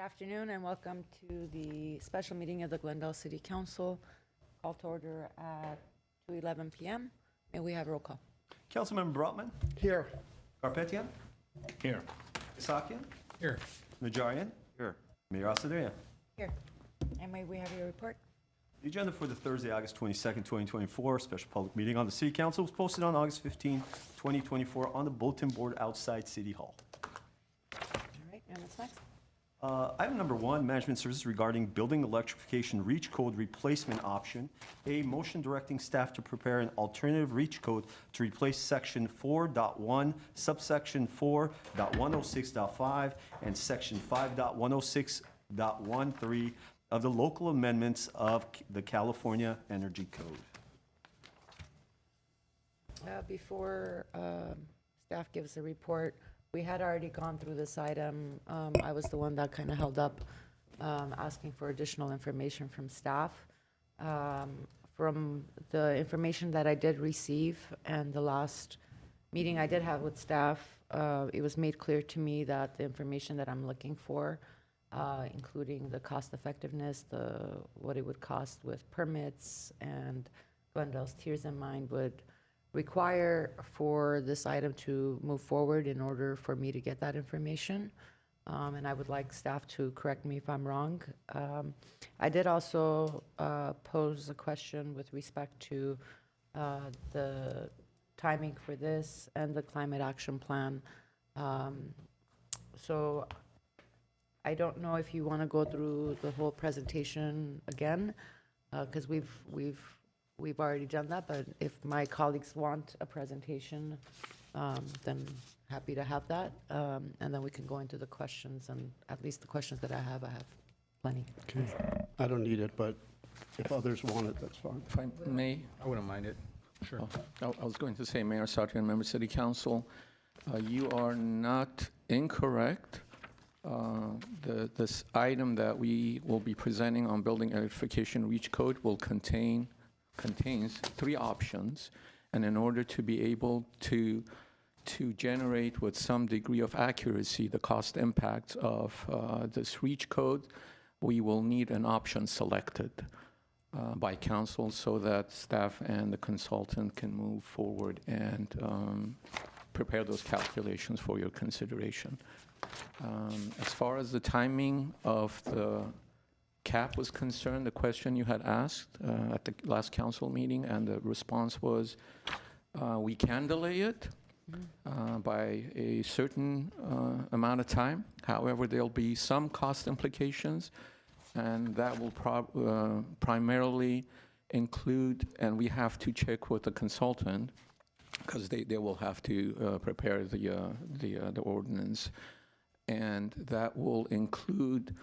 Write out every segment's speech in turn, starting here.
afternoon and welcome to the special meeting of the Glendale City Council, called to order at 2:11 p.m. May we have roll call? Councilmember Brotman, Here. Garpetian, Here. Isakian, Here. Najarian, here. Mayor Asadrian. Here. And may we have your report? The agenda for the Thursday, August 22nd, 2024 special public meeting on the City Council was posted on August 15, 2024 on the bulletin board outside City Hall. All right, and what's next? Item number 1, management services regarding building electrification reach code replacement option. A motion directing staff to prepare an alternative reach code to replace section 4.1, subsection 4.106.5, and section 5.106.13 of the local amendments of the California Energy Code. Before staff gives a report, we had already gone through this item. I was the one that kind of held up asking for additional information from staff. From the information that I did receive and the last meeting I did have with staff, it was made clear to me that the information that I'm looking for, including the cost effectiveness, what it would cost with permits and Glendale's tiers in mind, would require for this item to move forward in order for me to get that information. And I would like staff to correct me if I'm wrong. I did also pose a question with respect to the timing for this and the climate action plan. So I don't know if you want to go through the whole presentation again, because we've already done that, but if my colleagues want a presentation, then happy to have that. And then we can go into the questions, and at least the questions that I have plenty. Okay. I don't need it, but if others want it, that's fine. If I may, I wouldn't mind it. Sure. I was going to say, Mayor Sartre and Member City Council, you are not incorrect. This item that we will be presenting on building electrification reach code will contains 3 options, and in order to be able to generate with some degree of accuracy the cost impacts of this reach code, we will need an option selected by council so that staff and the consultant can move forward and prepare those calculations for your consideration. As far as the timing of the cap was concerned, the question you had asked at the last council meeting, and the response was, we can delay it by a certain amount of time. However, there'll be some cost implications, and that will primarily include, and we have to check with the consultant, because they will have to prepare the ordinance, and that will include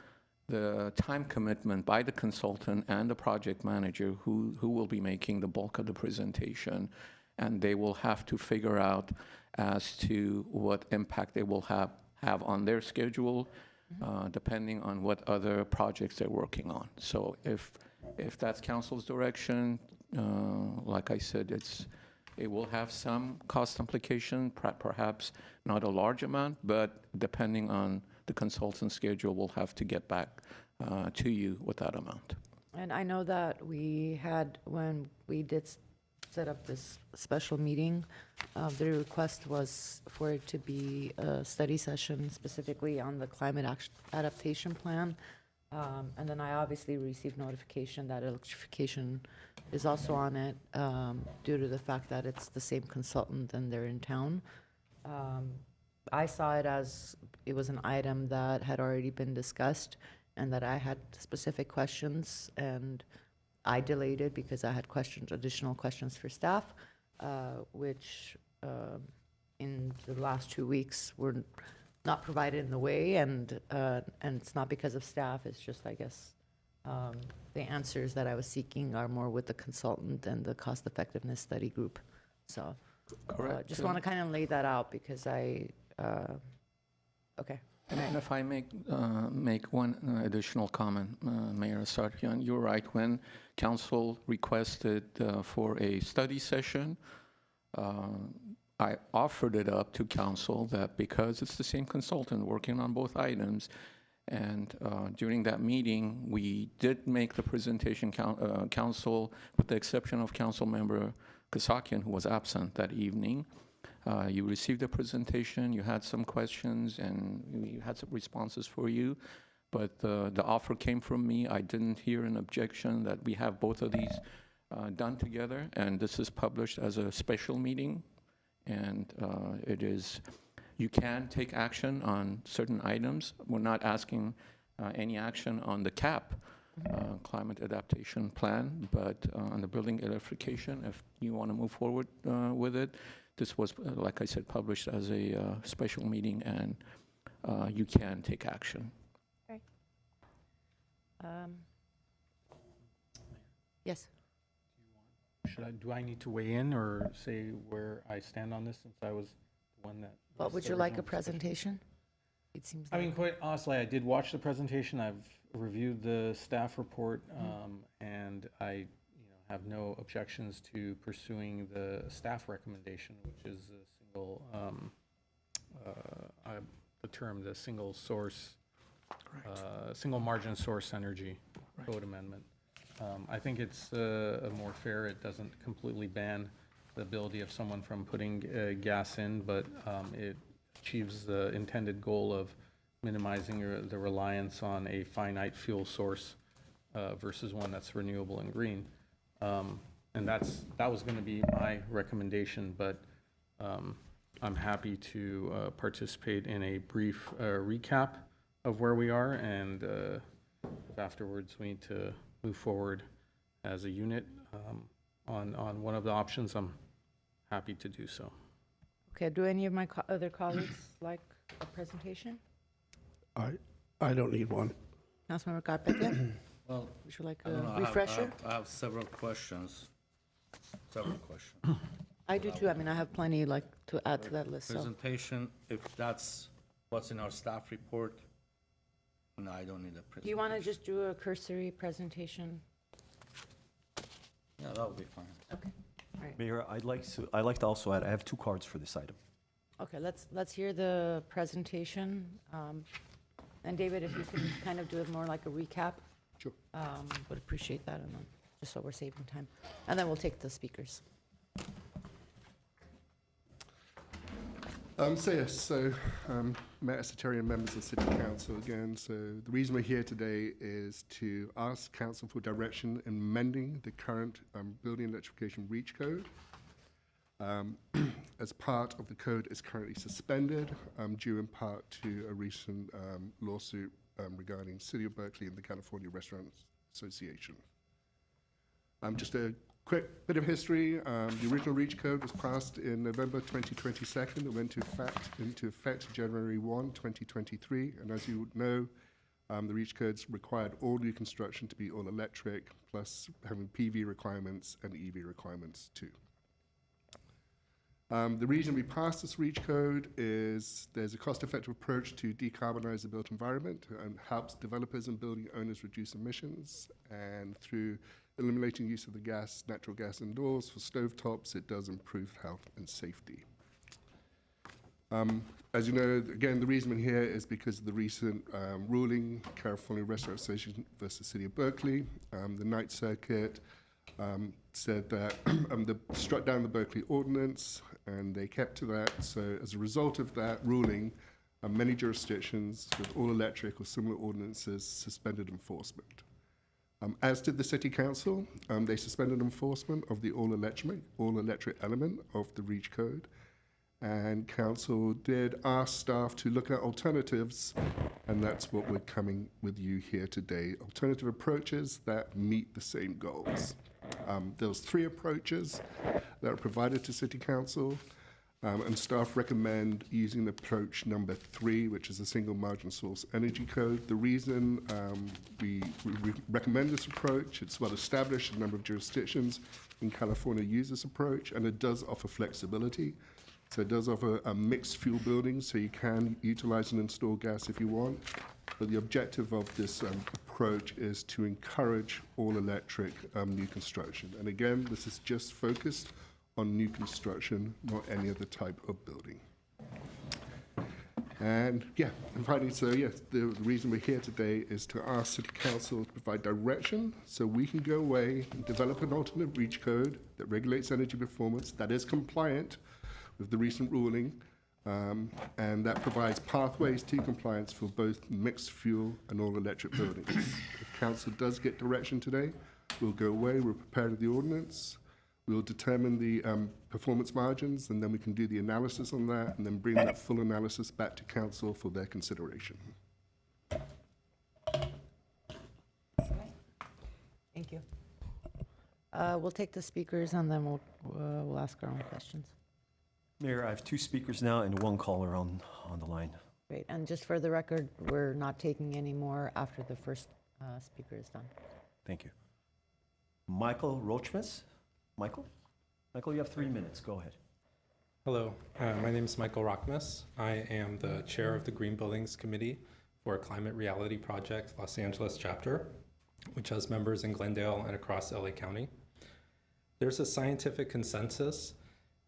the time commitment by the consultant and the project manager who will be making the bulk of the presentation, and they will have to figure out as to what impact they will have on their schedule, depending on what other projects they're working on. So if that's council's direction, like I said, it will have some cost implication, perhaps not a large amount, but depending on the consultant's schedule, we'll have to get back to you with that amount. And I know that we had, when we did set up this special meeting, the request was for it to be a study session specifically on the climate adaptation plan. And then I obviously received notification that electrification is also on it due to the fact that it's the same consultant and they're in town. I saw it as it was an item that had already been discussed and that I had specific questions, and I delayed it because I had additional questions for staff, which in the last 2 weeks were not provided in the way, and it's not because of staff, it's just, I guess, the answers that I was seeking are more with the consultant and the cost effectiveness study group. So just want to kind of lay that out because okay. And if I make one additional comment, Mayor Sarkian, you're right. When council requested for a study session, I offered it up to council that because it's the same consultant working on both items, And during that meeting, we did make the presentation, council, with the exception of Council Member Kasakian, who was absent that evening. You received the presentation, you had some questions, and we had some responses for you. But the offer came from me. I didn't hear an objection that we have both of these done together. And this is published as a special meeting. And it is, you can take action on certain items. We're not asking any action on the CAP, climate adaptation plan, but on the building electrification, if you want to move forward with it, this was, like I said, published as a special meeting, and you can take action. Yes. Do I need to weigh in or say where I stand on this, since I was the one that? What would you like, a presentation? It seems I like. mean, quite honestly, I did watch the presentation. I've reviewed the staff report, and I, have no objections to pursuing the staff recommendation, which is a single, the single source, single margin source energy code amendment. I think it's more fair. It doesn't completely ban the ability of someone from putting gas in, but it achieves the intended goal of minimizing the reliance on a finite fuel source versus one that's renewable and green. And that was going to be my recommendation, but I'm happy to participate in a brief recap of where we are, and if afterwards we need to move forward as a unit on one of the options, I'm happy to do so. Okay, do any of my other colleagues like a presentation? I don't need one. Councilmember Carpenter, Well, would you like I a don't know, refresher? I have several questions. I do too. I mean, I have plenty like to add to that list, so. Presentation, if that's what's in our staff report, no, I don't need a presentation. Do you want to just do a cursory presentation? Yeah, that would be fine. Okay, all right. Mayor, I'd like to also add, I have 2 cards for this item. Okay, let's hear the presentation. And David, if you can kind of do it more like a recap. Sure. Would appreciate that, and then, just so we're saving time. And then we'll take the speakers. Mayor Secretariat, members of City Council again. So the reason we're here today is to ask Council for direction in amending the current building electrification REACH code. As part of the code is currently suspended, due in part to a recent lawsuit regarding City of Berkeley and the California Restaurants Association. Just a quick bit of history. The original REACH code was passed in November 2022. It went into effect January 1, 2023. And as you know, the REACH codes required all new construction to be all electric, plus having PV requirements and EV requirements too. The reason we passed this REACH code is there's a cost-effective approach to decarbonize the built environment and helps developers and building owners reduce emissions. And through eliminating use of the natural gas indoors for stovetops, it does improve health and safety. As you know, again, the reason we're here is because of the recent ruling, California Restaurant Association versus City of Berkeley. The Ninth Circuit said that they struck down the Berkeley Ordinance, and they kept to that. So as a result of that ruling, many jurisdictions with all electric or similar ordinances suspended enforcement. As did the City Council, they suspended enforcement of the all-electric element of the REACH code. And Council did ask staff to look at alternatives, and that's what we're coming with you here today. Alternative approaches that meet the same goals. There's 3 approaches that are provided to City Council, and staff recommend using approach number 3, which is a single margin source energy code. The reason we recommend this approach, it's well established, a number of jurisdictions in California use this approach, and it does offer flexibility. So it does offer a mixed fuel building, so you can utilize and install gas if you want. But the objective of this approach is to encourage all-electric new construction. And again, this is just focused on new construction, not any other type of building. And yeah, and finally, so yes, the reason we're here today is to ask City Council to provide direction so we can go away and develop an alternate reach code that regulates energy performance, that is compliant with the recent ruling, and that provides pathways to compliance for both mixed fuel and all electric buildings. If Council does get direction today, we'll go away, we'll prepare the ordinance, we'll determine the performance margins, and then we can do the analysis on that, and then bring that full analysis back to Council for their consideration. Thank you. We'll take the speakers and then we'll ask our own questions. Mayor, I have 2 speakers now and 1 caller on the line. Great, and just for the record, we're not taking any more after the first speaker is done. Thank you. Michael Rochmas? Michael, you have 3 minutes. Go ahead. Hello, my name is Michael Rockmas. I am the chair of the Green Buildings Committee for Climate Reality Project Los Angeles chapter, which has members in Glendale and across LA County. There's a scientific consensus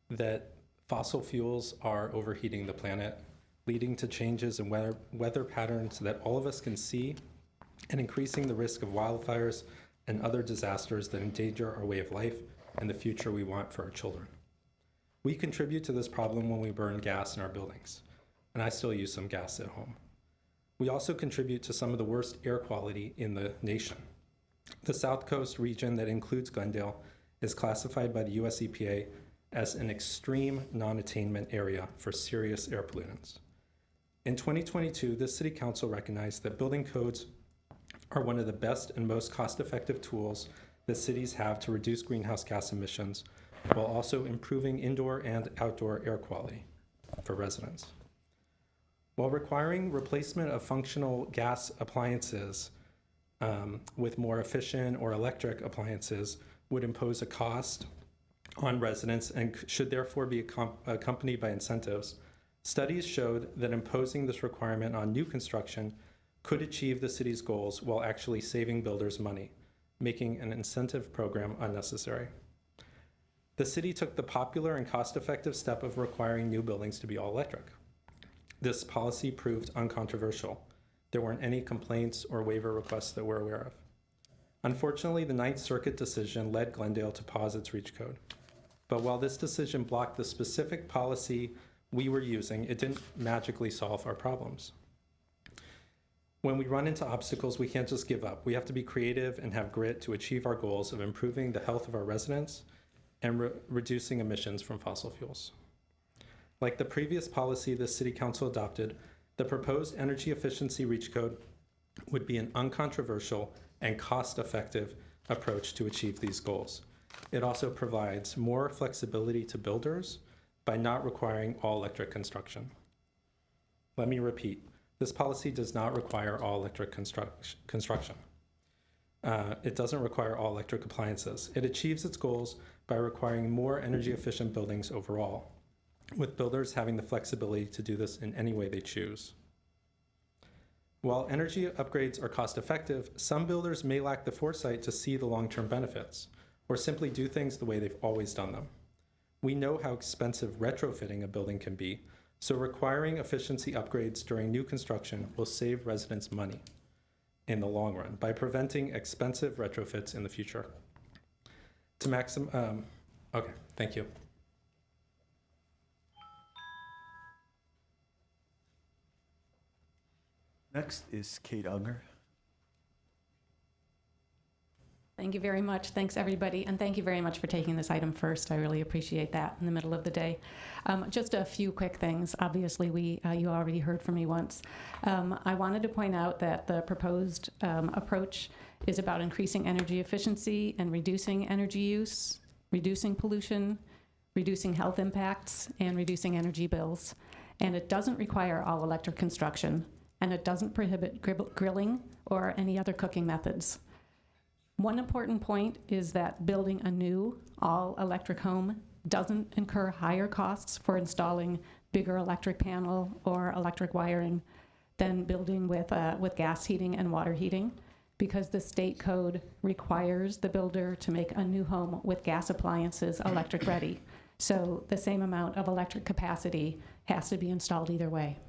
that fossil fuels are overheating the planet, leading to changes in weather patterns that all of us can see, and increasing the risk of wildfires and other disasters that endanger our way of life and the future we want for our children. We contribute to this problem when we burn gas in our buildings, and I still use some gas at home. We also contribute to some of the worst air quality in the nation. The South Coast region that includes Glendale is classified by the US EPA as an extreme non-attainment area for serious air pollutants. In 2022, the City Council recognized that building codes are one of the best and most cost-effective tools that cities have to reduce greenhouse gas emissions while also improving indoor and outdoor air quality for residents. While requiring replacement of functional gas appliances with more efficient or electric appliances would impose a cost on residents and should therefore be accompanied by incentives, studies showed that imposing this requirement on new construction could achieve the city's goals while actually saving builders money, making an incentive program unnecessary. The city took the popular and cost-effective step of requiring new buildings to be all electric. This policy proved uncontroversial. There weren't any complaints or waiver requests that we're aware of. Unfortunately, the Ninth Circuit decision led Glendale to pause its REACH code. But while this decision blocked the specific policy we were using, it didn't magically solve our problems. When we run into obstacles, we can't just give up. We have to be creative and have grit to achieve our goals of improving the health of our residents and reducing emissions from fossil fuels. Like the previous policy the City Council adopted, the proposed energy efficiency REACH code would be an uncontroversial and cost-effective approach to achieve these goals. It also provides more flexibility to builders by not requiring all-electric construction. Let me repeat. This policy does not require all-electric construction. It doesn't require all-electric appliances. It achieves its goals by requiring more energy-efficient buildings overall, with builders having the flexibility to do this in any way they choose. While energy upgrades are cost-effective, some builders may lack the foresight to see the long-term benefits, or simply do things the way they've always done them. We know how expensive retrofitting a building can be, so requiring efficiency upgrades during new construction will save residents money in the long run by preventing expensive retrofits in the future. Okay, thank you. Next is Kate Unger. Thank you very much. Thanks, everybody. And thank you very much for taking this item first. I really appreciate that in the middle of the day. Just a few quick things. Obviously, you already heard from me once. I wanted to point out that the proposed approach is about increasing energy efficiency and reducing energy use, reducing pollution, reducing health impacts, and reducing energy bills. And it doesn't require all electric construction, and it doesn't prohibit grilling or any other cooking methods. One important point is that building a new all-electric home doesn't incur higher costs for installing bigger electric panel or electric wiring than building with gas heating and water heating, because the state code requires the builder to make a new home with gas appliances electric ready. So the same amount of electric capacity has to be installed either way.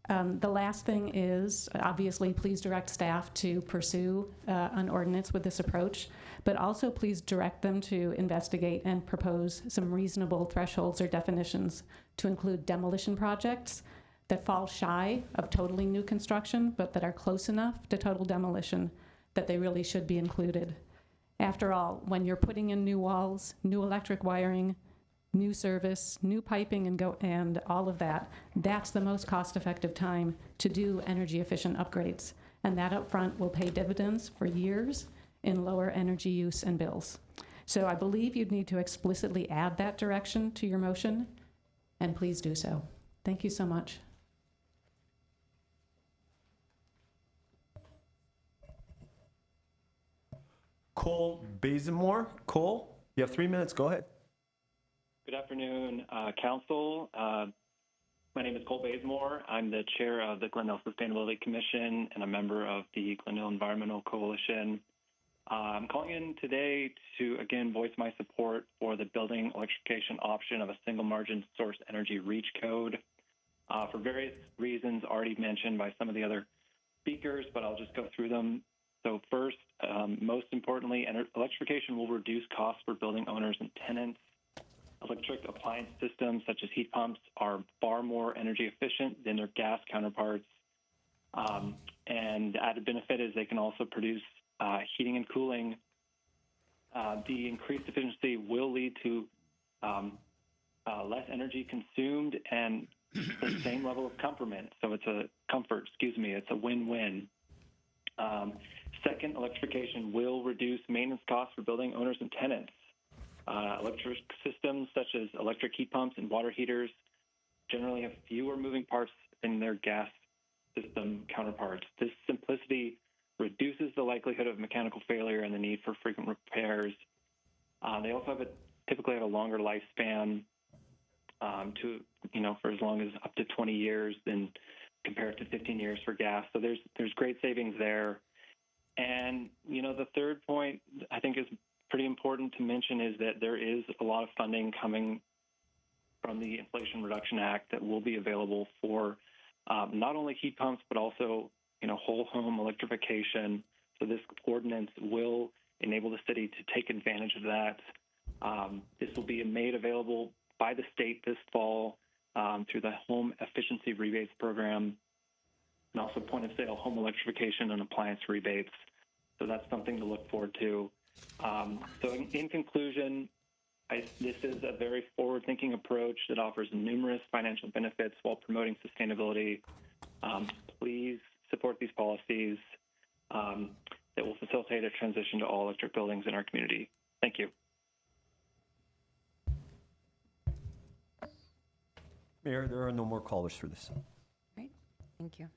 The last thing is, obviously, please direct staff to pursue an ordinance with this approach, but also please direct them to investigate and propose some reasonable thresholds or definitions to include demolition projects that fall shy of totally new construction, but that are close enough to total demolition that they really should be included. After all, when you're putting in new walls, new electric wiring, new service, new piping, and all of that, that's the most cost-effective time to do energy-efficient upgrades. And that upfront will pay dividends for years in lower energy use and bills. So I believe you'd need to explicitly add that direction to your motion, and please do so. Thank you so much. Cole Bazemore. Cole, you have 3 minutes. Go ahead. Good afternoon, Council. My name is Cole Bazemore. I'm the chair of the Glendale Sustainability Commission and a member of the Glendale Environmental Coalition. I'm calling in today to, again, voice my support for the building electrification option of a single margin source energy REACH code for various reasons already mentioned by some of the other speakers, but I'll just go through them. So first, most importantly, electrification will reduce costs for building owners and tenants. Electric appliance systems such as heat pumps are far more energy efficient than their gas counterparts. And the added benefit is they can also produce heating and cooling. The increased efficiency will lead to less energy consumed and the same level of comfort. So it's a win-win. Second, electrification will reduce maintenance costs for building owners and tenants. Electric systems such as electric heat pumps and water heaters generally have fewer moving parts than their gas system counterparts. This simplicity reduces the likelihood of mechanical failure and the need for frequent repairs. They also typically have a longer lifespan for as long as up to 20 years than compared to 15 years for gas. So there's great savings there. And, the third point I think is pretty important to mention is that there is a lot of funding coming from the Inflation Reduction Act that will be available for not only heat pumps, but also, whole home electrification. So this ordinance will enable the city to take advantage of that. This will be made available by the state this fall through the Home Efficiency Rebates Program and also point of sale home electrification and appliance rebates. So that's something to look forward to. So in conclusion, this is a very forward-thinking approach that offers numerous financial benefits while promoting sustainability. Please support these policies that will facilitate a transition to all electric buildings in our community. Thank you. Mayor, there are no more callers for this. Right, thank you.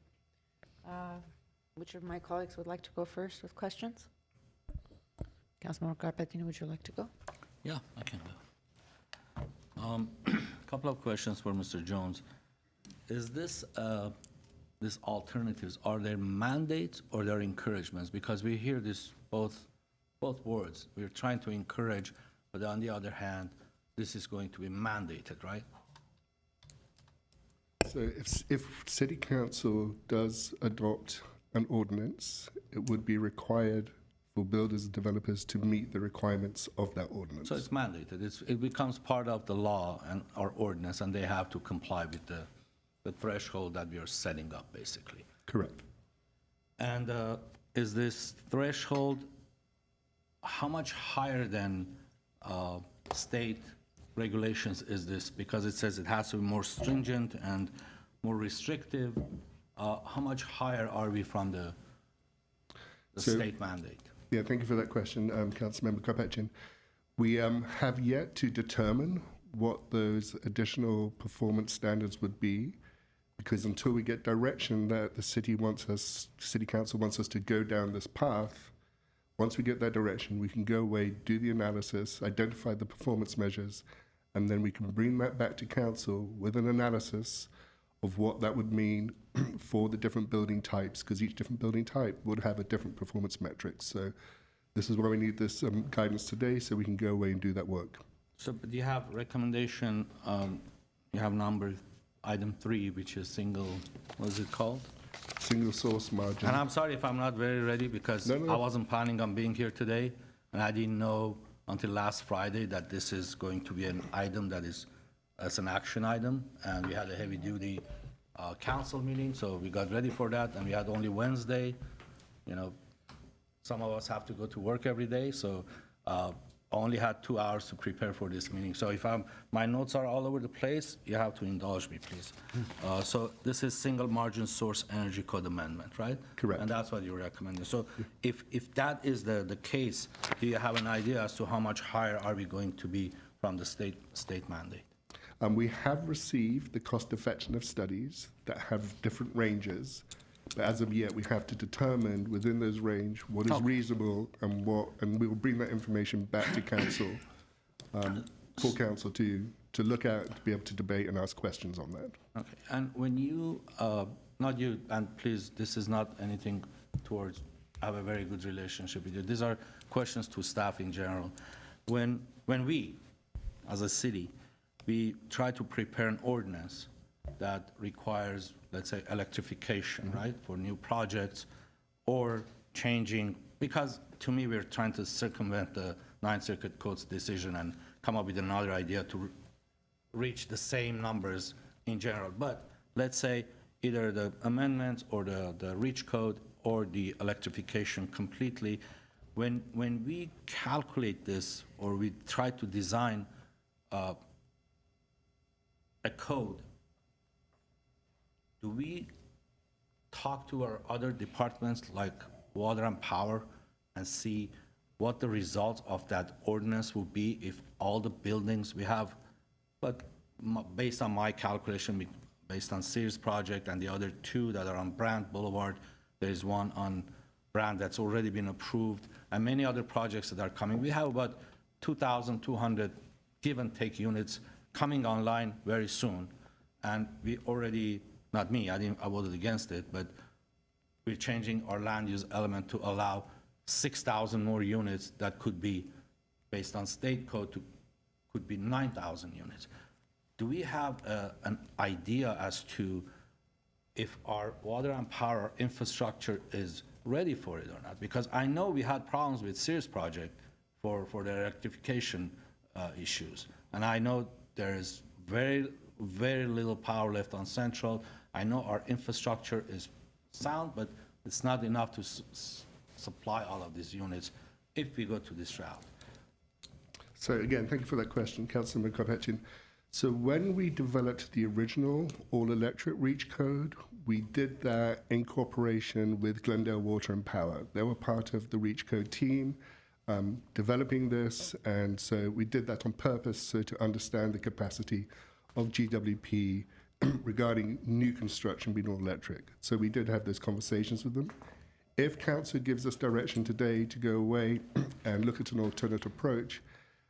Which of my colleagues would like to go first with questions? Councilmember Carpentino, would you like to go? Yeah, I can go. Couple of questions for Mr. Jones. Is this alternatives, are there mandates or there encouragements? Because we hear this both words. We're trying to encourage, but on the other hand, this is going to be mandated, right? So if City Council does adopt an ordinance, it would be required for builders and developers to meet the requirements of that ordinance. So it's mandated. It becomes part of the law and our ordinance, and they have to comply with the threshold that we are setting up, basically. Correct. And is this threshold, how much higher than state regulations is this? Because it says it has to be more stringent and more restrictive. How much higher are we from the state mandate? Yeah, thank you for that question, Councilmember Karpetchin. We have yet to determine what those additional performance standards would be, because until we get direction that the City Council wants us to go down this path, once we get that direction, we can go away, do the analysis, identify the performance measures, and then we can bring that back to Council with an analysis of what that would mean for the different building types, because each different building type would have a different performance metrics. So this is why we need this guidance today, so we can go away and do that work. So do you have recommendation, you have number item 3, which is single, what is it called? Single source margin. And I'm sorry if I'm not very ready, because No, no, no. I wasn't planning on being here today, and I didn't know until last Friday that this is going to be an item that is, as an action item, and we had a heavy-duty council meeting, so we got ready for that, and we had only Wednesday. You know, some of us have to go to work every day, so only had 2 hours to prepare for this meeting. So if my notes are all over the place, you have to indulge me, please. So this is single margin source energy code amendment, right? Correct. And that's what you're recommending. So if that is the case, do you have an idea as to how much higher are we going to be from the state mandate? We have received the cost effectiveness studies that have different ranges, but as of yet, we have to determine within those range what is Okay. reasonable and and we will bring that information back to council, full council to look at, to be able to debate and ask questions on that. Okay, and when you, not you, and please, this is not anything towards, I have a very good relationship with you. These are questions to staff in general. When we, as a city, we try to prepare an ordinance that requires, let's say, electrification, right, for new projects, or changing, because to me, we're trying to circumvent the Ninth Circuit Court's decision and come up with another idea to reach the same numbers in general. But let's say either the amendments or the REACH code or the electrification completely, when we calculate this or we try to design a code, do we talk to our other departments like water and power and see what the results of that ordinance will be if all the buildings we have, but based on my calculation, based on Sears project and the other 2 that are on Brand Boulevard, there is one on Brand that's already been approved, and many other projects that are coming. We have about 2,200 give and take units coming online very soon, and we already, not me, I voted against it, but we're changing our land use element to allow 6,000 more units that could be, based on state code, could be 9,000 units. Do we have an idea as to if our water and power infrastructure is ready for it or not? Because I know we had problems with Sears project for the electrification issues. And I know there is very, very little power left on Central. I know our infrastructure is sound, but it's not enough to supply all of these units if we go to this route. So again, thank you for that question, Councilman Karpetyan. So when we developed the original all-electric REACH code, we did that in cooperation with Glendale Water and Power. They were part of the REACH code team developing this, and so we did that on purpose so to understand the capacity of GWP regarding new construction being all-electric. So we did have those conversations with them. If council gives us direction today to go away and look at an alternate approach,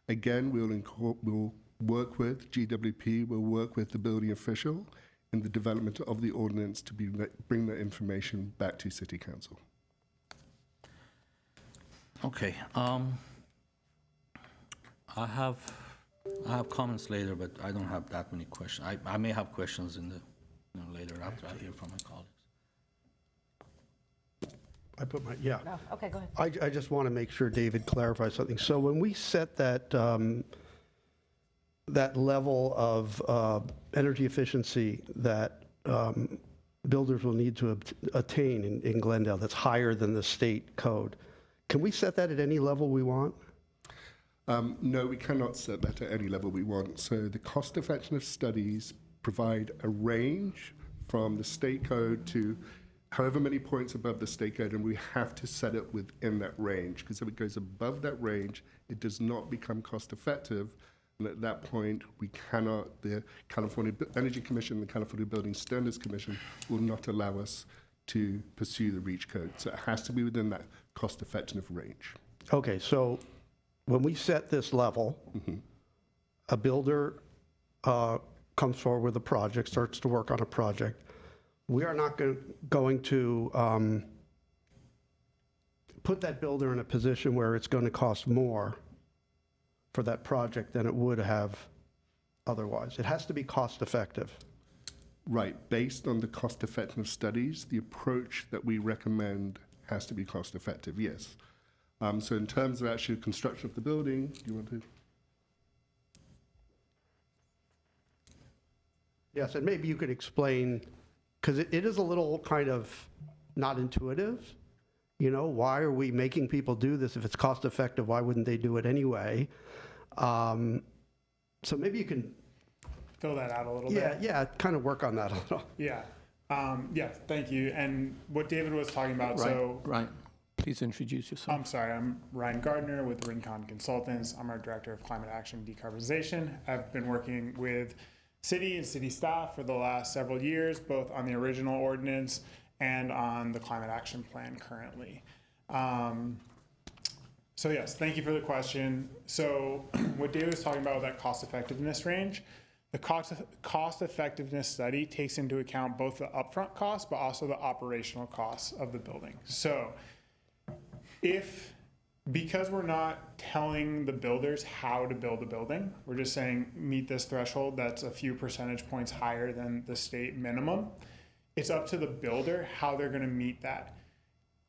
again, we'll work with GWP, we'll work with the building official in the development of the ordinance to bring that information back to City Council. Okay, I have comments later, but I don't have that many questions. I may have questions in the, later after I hear from my colleagues. I put my, yeah. No, okay, go ahead. I just want to make sure David clarifies something. So when we set that, that level of energy efficiency that builders will need to attain in Glendale that's higher than the state code, can we set that at any level we want? No, we cannot set that at any level we want. So the cost-effectiveness studies provide a range from the state code to however many points above the state code, and we have to set it within that range, because if it goes above that range, it does not become cost-effective, and at that point, we cannot, the California Energy Commission and the California Building Standards Commission will not allow us to pursue the REACH code. So it has to be within that cost-effective range. Okay, so when we set this level, a builder comes forward with a project, starts to work on a project. We are not going to put that builder in a position where it's going to cost more for that project than it would have otherwise. It has to be cost effective. Right, based on the cost effectiveness studies, the approach that we recommend has to be cost effective, yes. So in terms of actual construction of the building, do you want to? Yes, and maybe you could explain, because it is a little kind of not intuitive. You know, why are we making people do this? If it's cost effective, why wouldn't they do it anyway? So maybe you can, Fill that out a little bit. yeah, kind of work on that a little. Yeah. Yeah, thank you. And what David was talking about, so Ryan, please introduce yourself. I'm sorry, I'm Ryan Gardner with Rincon Consultants. I'm our Director of Climate Action and Decarbonization. I've been working with city and city staff for the last several years, both on the original ordinance and on the climate action plan currently. So yes, thank you for the question. So what David was talking about with that cost effectiveness range, the cost effectiveness study takes into account both the upfront costs, but also the operational costs of the building. So because we're not telling the builders how to build a building, we're just saying meet this threshold that's a few percentage points higher than the state minimum. It's up to the builder how they're going to meet that.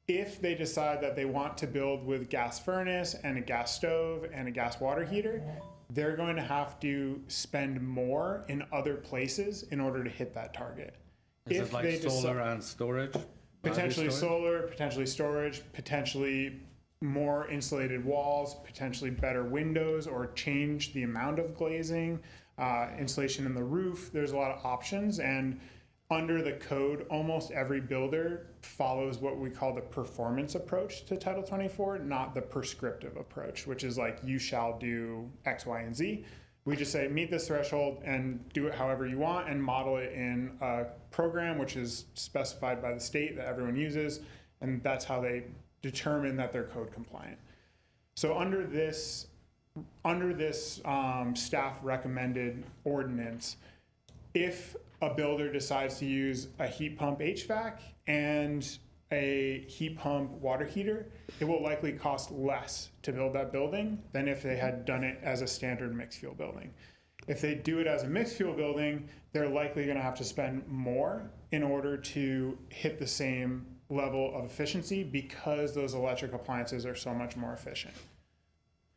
If they decide that they want to build with gas furnace and a gas stove and a gas water heater, they're going to have to spend more in other places in order to hit that target. Is If it like they solar and storage? Potentially Battery storage? solar, potentially storage, potentially more insulated walls, potentially better windows, or change the amount of glazing, insulation in the roof. There's a lot of options, and under the code, almost every builder follows what we call the performance approach to Title 24, not the prescriptive approach, which is like you shall do X, Y, and Z. We just say meet this threshold and do it however you want and model it in a program which is specified by the state that everyone uses, and that's how they determine that they're code compliant. So under this staff recommended ordinance, if a builder decides to use a heat pump HVAC and a heat pump water heater, it will likely cost less to build that building than if they had done it as a standard mixed fuel building. If they do it as a mixed fuel building, they're likely going to have to spend more in order to hit the same level of efficiency because those electric appliances are so much more efficient.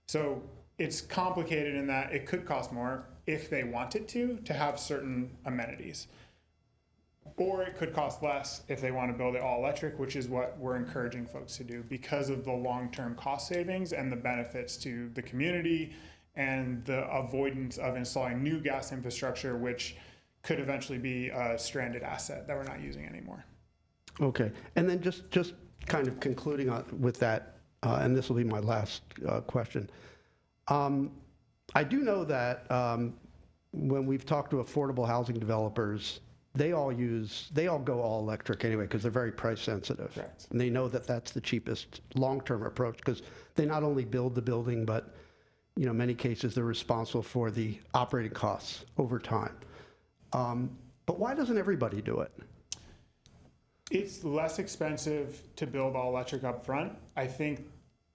So it's complicated in that it could cost more if they wanted to have certain amenities. Or it could cost less if they want to build it all electric, which is what we're encouraging folks to do because of the long-term cost savings and the benefits to the community and the avoidance of installing new gas infrastructure, which could eventually be a stranded asset that we're not using anymore. Okay, and then just kind of concluding with that, and this will be my last question. I do know that when we've talked to affordable housing developers, they all go all electric anyway because they're very price sensitive. Correct. And they know that that's the cheapest long-term approach because they not only build the building, but many cases they're responsible for the operating costs over time. But why doesn't everybody do it? It's less expensive to build all electric up front. I think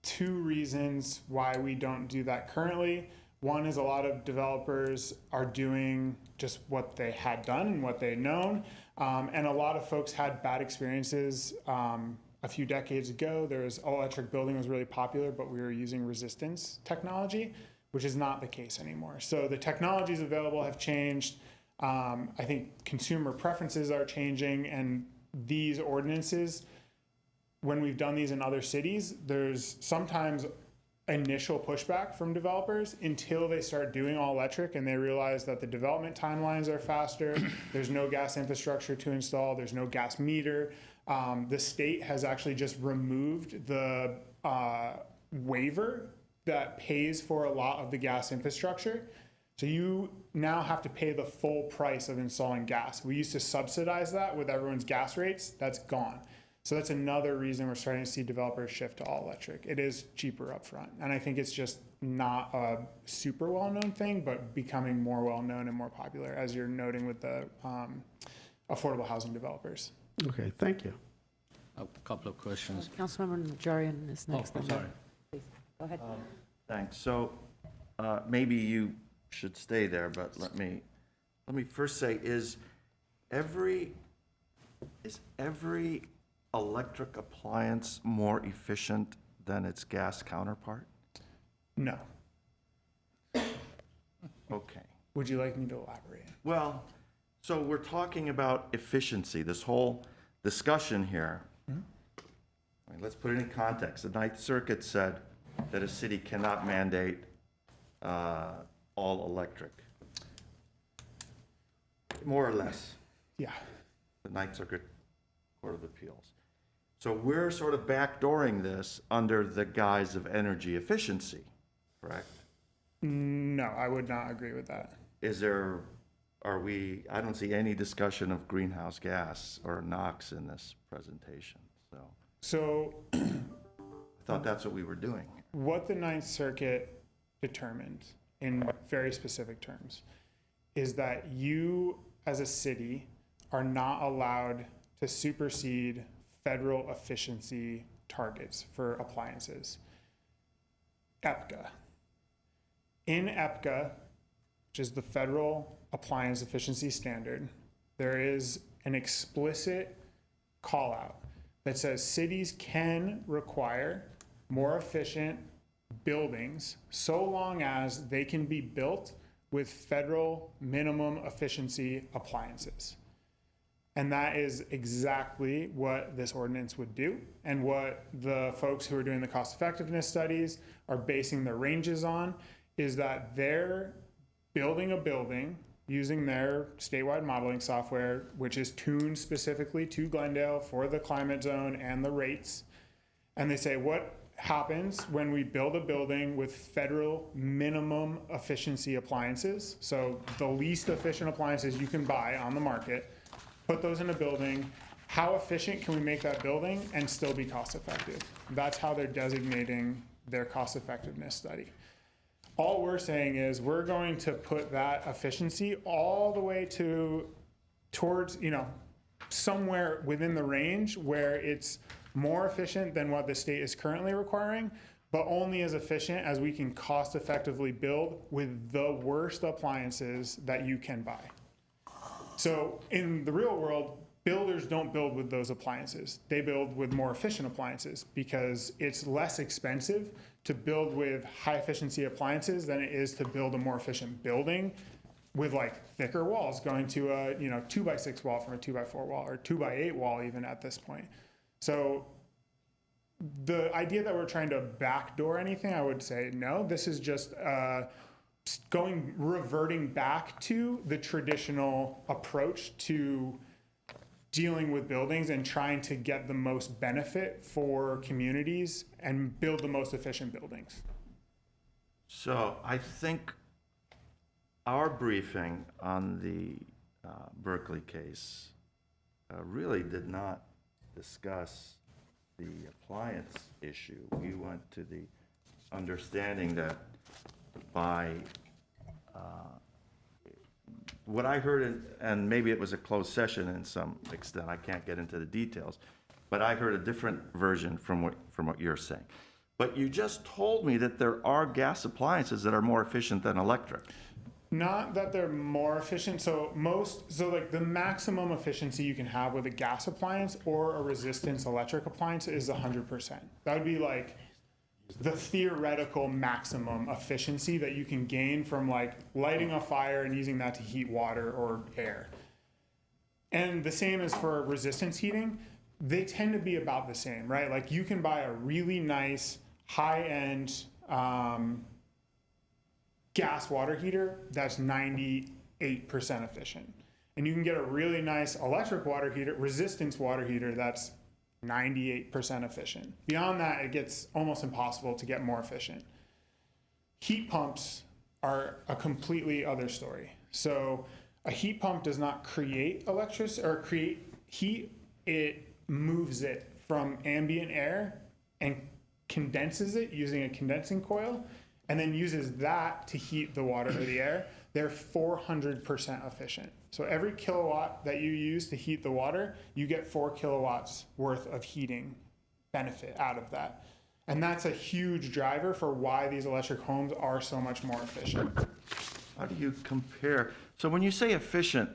two reasons why we don't do that currently. One is a lot of developers are doing just what they had done and what they'd known. And a lot of folks had bad experiences. A few decades ago, all electric building was really popular, but we were using resistance technology, which is not the case anymore. So the technologies available have changed. I think consumer preferences are changing, and these ordinances, when we've done these in other cities, there's sometimes initial pushback from developers until they start doing all electric and they realize that the development timelines are faster, there's no gas infrastructure to install, there's no gas meter. The state has actually just removed the waiver that pays for a lot of the gas infrastructure. So you now have to pay the full price of installing gas. We used to subsidize that with everyone's gas rates. That's gone. So that's another reason we're starting to see developers shift to all electric. It is cheaper upfront. And I think it's just not a super well-known thing, but becoming more well-known and more popular, as you're noting with the affordable housing developers. Okay, thank you. A couple of questions. Councilmember Najarian is next. Oh, sorry. Please, go ahead. Thanks. So maybe you should stay there, but let me first say, is is every electric appliance more efficient than its gas counterpart? No. Okay. Would you like me to elaborate? Well, so we're talking about efficiency, this whole discussion here. I mean, let's put it in context. The Ninth Circuit said that a city cannot mandate all electric. More or less, Yeah. the Ninth Circuit Court of Appeals. So we're sort of backdooring this under the guise of energy efficiency, correct? No, I would not agree with that. I don't see any discussion of greenhouse gas or NOx in this presentation, so So I thought that's what we were doing. what the Ninth Circuit determined in very specific terms is that you, as a city, are not allowed to supersede federal efficiency targets for appliances. EPCA. In EPCA, which is the Federal Appliance Efficiency Standard, there is an explicit call out that says cities can require more efficient buildings so long as they can be built with federal minimum efficiency appliances. And that is exactly what this ordinance would do, and what the folks who are doing the cost effectiveness studies are basing their ranges on, is that they're building a building using their statewide modeling software, which is tuned specifically to Glendale for the climate zone and the rates. And they say, what happens when we build a building with federal minimum efficiency appliances? So the least efficient appliances you can buy on the market, put those in a building. How efficient can we make that building and still be cost effective? That's how they're designating their cost effectiveness study. All we're saying is we're going to put that efficiency all the way towards, somewhere within the range where it's more efficient than what the state is currently requiring, but only as efficient as we can cost effectively build with the worst appliances that you can buy. So in the real world, builders don't build with those appliances. They build with more efficient appliances because it's less expensive to build with high efficiency appliances than it is to build a more efficient building with like thicker walls, going to a 2x6 wall from a 2x4 wall, or 2x8 wall even at this point. So the idea that we're trying to backdoor anything, I would say no. This is just reverting back to the traditional approach to dealing with buildings and trying to get the most benefit for communities and build the most efficient buildings. So I think our briefing on the Berkeley case really did not discuss the appliance issue. We went to the understanding that by what I heard, and maybe it was a closed session in some extent, I can't get into the details, but I heard a different version from what you're saying. But you just told me that there are gas appliances that are more efficient than electric. Not that they're more efficient. So like the maximum efficiency you can have with a gas appliance or a resistance electric appliance is 100%. That would be like the theoretical maximum efficiency that you can gain from like lighting a fire and using that to heat water or air. And the same as for resistance heating. They tend to be about the same, right? Like you can buy a really nice high-end gas water heater that's 98% efficient. And you can get a really nice electric water heater, resistance water heater that's 98% efficient. Beyond that, it gets almost impossible to get more efficient. Heat pumps are a completely other story. So a heat pump does not create electricity or create heat. It moves it from ambient air and condenses it using a condensing coil, and then uses that to heat the water or the air. They're 400% efficient. So every kilowatt that you use to heat the water, you get 4 kilowatts worth of heating benefit out of that. And that's a huge driver for why these electric homes are so much more efficient. How do you compare? So when you say efficient,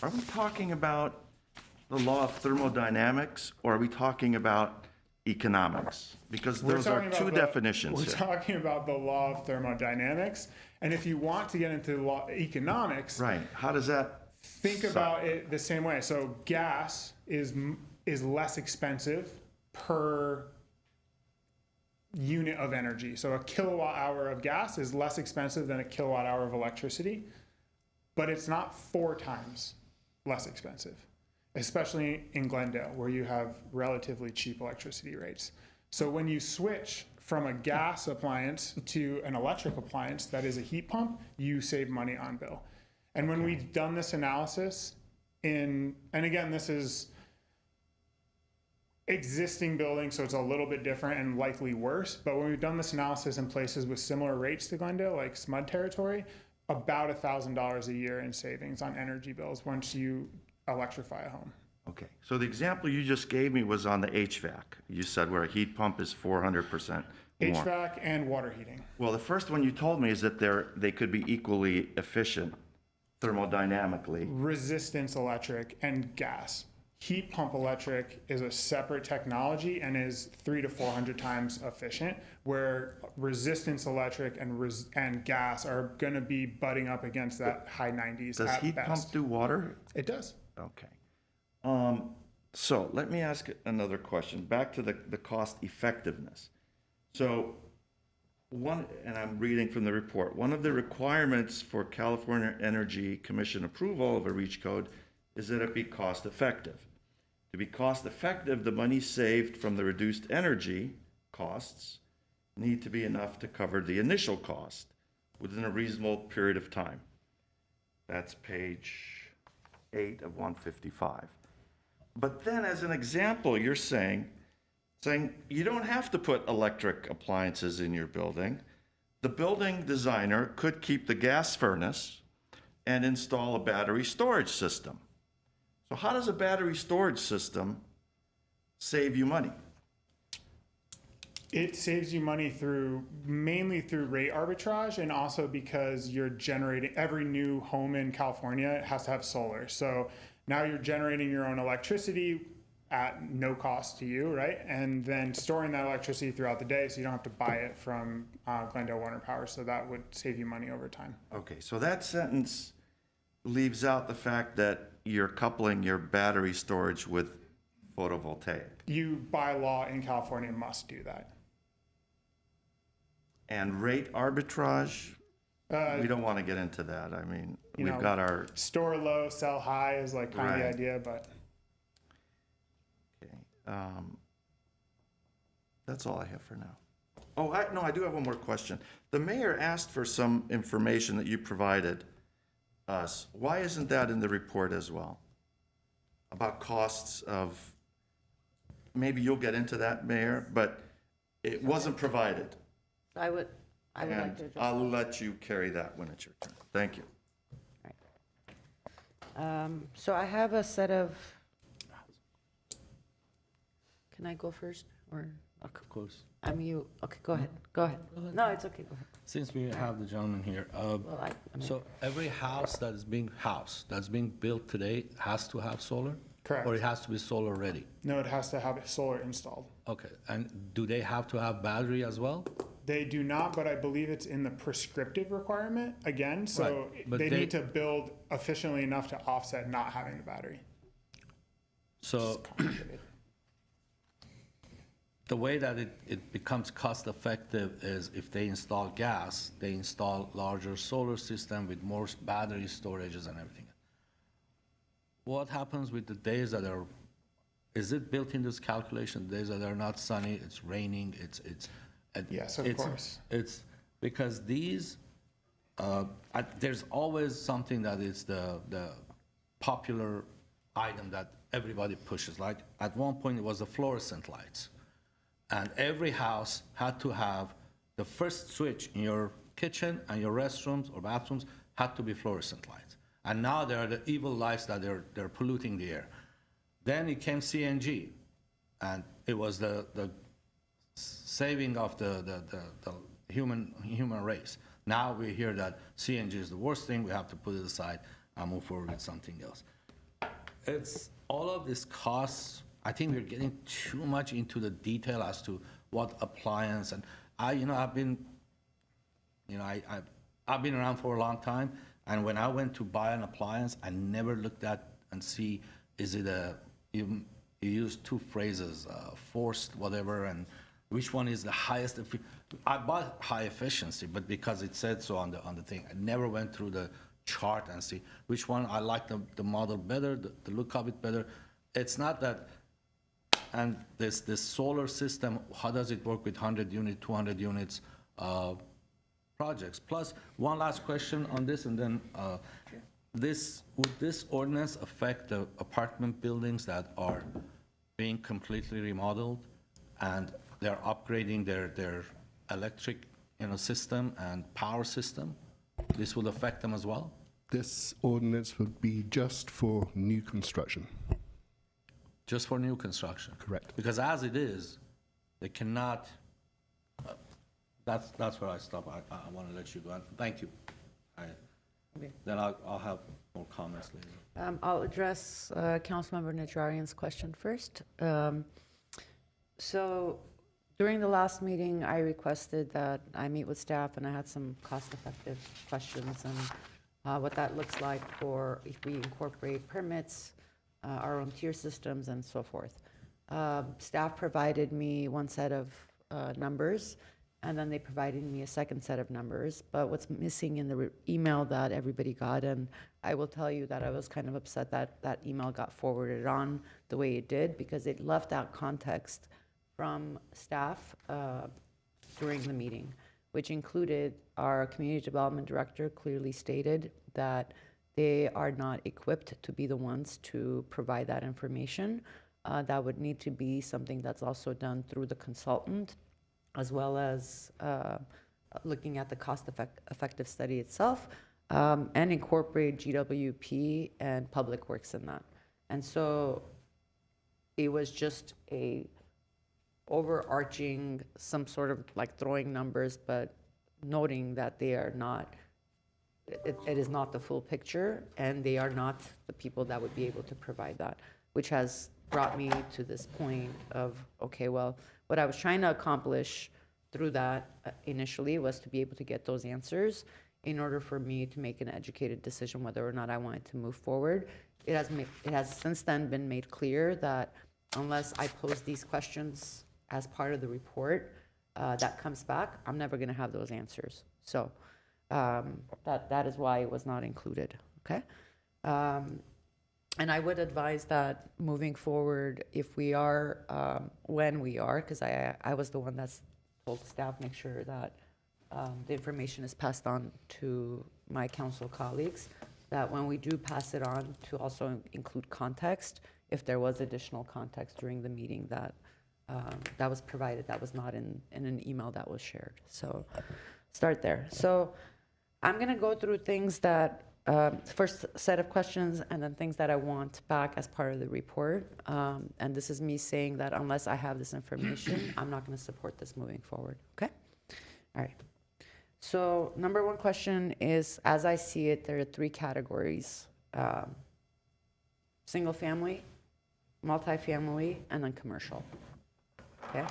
are we talking about the law of thermodynamics, or are we talking about economics? Because We're those are talking about two definitions We're here. talking about the law of thermodynamics, and if you want to get into law economics, Right, how does that, think about it the same way. So gas is less expensive per unit of energy. So a kilowatt hour of gas is less expensive than a kilowatt hour of electricity, but it's not 4 times less expensive, especially in Glendale, where you have relatively cheap electricity rates. So when you switch from a gas appliance to an electric appliance that is a heat pump, you save money on bill. And when we've done this analysis and again, this is existing buildings, so it's a little bit different and likely worse, but when we've done this analysis in places with similar rates to Glendale, like SMUD territory, about $1,000 a year in savings on energy bills once you electrify a home. okay. So the example you just gave me was on the HVAC. You said where a heat pump is 400% more. HVAC and water heating. Well, the first one you told me is that they could be equally efficient thermodynamically. Resistance electric and gas. Heat pump electric is a separate technology and is 300 to 400 times efficient, where resistance electric and gas are going to be butting up against that high 90s Does at heat pump best. do water? It does. Okay. So let me ask another question, back to the cost effectiveness. So and I'm reading from the report, one of the requirements for California Energy Commission approval of a REACH code is that it be cost effective. To be cost effective, the money saved from the reduced energy costs need to be enough to cover the initial cost within a reasonable period of time. That's page 8 of 155. But then as an example, you're saying you don't have to put electric appliances in your building. The building designer could keep the gas furnace and install a battery storage system. So how does a battery storage system save you money? It saves you money mainly through rate arbitrage, and also because you're generating, every new home in California has to have solar. So now you're generating your own electricity at no cost to you, right? And then storing that electricity throughout the day, so you don't have to buy it from Glendale Water Power. So that would save you money over time. Okay, so that sentence leaves out the fact that you're coupling your battery storage with photovoltaic. You, by law in California, must do that. And rate arbitrage, we don't want to get into that. I mean, we've got our, Store low, sell high is like kind of the Right. idea, but okay. That's all I have for now. Oh, no, I do have one more question. The mayor asked for some information that you provided us. Why isn't that in the report as well? About costs of, maybe you'll get into that, Mayor, but it wasn't provided. I would like And to address I'll let you carry that when it's your turn. Thank you. So I have a set of, can I go first, or? Of course. Okay, go ahead, go ahead. No, it's okay, go ahead. Since we have the gentleman here, Well, I mean, so every house that's being built today has to have solar? Correct. Or it has to be solar ready? no, it has to have solar installed. Okay, and do they have to have battery as well? They do not, but I believe it's in the prescriptive requirement again, so Right, but they they- need to build efficiently enough to offset not having the battery. So the way that it becomes cost effective is if they install gas, they install larger solar system with more battery storages and everything. What happens with the days that are, is it built in this calculation, days that are not sunny, it's raining, it's. Yes, of it's- course. It's because these, there's always something that is the popular item that everybody pushes. Like at one point it was the fluorescent lights. And every house had to have the first switch in your kitchen and your restrooms or bathrooms had to be fluorescent lights. And now they are the evil lights that they're polluting the air. Then it came CNG, and it was the saving of the human race. Now we hear that CNG is the worst thing, we have to put it aside and move forward with something else. it's all of this costs, I think we're getting too much into the detail as to what appliance, and I've been around for a long time, and when I went to buy an appliance, I never looked at and see, is it you use two phrases, forced whatever, and which one is the highest. I bought high efficiency, but because it said so on the thing, I never went through the chart and see which one I like the model better, the look of it better. It's not that. And this solar system, how does it work with 100 unit, 200 units projects? Plus, one last question on this, and then would this ordinance affect the apartment buildings that are being completely remodeled and they're upgrading their electric system and power system? This would affect them as well? This ordinance would be just for new construction. Just for new construction? Correct. Because as it is, they cannot, that's where I stop. I want to let you go. And thank you. Then I'll have more comments later. I'll address Councilmember Najarian's question first. So during the last meeting, I requested that I meet with staff, and I had some cost-effective questions and what that looks like for if we incorporate permits, our own tier systems, and so forth. Staff provided me one set of numbers, and then they provided me a second set of numbers. But what's missing in the email that everybody got, and I will tell you that I was kind of upset that that email got forwarded on the way it did, because it left out context from staff during the meeting, which included our community development director clearly stated that they are not equipped to be the ones to provide that information. That would need to be something that's also done through the consultant, as well as looking at the cost-effective study itself, and incorporate GWP and Public Works in that. And so it was just a overarching, some sort of like throwing numbers, but noting that they are not, it is not the full picture, and they are not the people that would be able to provide that, which has brought me to this point of, okay, well, what I was trying to accomplish through that initially was to be able to get those answers in order for me to make an educated decision whether or not I wanted to move forward. It has since then been made clear that unless I pose these questions as part of the report that comes back, I'm never going to have those answers. So that is why it was not included, okay? And I would advise that moving forward, if we are, when we are, because I was the one that's told staff, make sure that the information is passed on to my council colleagues, that when we do pass it on, to also include context, if there was additional context during the meeting that that was provided, that was not in an email that was shared. So start there. So I'm going to go through things that, first set of questions, and then things that I want back as part of the report. And this is me saying that unless I have this information, I'm not going to support this moving forward. Okay? All right. So number one question is, as I see it, there are three categories: single family, multifamily, and then commercial. Okay?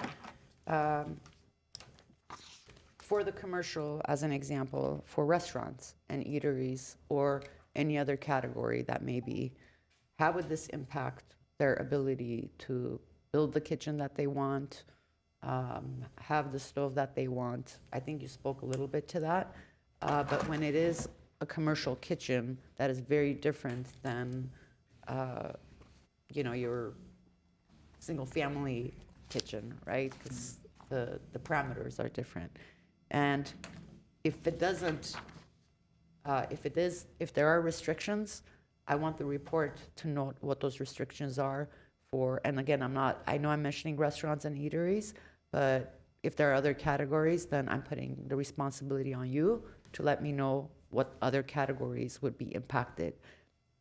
For the commercial, as an example, for restaurants and eateries or any other category that may be, how would this impact their ability to build the kitchen that they want, have the stove that they want? I think you spoke a little bit to that. But when it is a commercial kitchen, that is very different than, your single-family kitchen, right? Because the parameters are different. And if it doesn't, if there are restrictions, I want the report to note what those restrictions are for, and again, I know I'm mentioning restaurants and eateries, but if there are other categories, then I'm putting the responsibility on you to let me know what other categories would be impacted.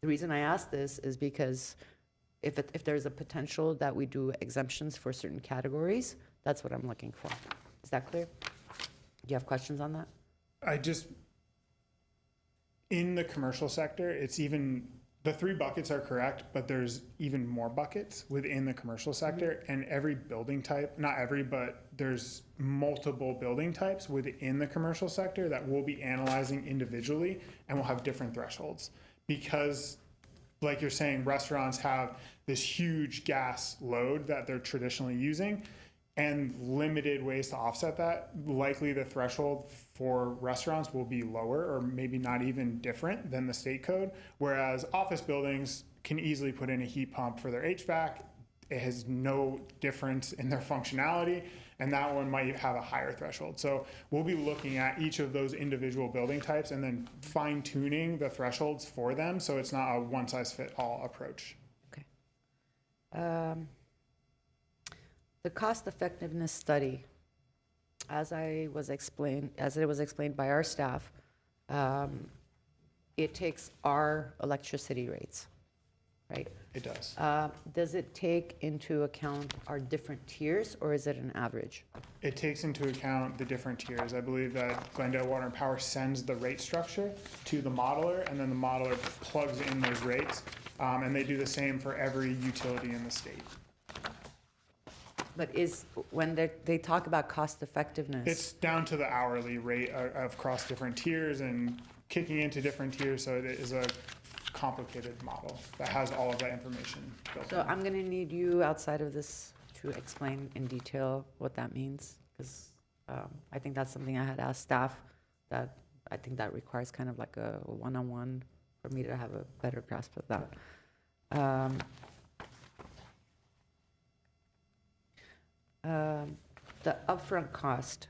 The reason I ask this is because if there's a potential that we do exemptions for certain categories, that's what I'm looking for. Is that clear? Do you have questions on that? In the commercial sector, it's even The 3 buckets are correct, but there's even more buckets within the commercial sector, and every building type, not every, but there's multiple building types within the commercial sector that we'll be analyzing individually and will have different thresholds. Because, like you're saying, restaurants have this huge gas load that they're traditionally using and limited ways to offset that. Likely the threshold for restaurants will be lower or maybe not even different than the state code, whereas office buildings can easily put in a heat pump for their HVAC. It has no difference in their functionality, and that one might have a higher threshold. So we'll be looking at each of those individual building types and then fine tuning the thresholds for them so it's not a one size fit all approach. Okay. The cost effectiveness study, as it was explained by our staff, it takes our electricity rates, right? It does. Does it take into account our different tiers, or is it an average? It takes into account the different tiers. I believe that Glendale Water and Power sends the rate structure to the modeler, and then the modeler plugs in those rates, and they do the same for every utility in the state. But when they talk about cost effectiveness, It's down to the hourly rate across different tiers and kicking into different tiers, so it is a complicated model that has all of that information built so in. I'm going to need you outside of this to explain in detail what that means, because I think that's something I had asked staff, that I think that requires kind of like a one-on-one for me to have a better grasp of that. The upfront cost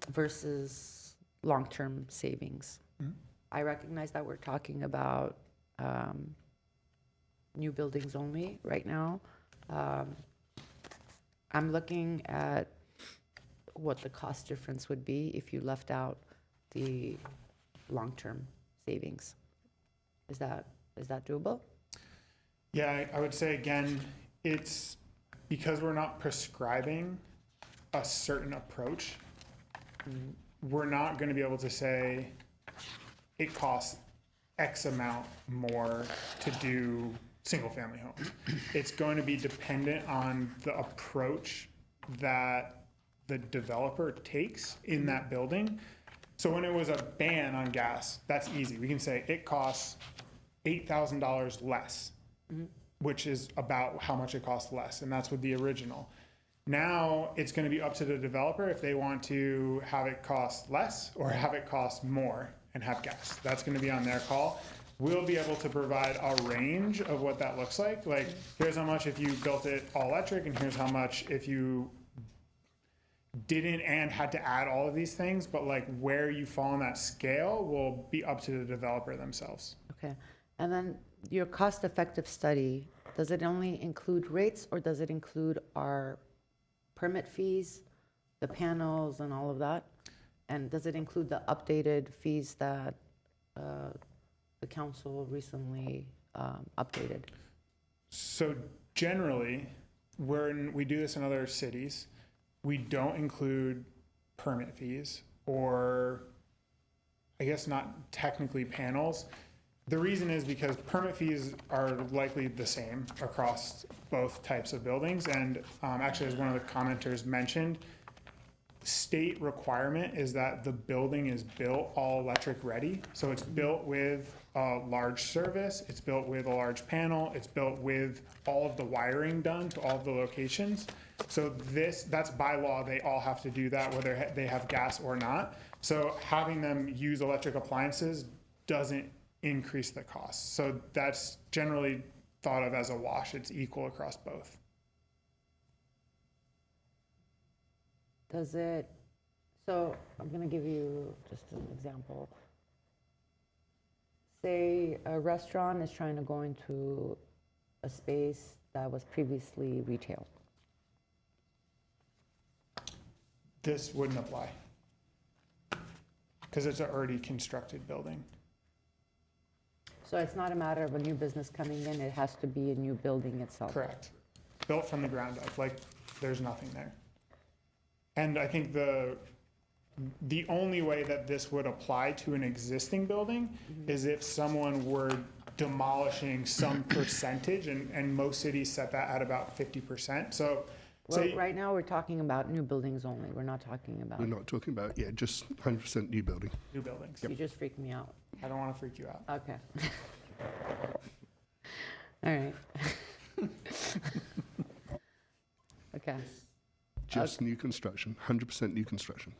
versus long-term savings. Mhm. I recognize that we're talking about new buildings only right now. I'm looking at what the cost difference would be if you left out the long-term savings. Is that doable? Yeah, I would say again, it's because we're not prescribing a certain approach, we're not going to be able to say it costs X amount more to do single family homes. It's going to be dependent on the approach that the developer takes in that building. So when it was a ban on gas, that's easy. We can say it costs $8,000 less, which is about how much it costs less, and that's with the original. Now, it's gonna be up to the developer if they want to have it cost less or have it cost more and have gas. That's gonna be on their call. We'll be able to provide a range of what that looks like. Like, here's how much if you built it all electric, and here's how much if you didn't and had to add all of these things, but like where you fall on that scale will be up to the developer themselves. Okay. And then your cost-effective study, does it only include rates, or does it include our permit fees, the panels and all of that? And does it include the updated fees that the council recently updated? So generally, when we do this in other cities, we don't include permit fees, or I guess not technically panels. The reason is because permit fees are likely the same across both types of buildings. And actually, as one of the commenters mentioned, state requirement is that the building is built all electric ready. So it's built with a large service, it's built with a large panel, it's built with all of the wiring done to all of the locations. So that's by law, they all have to do that whether they have gas or not. So having them use electric appliances doesn't increase the cost. So that's generally thought of as a wash. It's equal across both. Does it, so I'm going to give you just an example. Say a restaurant is trying to go into a space that was previously retail. This wouldn't apply because it's an already constructed building. So it's not a matter of a new business coming in, it has to be a new building itself. Correct. Built from the ground up, like there's nothing there. And I think the the only way that this would apply to an existing building is if someone were demolishing some percentage, and most cities set that at about 50%. So, Well, say, right now, we're talking about new buildings only. We're not talking about, We're not talking about, just 100% new building. new buildings. you just freaked me out. I don't want to freak you out. Okay. All right. Okay. Just new construction, 100% new construction.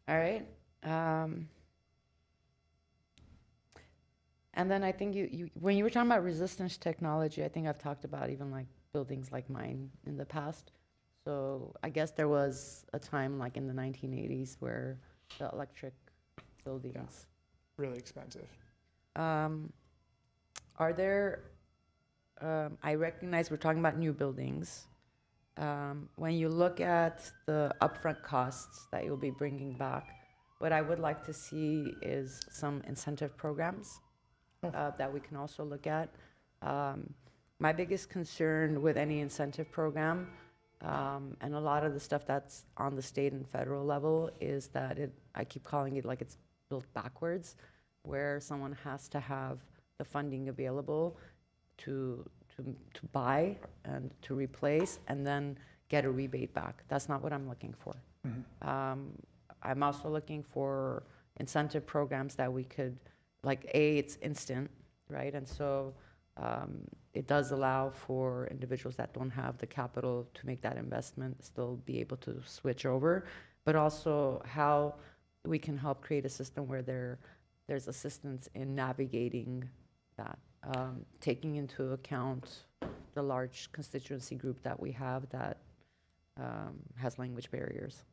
All right. And then I think when you were talking about resistance technology, I think I've talked about even like buildings like mine in the past. So I guess there was a time like in the 1980s where the electric buildings. Really expensive. Are there, I recognize we're talking about new buildings. When you look at the upfront costs that you'll be bringing back, what I would like to see is some incentive programs that we can also look at. My biggest concern with any incentive program, and a lot of the stuff that's on the state and federal level, is that I keep calling it like it's built backwards, where someone has to have the funding available to buy and to replace and then get a rebate back. That's not what I'm looking for. I'm also looking for incentive programs that we could, like, it's instant, right? And so it does allow for individuals that don't have the capital to make that investment still be able to switch over, but also how we can help create a system where there's assistance in navigating that, taking into account the large constituency group that we have that has language barriers.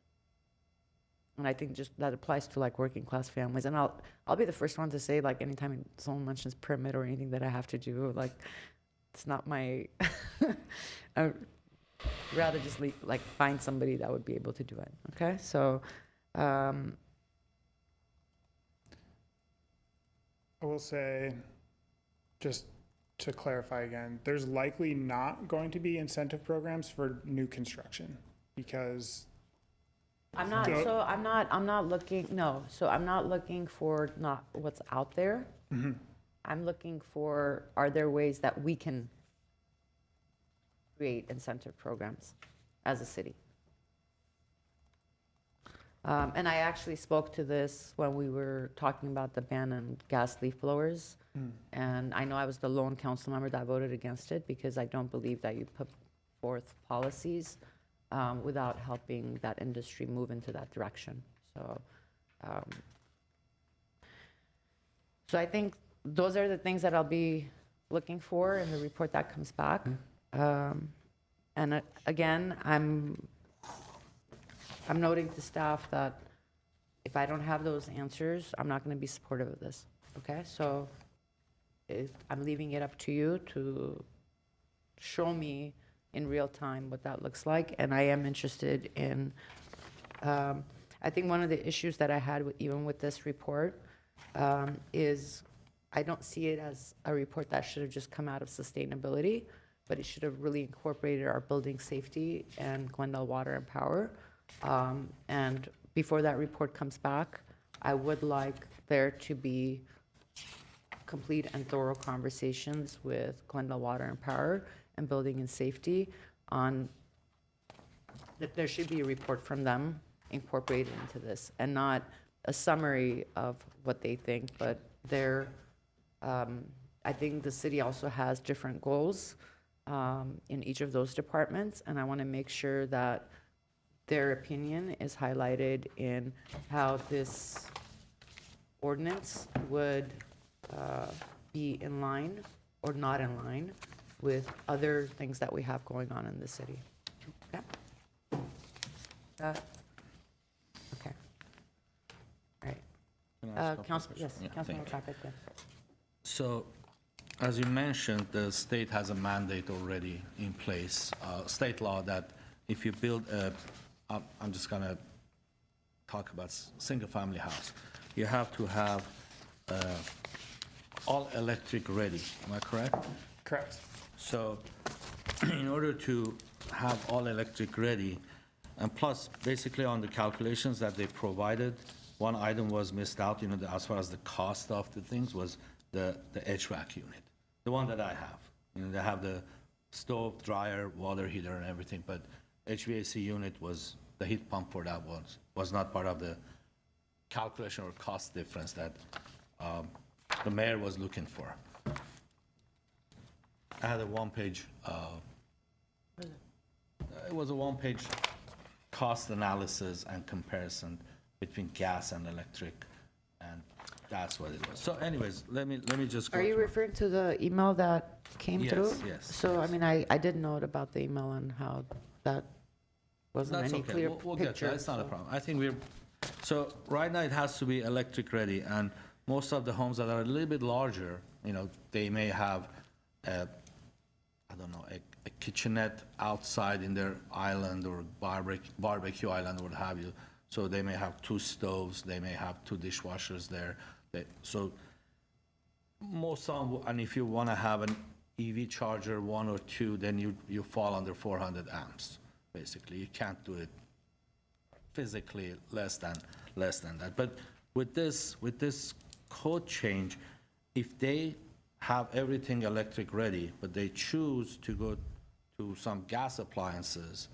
And I think just that applies to like working class families. And I'll be the first one to say, like, anytime someone mentions permit or anything that I have to do, like, it's not my, I'd rather just find somebody that would be able to do it. Okay, so I will say, just to clarify again, there's likely not going to be incentive programs for new construction because I'm not looking for not what's out there. I'm looking for, are there ways that we can create incentive programs as a city? And I actually spoke to this when we were talking about the ban on gas leaf blowers. And I know I was the lone council member that voted against it because I don't believe that you put forth policies without helping that industry move into that direction. So, so I think those are the things that I'll be looking for in the report that comes back. And again, I'm noting to staff that if I don't have those answers, I'm not going to be supportive of this. Okay, so I'm leaving it up to you to show me in real time what that looks like. And I am interested in, I think one of the issues that I had even with this report is I don't see it as a report that should have just come out of sustainability, but it should have really incorporated our building safety and Glendale Water and Power. And before that report comes back, I would like there to be complete and thorough conversations with Glendale Water and Power and Building and Safety on that there should be a report from them incorporated into this, and not a summary of what they think, but I think the city also has different goals in each of those departments, and I want to make sure that their opinion is highlighted in how this ordinance would be in line or not in line with other things that we have going on in the city. Okay? Okay. All right. Council, yes, Councilman Rocket, yeah. So, as you mentioned, the state has a mandate already in place, state law, that if you build I'm just gonna talk about single-family house, you have to have all electric ready, am I correct? Correct. So in order to have all electric ready, and plus, basically on the calculations that they provided, one item was missed out, as far as the cost of the things was the HVAC unit, the one that I have. They have the stove, dryer, water heater and everything, but HVAC unit was, the heat pump for that was not part of the calculation or cost difference that the mayor was looking for. I had a one-page, it was a one-page cost analysis and comparison between gas and electric, and that's what it was. So anyways, let me just go Are you through. referring to the email that came Yes, through? yes, So, I mean, I did note about the email and how that wasn't That's any okay, clear we'll get picture. there, it's not a so- problem. I think so right now it has to be electric ready, and most of the homes that are a little bit larger, they may have a kitchenette outside in their island or barbecue island or what have you. So they may have 2 stoves, they may have 2 dishwashers there. So most of them, and if you want to have an EV charger, 1 or 2, then you fall under 400 amps, basically. You can't do it physically less than that. But with this code change, if they have everything electric ready, but they choose to go to some gas appliances,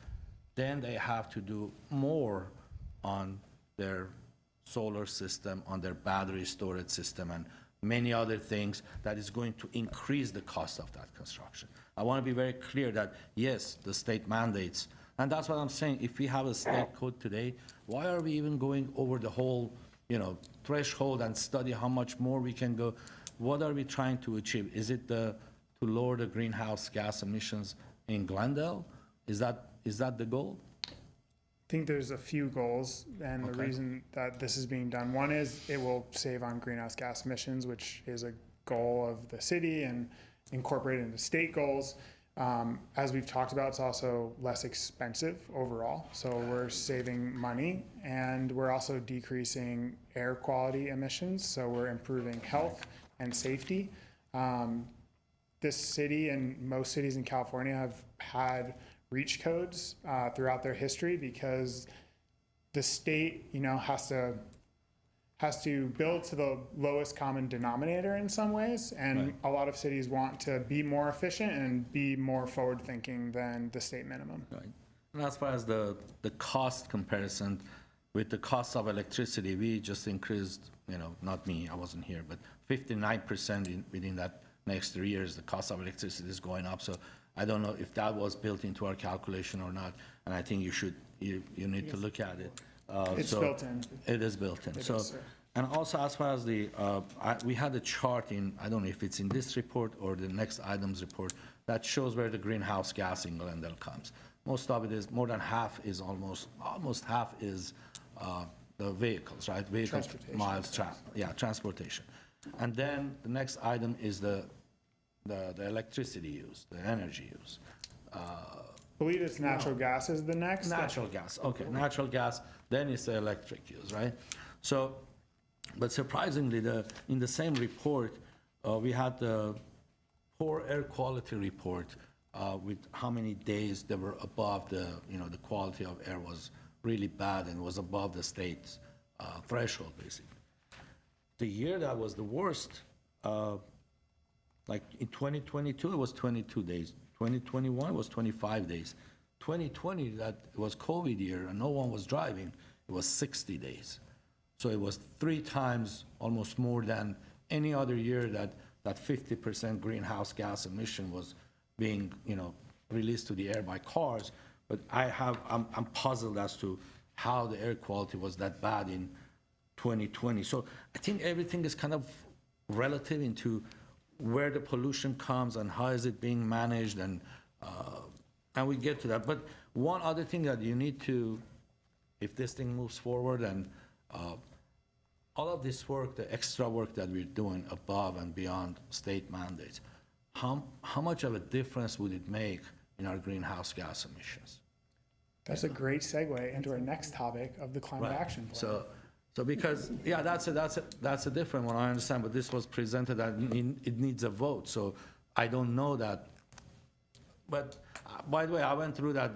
then they have to do more on their solar system, on their battery storage system, and many other things that is going to increase the cost of that construction. I want to be very clear that, yes, the state mandates, and that's what I'm saying, if we have a state code today, why are we even going over the whole, threshold and study how much more we can go? What are we trying to achieve? Is it to lower the greenhouse gas emissions in Glendale? Is that the goal? I think there's a few goals, and the Okay. reason that this is being done, one is it will save on greenhouse gas emissions, which is a goal of the city and incorporated into state goals. As we've talked about, it's also less expensive overall, so we're saving money, and we're also decreasing air quality emissions, so we're improving health and safety. This city and most cities in California have had REACH codes throughout their history because the state, has to build to the lowest common denominator in some ways, and Right. a lot of cities want to be more efficient and be more forward-thinking than the state minimum. Right. And as far as the cost comparison, with the cost of electricity, we just increased, not me, I wasn't here, but 59% within that next 3 years, the cost of electricity is going up. So I don't know if that was built into our calculation or not, and I think you need to look at it. It's So built in. It is built in. It So, is, sir. and also as far as we had a chart in, I don't know if it's in this report or the next items report, that shows where the greenhouse gas in Glendale comes. Most of it is, more than half is almost half is the vehicles, right? Vehicles, Transportation. miles, transportation. And then the next item is the electricity use, the energy use. I believe it's natural gas is the next. Natural gas, okay, natural gas, then it's the electric use, right? So, but surprisingly, in the same report, we had the poor air quality report with how many days they were above the quality of air was really bad and was above the state's threshold, basically. The year that was the worst, like in 2022, it was 22 days. 2021 was 25 days. 2020, that was COVID year and no one was driving, it was 60 days. So it was 3 times, almost more than any other year that 50% greenhouse gas emission was being, released to the air by cars. But I'm puzzled as to how the air quality was that bad in 2020. So I think everything is kind of relative into where the pollution comes and how is it being managed, and we get to that. But one other thing that you need to, if this thing moves forward and all of this work, the extra work that we're doing above and beyond state mandates, how much of a difference would it make in our greenhouse gas emissions? That's a great segue into our next topic of the climate Right. action plan. So So because, yeah, that's a different one, I understand, but this was presented and it needs a vote, so I don't know that. But, by the way, I went through that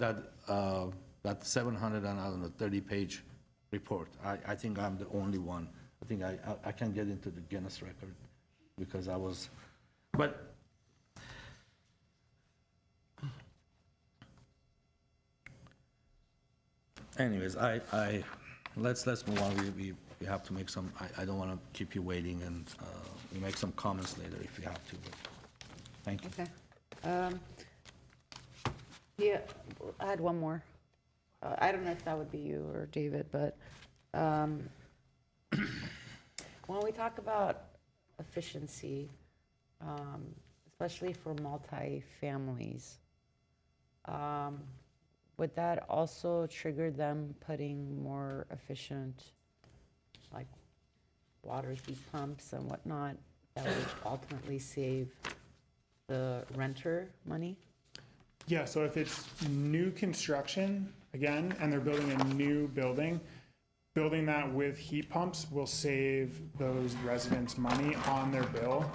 730-page report. I think I'm the only one. I think I can get into the Guinness record because I was, but anyways, let's move on. We have to make some, I don't want to keep you waiting, and we make some comments later if you have to, but thank you. Okay. Yeah, I had one more. I don't know if that would be you or David, but when we talk about efficiency, especially for multi-families, would that also trigger them putting more efficient, like, water heat pumps and whatnot, that would ultimately save the renter money? Yeah, so if it's new construction, again, and they're building a new building, building that with heat pumps will save those residents money on their bill.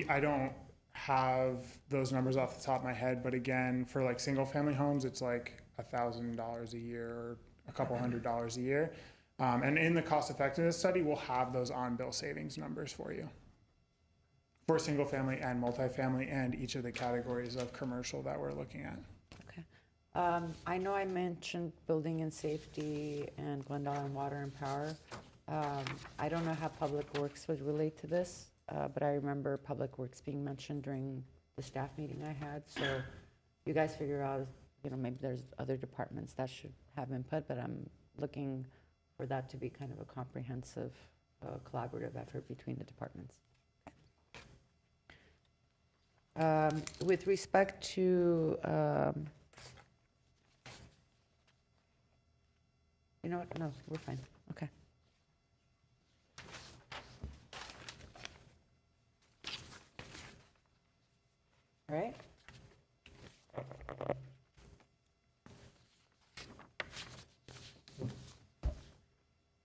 I don't have those numbers off the top of my head, but again, for like single family homes, it's like $1,000 a year or a couple $100 a year. And in the cost effectiveness study, we'll have those on bill savings numbers for you, for single family and multifamily and each of the categories of commercial that we're looking at. Okay. I know I mentioned building and safety and Glendale and water and power. I don't know how Public Works would relate to this, but I remember Public Works being mentioned during the staff meeting I had. So you guys figure out, maybe there's other departments that should have input, but I'm looking for that to be kind of a comprehensive, collaborative effort between the departments. With respect to, you know what, no, we're fine, okay. All right.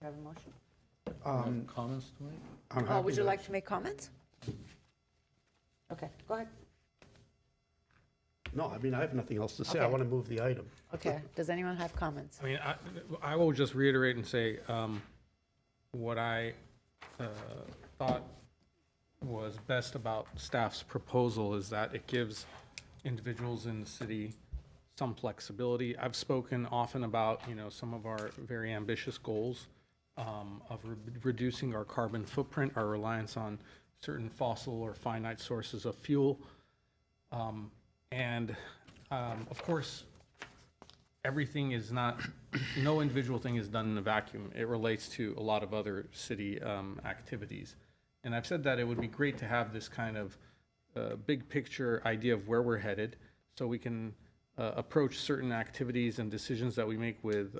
Have a motion? Comments to make? I'm Oh, happy would you to- like to make comments? Okay, go ahead. No, I mean, I have nothing else to say. I Okay. want to move the item. Okay, does anyone have comments? I mean, I will just reiterate and say, what I thought was best about staff's proposal is that it gives individuals in the city some flexibility. I've spoken often about, some of our very ambitious goals of reducing our carbon footprint, our reliance on certain fossil or finite sources of fuel. Of course, everything is not, no individual thing is done in a vacuum. It relates to a lot of other city activities. And I've said that it would be great to have this kind of big picture idea of where we're headed, so we can approach certain activities and decisions that we make with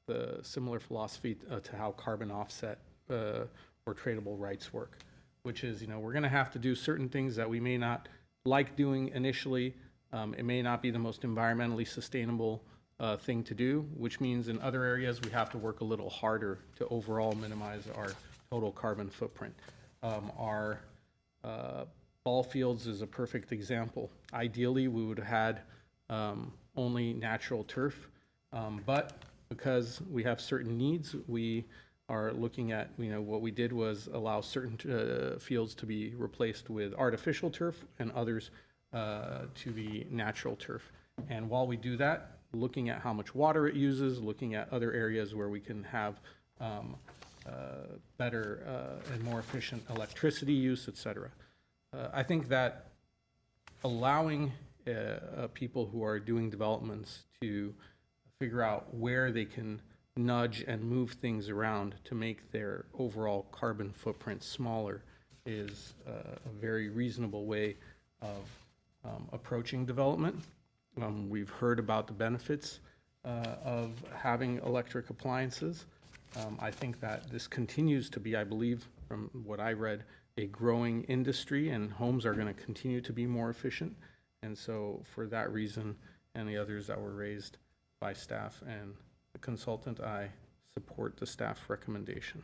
the similar philosophy to how carbon offset or tradable rights work, which is, we're going to have to do certain things that we may not like doing initially. It may not be the most environmentally sustainable thing to do, which means in other areas we have to work a little harder to overall minimize our total carbon footprint. Our ball fields is a perfect example. Ideally, we would have had only natural turf, but because we have certain needs, we are looking at, what we did was allow certain fields to be replaced with artificial turf and others to be natural turf. And while we do that, looking at how much water it uses, looking at other areas where we can have better and more efficient electricity use, et cetera. I think that allowing people who are doing developments to figure out where they can nudge and move things around to make their overall carbon footprint smaller is a very reasonable way of approaching development. We've heard about the benefits of having electric appliances. I think that this continues to be, I believe, from what I read, a growing industry, and homes are going to continue to be more efficient. And so for that reason and the others that were raised by staff and the consultant, I support the staff recommendation.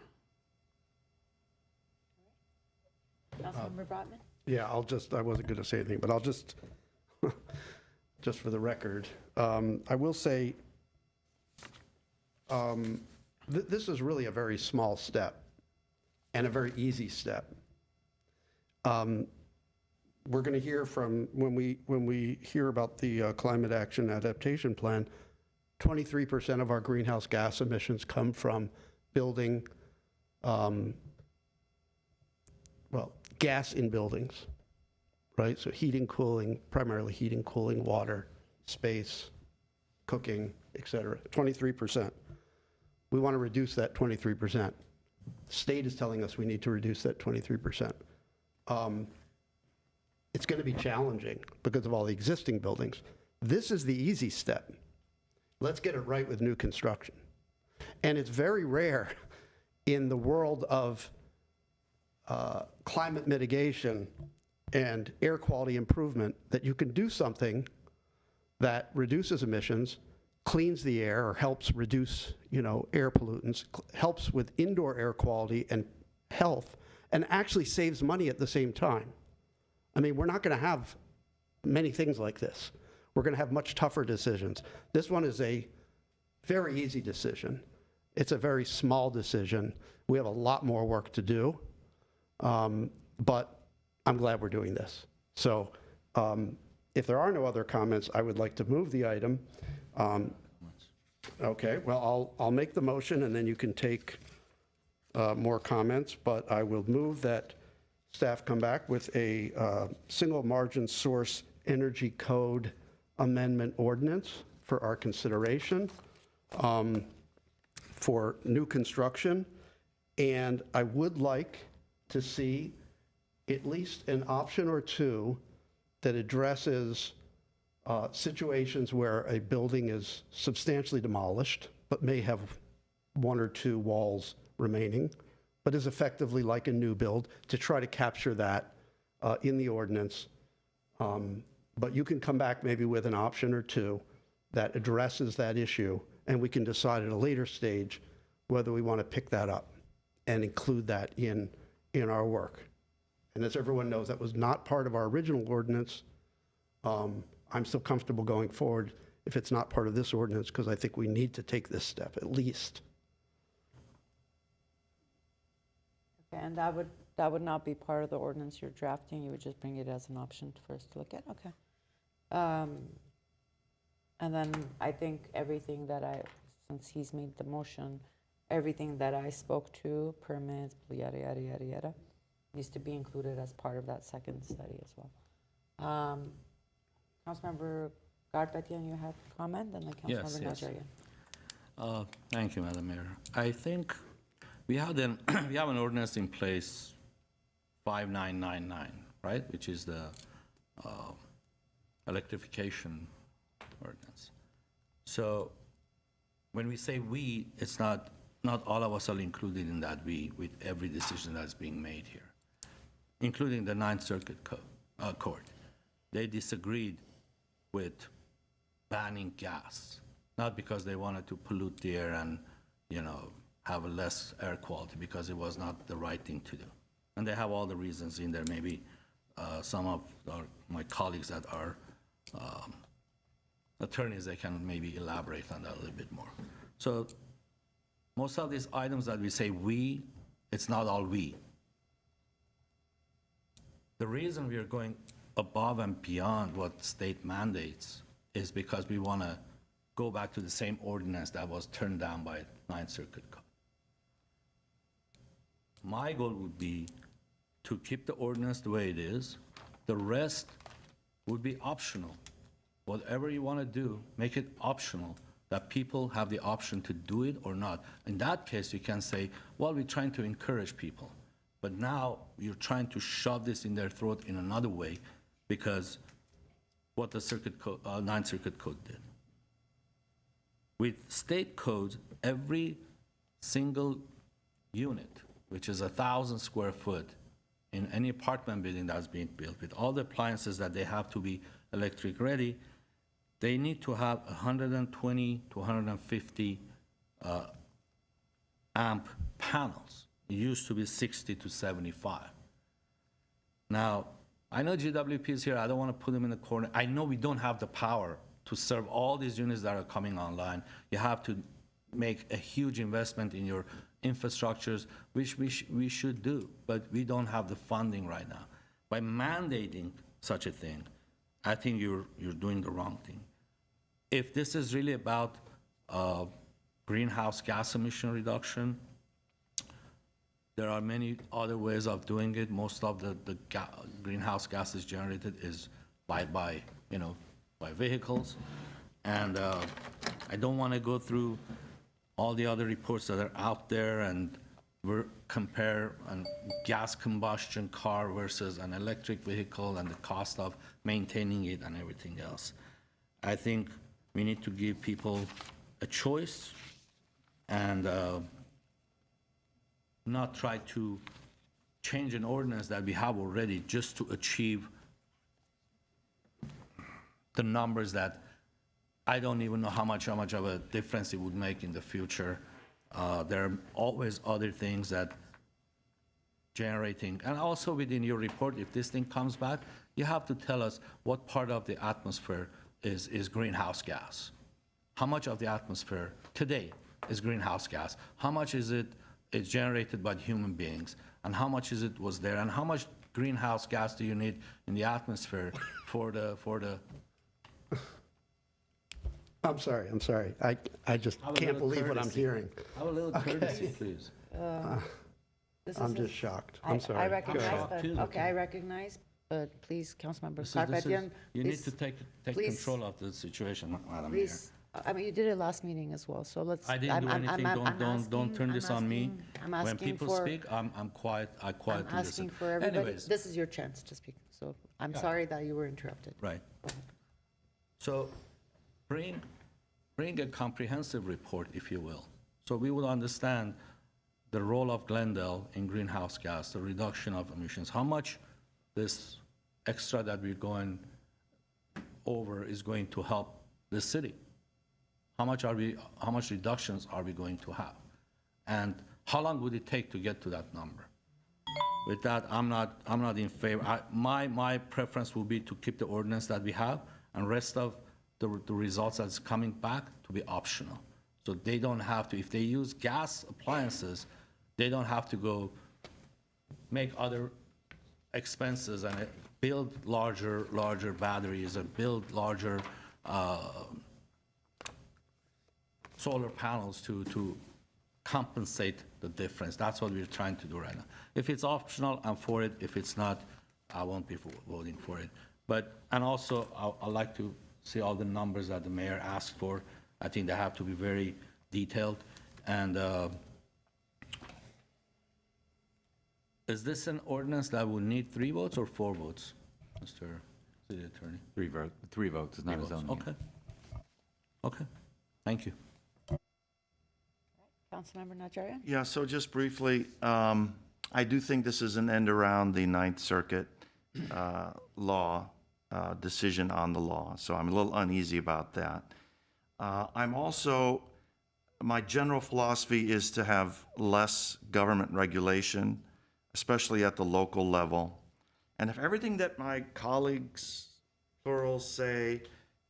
Councilmember Brotman? Yeah, I wasn't going to say anything, but I'll just, just for the record, I will say, this is really a very small step and a very easy step. We're going to hear from, when we hear about the Climate Action Adaptation Plan, 23% of our greenhouse gas emissions come from building, gas in buildings, right? So heating, cooling, primarily heating, cooling, water, space, cooking, et cetera, 23%. We want to reduce that 23%. The state is telling us we need to reduce that 23%. It's going to be challenging because of all the existing buildings. This is the easy step. Let's get it right with new construction. And it's very rare in the world of climate mitigation and air quality improvement that you can do something that reduces emissions, cleans the air, or helps reduce, air pollutants, helps with indoor air quality and health, and actually saves money at the same time. I mean, we're not going to have many things like this. We're going to have much tougher decisions. This one is a very easy decision. It's a very small decision. We have a lot more work to do, but I'm glad we're doing this. So if there are no other comments, I would like to move the item. Okay, well, I'll make the motion, and then you can take more comments, but I will move that staff come back with a single margin source energy code amendment ordinance for our consideration for new construction. And I would like to see at least an option or two that addresses situations where a building is substantially demolished, but may have one or two walls remaining, but is effectively like a new build, to try to capture that in the ordinance. But you can come back maybe with an option or two that addresses that issue, and we can decide at a later stage whether we want to pick that up and include that in our work. And as everyone knows, that was not part of our original ordinance. I'm still comfortable going forward if it's not part of this ordinance, because I think we need to take this step at least. Okay, and that would not be part of the ordinance you're drafting, you would just bring it as an option for us to look at? Okay. And then I think everything that since he's made the motion, everything that I spoke to, permits, yada, yada, yada, yada, needs to be included as part of that second study as well. Councilmember Garpetian, you have a comment, and then Councilmember Najarian. Thank you, Madam Mayor. I think we have an ordinance in place, 5999, right, which is the electrification ordinance. So when we say we, it's not all of us are included in that we with every decision that's being made here, including the Ninth Circuit Court. They disagreed with banning gas, not because they wanted to pollute the air and, have a less air quality, because it was not the right thing to do. And they have all the reasons in there. Maybe some of my colleagues that are attorneys, they can maybe elaborate on that a little bit more. So most of these items that we say we, it's not all we. The reason we are going above and beyond what state mandates is because we want to go back to the same ordinance that was turned down by Ninth Circuit Court. My goal would be to keep the ordinance the way it is. The rest would be optional. Whatever you want to do, make it optional, that people have the option to do it or not. In that case, you can say, well, we're trying to encourage people. But now you're trying to shove this in their throat in another way, because what the Ninth Circuit Code did. With state codes, every single unit, which is 1,000 square foot in any apartment building that's being built, with all the appliances that they have to be electric ready, they need to have 120 to 150 amp panels. It used to be 60 to 75. Now, I know GWP is here, I don't want to put them in the corner. I know we don't have the power to serve all these units that are coming online. You have to make a huge investment in your infrastructures, which we should do, but we don't have the funding right now. By mandating such a thing, I think you're doing the wrong thing. If this is really about greenhouse gas emission reduction, there are many other ways of doing it. Most of the greenhouse gases generated is by vehicles. And I don't want to go through all the other reports that are out there and compare a gas combustion car versus an electric vehicle and the cost of maintaining it and everything else. I think we need to give people a choice and not try to change an ordinance that we have already just to achieve the numbers that I don't even know how much of a difference it would make in the future. There are always other things that generating, and also within your report, if this thing comes back, you have to tell us what part of the atmosphere is greenhouse gas. How much of the atmosphere today is greenhouse gas? How much is generated by human beings? And how much was there? And how much greenhouse gas do you need in the atmosphere for the I'm sorry. I just Have a can't little believe what I'm courtesy. hearing. Have a little courtesy, please. This I'm is a- just shocked. I I'm sorry. I Go recognize, ahead. but, Too. okay, I recognize, but please, Councilmember This is- Karpetian, You need please, to take please- control of the situation, Madam Mayor. please, I mean, you did it last meeting as well, so let's. I didn't do anything, don't turn this on me. I'm When asking people for, speak, I'm quiet, I I'm quietly listen. asking for everybody, Anyways, this is your chance to speak, so I'm sorry that you were interrupted. right. So bring a comprehensive report, if you will. So we will understand the role of Glendale in greenhouse gas, the reduction of emissions, how much this extra that we're going over is going to help the city. How much reductions are we going to have? And how long would it take to get to that number? With that, I'm not in favor. My preference will be to keep the ordinance that we have, and rest of the results that's coming back to be optional. So they don't have to, if they use gas appliances, they don't have to go make other expenses and build larger batteries or build larger solar panels to compensate the difference. That's what we're trying to do right now. If it's optional, I'm for it. If it's not, I won't be voting for it. And also, I'd like to see all the numbers that the mayor asked for. I think they have to be very detailed. And is this an ordinance that would need 3 votes or 4 votes, Mr. City Attorney? 3 votes, it's not a 3 votes. zoning. Okay. Okay, thank you. Councilmember Najarian? Yeah, so just briefly, I do think this is an end around the Ninth Circuit law, decision on the law, so I'm a little uneasy about that. My general philosophy is to have less government regulation, especially at the local level. And if everything that my colleagues, plural, say,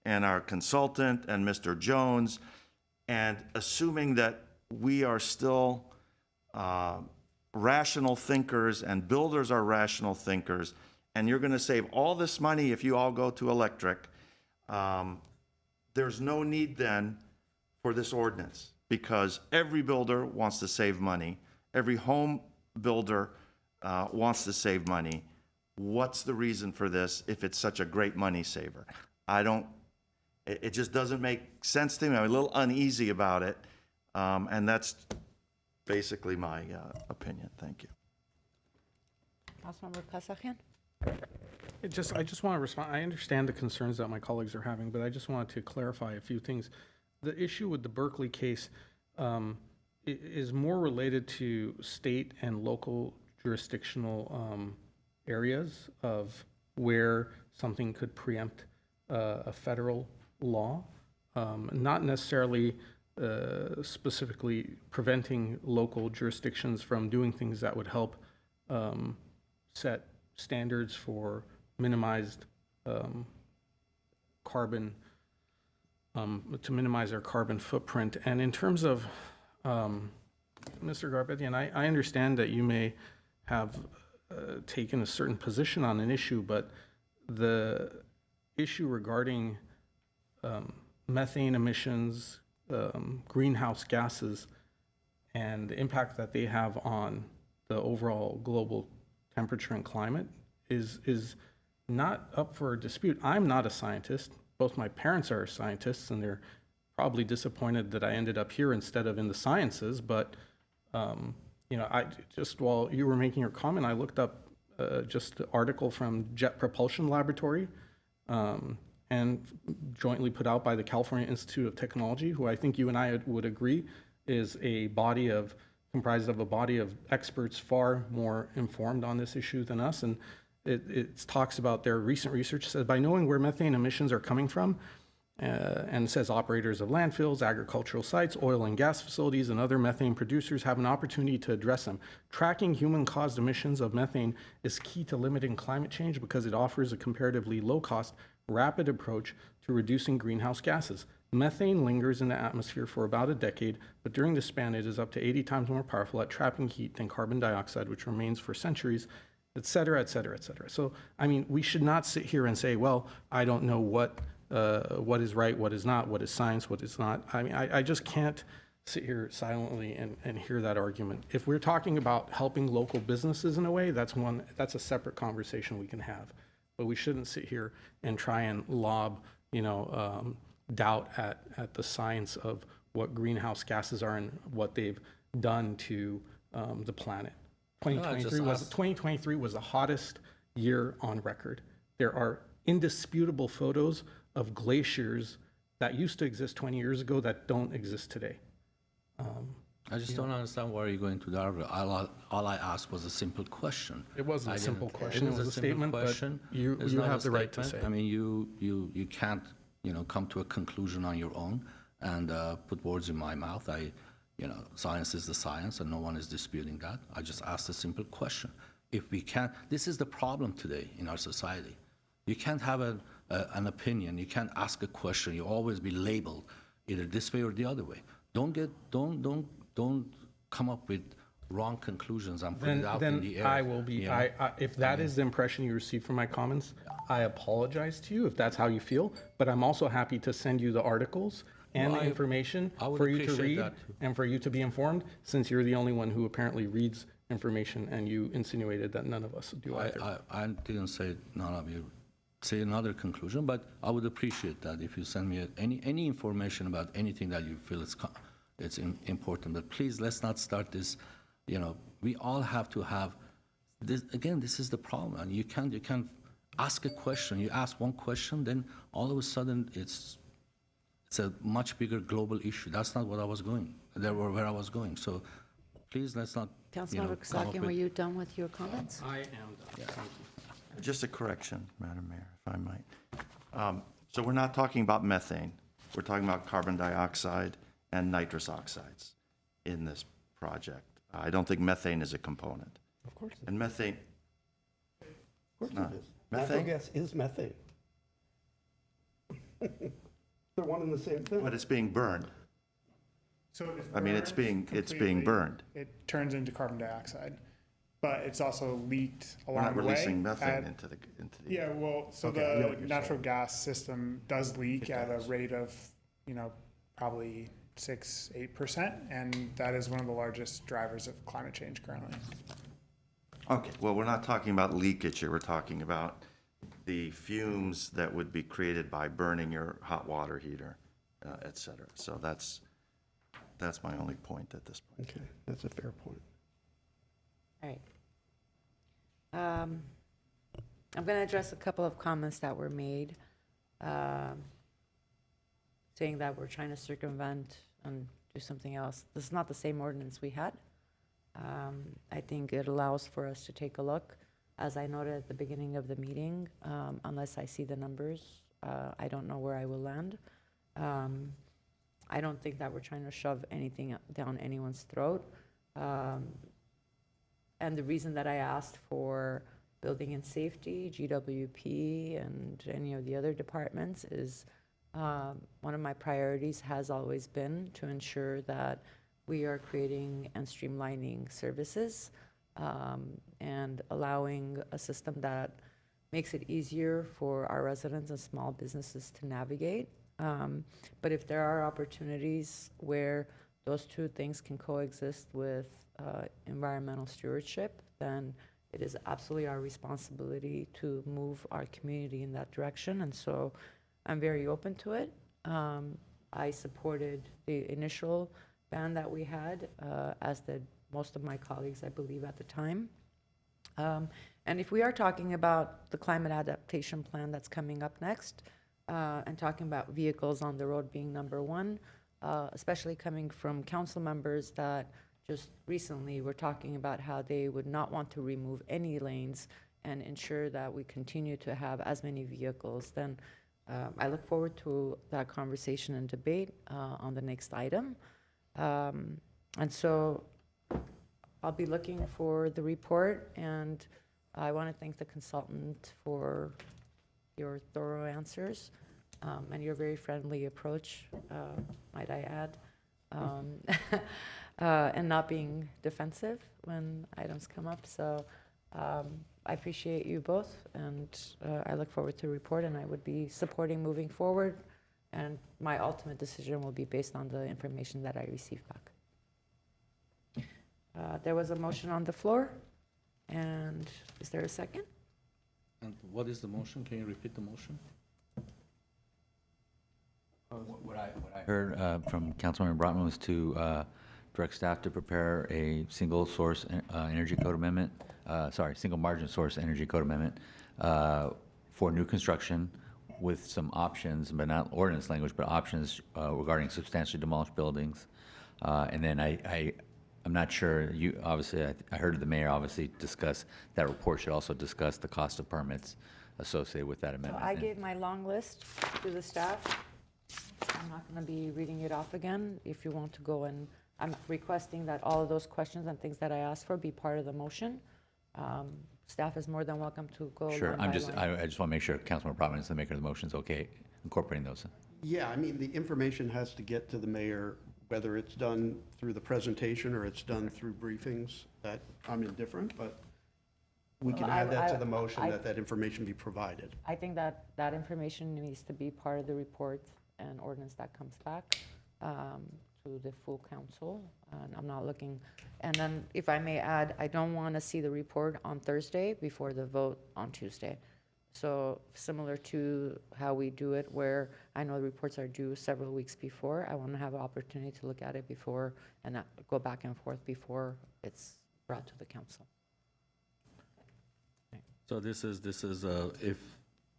and our consultant and Mr. Jones, and assuming that we are still rational thinkers and builders are rational thinkers, and you're going to save all this money if you all go to electric, there's no need then for this ordinance, because every builder wants to save money. Every home builder wants to save money. What's the reason for this if it's such a great money saver? It just doesn't make sense to me. I'm a little uneasy about it. And that's basically my opinion. Thank you. Councilmember Kasakian? I just want to respond. I understand the concerns that my colleagues are having, but I just wanted to clarify a few things. The issue with the Berkeley case is more related to state and local jurisdictional areas of where something could preempt a federal law, not necessarily specifically preventing local jurisdictions from doing things that would help set standards for minimized carbon, to minimize our carbon footprint. And in terms of, Mr. Garabedian, I understand that you may have taken a certain position on an issue, but the issue regarding methane emissions, greenhouse gases, and the impact that they have on the overall global temperature and climate is not up for dispute. I'm not a scientist. Both my parents are scientists, and they're probably disappointed that I ended up here instead of in the sciences. But you know, I just, while you were making your comment, I looked up just an article from Jet Propulsion Laboratory, and jointly put out by the California Institute of Technology, who I think you and I would agree is a body of, comprised of a body of experts far more informed on this issue than us. And it talks about their recent research, says by knowing where methane emissions are coming from, and says operators of landfills, agricultural sites, oil and gas facilities, and other methane producers have an opportunity to address them. Tracking human-caused emissions of methane is key to limiting climate change because it offers a comparatively low-cost, rapid approach to reducing greenhouse gases. Methane lingers in the atmosphere for about a decade, but during this span it is up to 80 times more powerful at trapping heat than carbon dioxide, which remains for centuries, et cetera, et cetera, et cetera. So, I mean, we should not sit here and say, well, I don't know what is right, what is not, what is science, what is not. I mean, I just can't sit here silently and hear that argument. If we're talking about helping local businesses in a way, that's a separate conversation we can have. But we shouldn't sit here and try and lob, you know, doubt at the science of what greenhouse gases are and what they've done to the planet. 2023 was the hottest year on record. There are indisputable photos of glaciers that used to exist 20 years ago that don't exist today. I just don't understand why you're going to the argument. All I asked was a simple question. It wasn't a simple question. It was a simple statement, but question. you It's not have a the right to statement. say. I mean, you can't, you know, come to a conclusion on your own and put words in my mouth. You know, science is the science, and no one is disputing that. I just asked a simple question. If we can't, this is the problem today in our society. You can't have an opinion. You can't ask a question. You always be labeled either this way or the other way. Don't come up with wrong conclusions and put it out in the air. Then I will be, you know? if that is the impression you received from my comments, I apologize to you if that's how you feel, but I'm also happy to send you the articles and Well, the information I would for you to appreciate read that too. and for you to be informed, since you're the only one who apparently reads information, and you insinuated that none of us do either. I didn't say none of you say another conclusion, but I would appreciate that if you send me any information about anything that you feel it's important. But please, let's not start this. You know, we all have to have this. Again, this is the problem. And you can't ask a question. You ask one question, then all of a sudden it's a much bigger global issue. That's not what I was going. Where I was going. So please, let's not. Councilmember Kasakian, were you done with your comments? I am done. Thank you. Just a correction, Madam Mayor, if I might. So we're not talking about methane. We're talking about carbon dioxide and nitrous oxides in this project. I don't think methane is a component. Of course it is. And methane, Of course No. it is. Natural Methane? gas is methane. They're one and the same thing. but it's being burned. So if I mean, it's burned being completely, burned. It turns into carbon dioxide, but it's also leaked We're along not the way. releasing methane at- into the. Yeah, well, so Okay, I know what the you're natural gas system does leak It at does. a rate of, you know, probably 6-8%, and that is one of the largest drivers of climate change currently. Okay, well, we're not talking about leakage here. We're talking about the fumes that would be created by burning your hot water heater, et cetera. So that's my only point at this point. Okay, that's a fair point. All right. I'm going to address a couple of comments that were made, saying that we're trying to circumvent and do something else. This is not the same ordinance we had. I think it allows for us to take a look. As I noted at the beginning of the meeting, unless I see the numbers, I don't know where I will land. I don't think that we're trying to shove anything down anyone's throat. And the reason that I asked for building and safety, GWP, and any of the other departments is one of my priorities has always been to ensure that we are creating and streamlining services and allowing a system that makes it easier for our residents and small businesses to navigate. But if there are opportunities where those two things can coexist with environmental stewardship, then it is absolutely our responsibility to move our community in that direction. And so I'm very open to it. I supported the initial ban that we had, as did most of my colleagues, I believe, at the time. And if we are talking about the climate adaptation plan that's coming up next, and talking about vehicles on the road being number one, especially coming from council members that just recently were talking about how they would not want to remove any lanes and ensure that we continue to have as many vehicles, then I look forward to that conversation and debate on the next item. And so I'll be looking for the report, and I want to thank the consultant for your thorough answers and your very friendly approach, might I add, and not being defensive when items come up. So I appreciate you both, and I look forward to the report, and I would be supporting moving forward, and my ultimate decision will be based on the information that I receive back. There was a motion on the floor, and is there a second? And what is the motion? Can you repeat the motion? What I heard from Councilmember Brotman was to direct staff to prepare a single source energy code amendment, single margin source energy code amendment for new construction with some options, but not ordinance language, but options regarding substantially demolished buildings. And then I'm not sure, you, obviously, I heard the mayor obviously discuss, that report should also discuss the cost of permits associated with that So amendment. I gave my long list to the staff. I'm not going to be reading it off again. If you want to go, and I'm requesting that all of those questions and things that I asked for be part of the motion. Staff is more than welcome to go Sure, line by I just line. want to make sure Councilmember Brotman is the maker of the motion, is okay incorporating those. Yeah, I mean, the information has to get to the mayor, whether it's done through the presentation or it's done through briefings, that I'm indifferent, but we can Well, add that to I- the motion, I- that information be provided. I think that that information needs to be part of the report and ordinance that comes back to the full council. And I'm not looking, and then if I may add, I don't want to see the report on Thursday before the vote on Tuesday. So similar to how we do it, where I know the reports are due several weeks before, I want to have an opportunity to look at it before and not go back and forth before it's brought to the council. So this is if,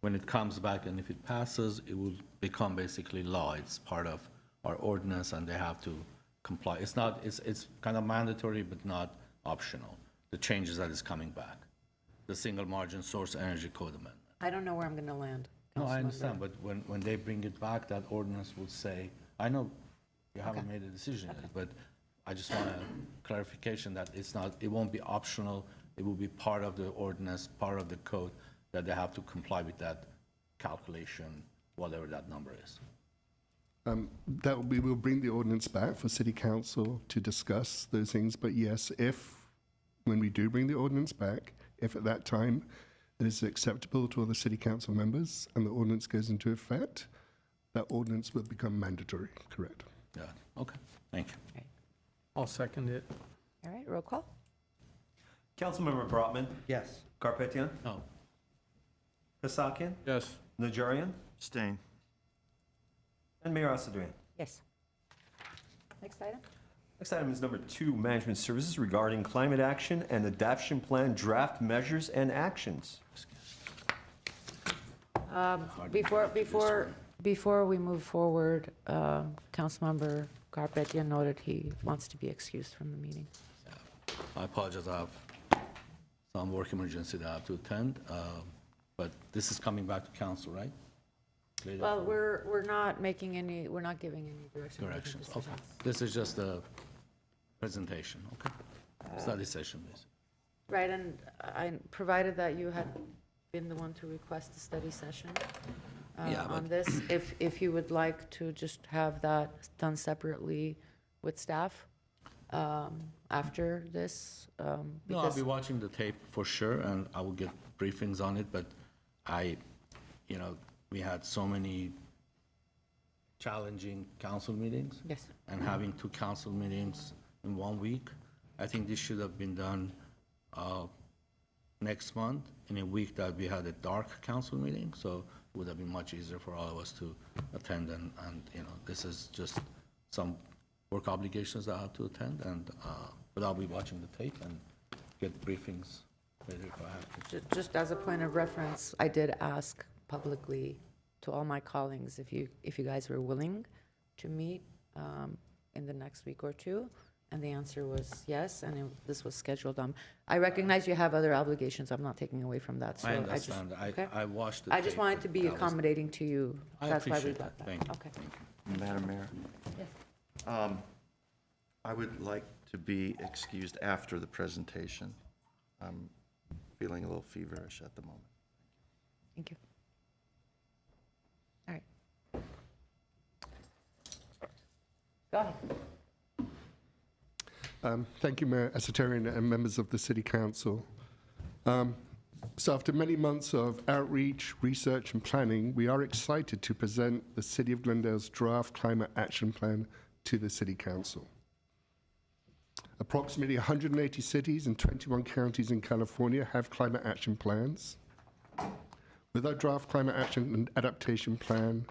when it comes back and if it passes, it will become basically law. It's part of our ordinance and they have to comply. It's not, it's kind of mandatory, but not optional, the changes that is coming back. The single margin source energy code amendment. I don't know where I'm going to land. No, I Councilmember. understand, but when they bring it back, that ordinance will say, I know you haven't Okay. made a decision yet, but I just want a clarification that it's not, it won't be optional, it will be part of the ordinance, part of the code, that they have to comply with that calculation, whatever that number is. We will bring the ordinance back for city council to discuss those things, but yes, when we do bring the ordinance back, if at that time it is acceptable to all the city council members and the ordinance goes into effect, that ordinance will become mandatory, correct? Yeah, okay, thank you. I'll second it. All right, roll call. Councilmember Brotman, Yes. Garpetian, No, Kasakian, Yes. Najarian, Abstain. and Mayor Asadrian. Yes. Next item? Next item is number 2, management services regarding climate action and adaptation plan draft measures and actions. Before we move forward, Councilmember Garpetian noted he wants to be excused from the meeting. I apologize, I have some work emergency that I have to attend, but this is coming back to council, right? later? Well, we're not making any, we're not giving any direction. we're making Directions, okay. decisions. This is just a presentation, okay? Study session, basically. Right, and I, provided that you had been the one to request a study session Yeah, on but- this, if you would like to just have that done separately with staff after this. No, I'll because- be watching the tape for sure, and I will get briefings on it, but we had so many challenging council meetings. Yes. And having 2 council meetings in 1 week, I think this should have been done next month, in a week that we had a dark council meeting, so it would have been much easier for all of us to attend, and this is just some work obligations that I have to attend, but I'll be watching the tape and get briefings later if I have to. Just as a point of reference, I did ask publicly to all my colleagues if you guys were willing to meet in the next week or two, and the answer was yes, and this was scheduled. I recognize you have other obligations. I'm not taking away from that. So I just- understand. okay? I watched the I just tape, wanted to be that was- accommodating to you. I That's why we appreciate got that. that. Thank you. Okay. Thank you. Madam Mayor, Yes. I would like to be excused after the presentation. I'm feeling a little feverish at the moment. Thank you. All right. Go ahead. Thank you, Mayor Asatarian and members of the City Council. So after many months of outreach, research, and planning, we are excited to present the City of Glendale's draft climate action plan to the City Council. Approximately 180 cities and 21 counties in California have climate action plans. With our draft climate action and adaptation plan,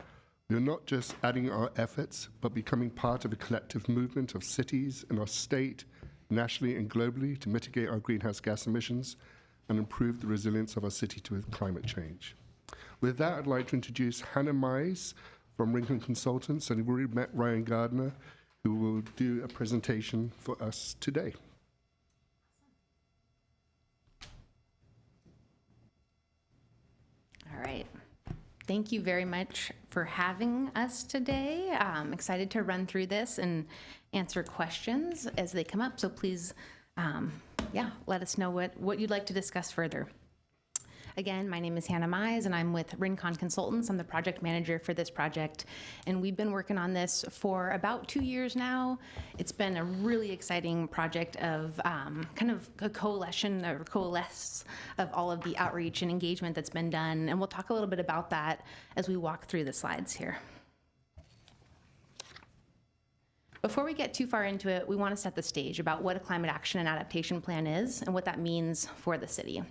we are not just adding our efforts, but becoming part of a collective movement of cities in our state, nationally and globally, to mitigate our greenhouse gas emissions and improve the resilience of our city to climate change. With that, I'd like to introduce Hannah Mize from Rincon Consultants, and we've already met Ryan Gardner, who will do a presentation for us today. All right. Thank you very much for having us today. I'm excited to run through this and answer questions as they come up. So please, let us know what you'd like to discuss further. Again, my name is Hannah Mize, and I'm with Rincon Consultants. I'm the project manager for this project, and we've been working on this for about 2 years now. It's been a really exciting project of kind of a coalesce of all of the outreach and engagement that's been done, and we'll talk a little bit about that as we walk through the slides here. Before we get too far into it, we want to set the stage about what a climate action and adaptation plan is and what that means for the city.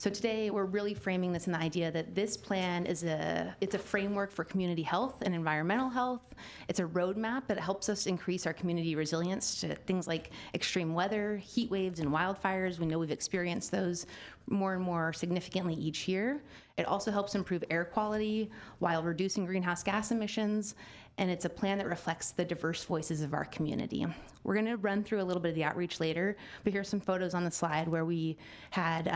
So today, we're really framing this in the idea that this plan it's a framework for community health and environmental health. It's a roadmap that helps us increase our community resilience to things like extreme weather, heat waves, and wildfires. We know we've experienced those more and more significantly each year. It also helps improve air quality while reducing greenhouse gas emissions, and it's a plan that reflects the diverse voices of our community. We're going to run through a little bit of the outreach later, but here's some photos on the slide where we had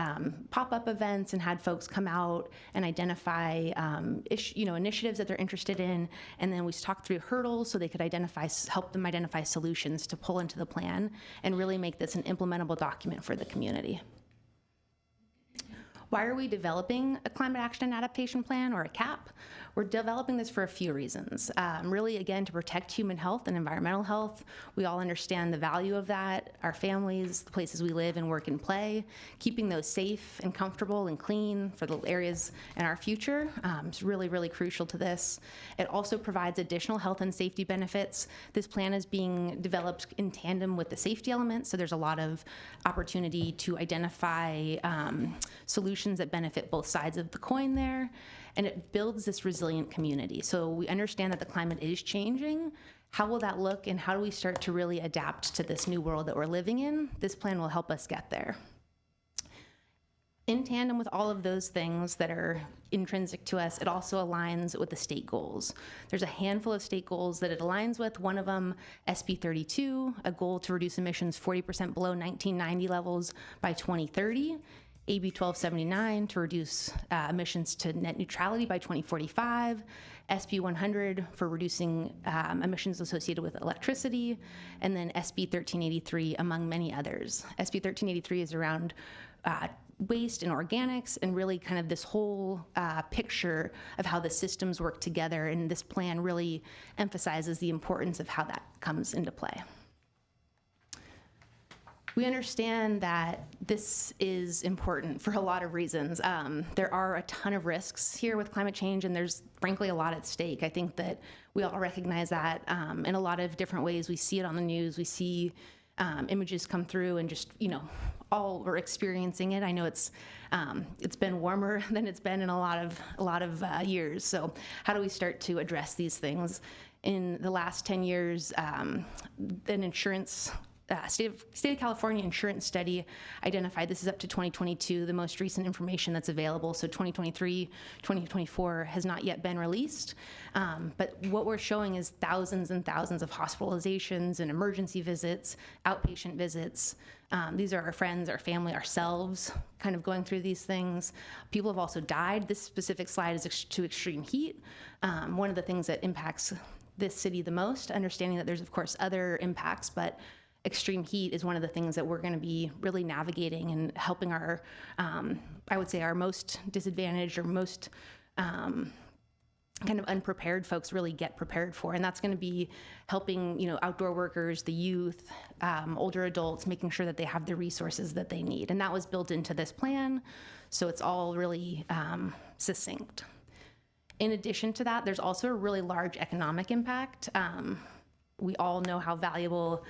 pop-up events and had folks come out and identify initiatives that they're interested in, and then we talked through hurdles so they could help them identify solutions to pull into the plan and really make this an implementable document for the community. Why are we developing a climate action and adaptation plan, or a CAP? We're developing this for a few reasons. Really, again, to protect human health and environmental health. We all understand the value of that, our families, the places we live and work and play. Keeping those safe and comfortable and clean for the areas in our future is really, really crucial to this. It also provides additional health and safety benefits. This plan is being developed in tandem with the safety elements, so there's a lot of opportunity to identify solutions that benefit both sides of the coin there, and it builds this resilient community. So we understand that the climate is changing. How will that look, and how do we start to really adapt to this new world that we're living in? This plan will help us get there. In tandem with all of those things that are intrinsic to us, it also aligns with the state goals. There's a handful of state goals that it aligns with. One of them, SB 32, a goal to reduce emissions 40% below 1990 levels by 2030. AB 1279 to reduce emissions to net neutrality by 2045, SB 100 for reducing emissions associated with electricity, and then SB 1383, among many others. SB 1383 is around waste and organics, and really kind of this whole picture of how the systems work together, and this plan really emphasizes the importance of how that comes into play. We understand that this is important for a lot of reasons. There are a ton of risks here with climate change, and there's frankly a lot at stake. I think that we all recognize that in a lot of different ways. We see it on the news, we see images come through, and just, you know, all are experiencing it. I know it's been warmer than it's been in a lot of years. So how do we start to address these things? In the last 10 years, an insurance State of California insurance study identified, this is up to 2022, the most recent information that's available. So 2023, 2024 has not yet been released. But what we're showing is thousands and thousands of hospitalizations and emergency visits, outpatient visits. These are our friends, our family, ourselves kind of going through these things. People have also died. This specific slide is to extreme heat. One of the things that impacts this city the most, understanding that there's of course other impacts, but extreme heat is one of the things that we're going to be really navigating and helping our, I would say, our most disadvantaged or most kind of unprepared folks really get prepared for. And that's going to be helping, you know, outdoor workers, the youth, older adults, making sure that they have the resources that they need. And that was built into this plan, so it's all really succinct. In addition to that, there's also a really large economic impact. We all know how valuable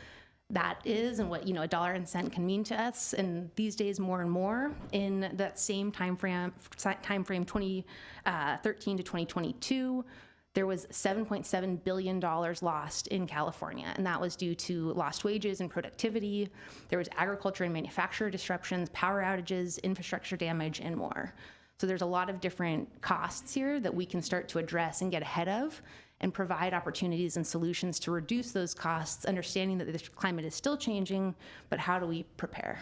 that is and what, you know, a dollar and cent can mean to us. And these days, more and more, in that same time frame 2013 to 2022, there was $7.7 billion lost in California, and that was due to lost wages and productivity. There was agriculture and manufacturer disruptions, power outages, infrastructure damage, and more. So there's a lot of different costs here that we can start to address and get ahead of and provide opportunities and solutions to reduce those costs, understanding that the climate is still changing, but how do we prepare?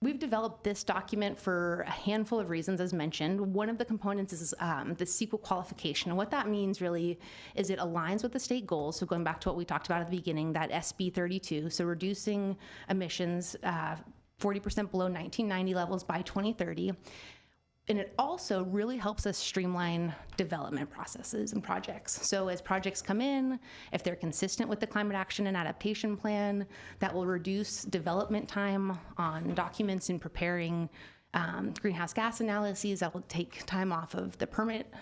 We've developed this document for a handful of reasons, as mentioned. One of the components is the CEQA qualification. And what that means really is it aligns with the state goals. So going back to what we talked about at the beginning, that SB 32, so reducing emissions 40% below 1990 levels by 2030. And it also really helps us streamline development processes and projects. So as projects come in, if they're consistent with the Climate Action and Adaptation Plan, that will reduce development time on documents and preparing greenhouse gas analyses. That will take time off of the permit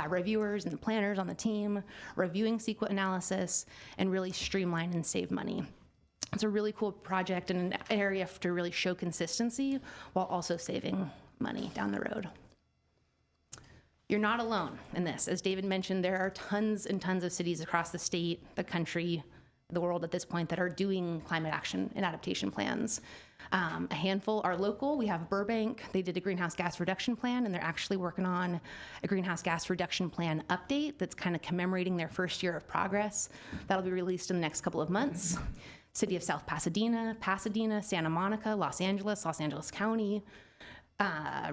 reviewers and the planners on the team, reviewing CEQA analysis, and really streamline and save money. It's a really cool project and an area to really show consistency while also saving money down the road. You're not alone in this. As David mentioned, there are tons and tons of cities across the state, the country, the world at this point that are doing climate action and adaptation plans. A handful are local. We have Burbank. They did a greenhouse gas reduction plan, and they're actually working on a greenhouse gas reduction plan update that's kind of commemorating their first year of progress. That'll be released in the next couple of months. City of South Pasadena, Santa Monica, Los Angeles County,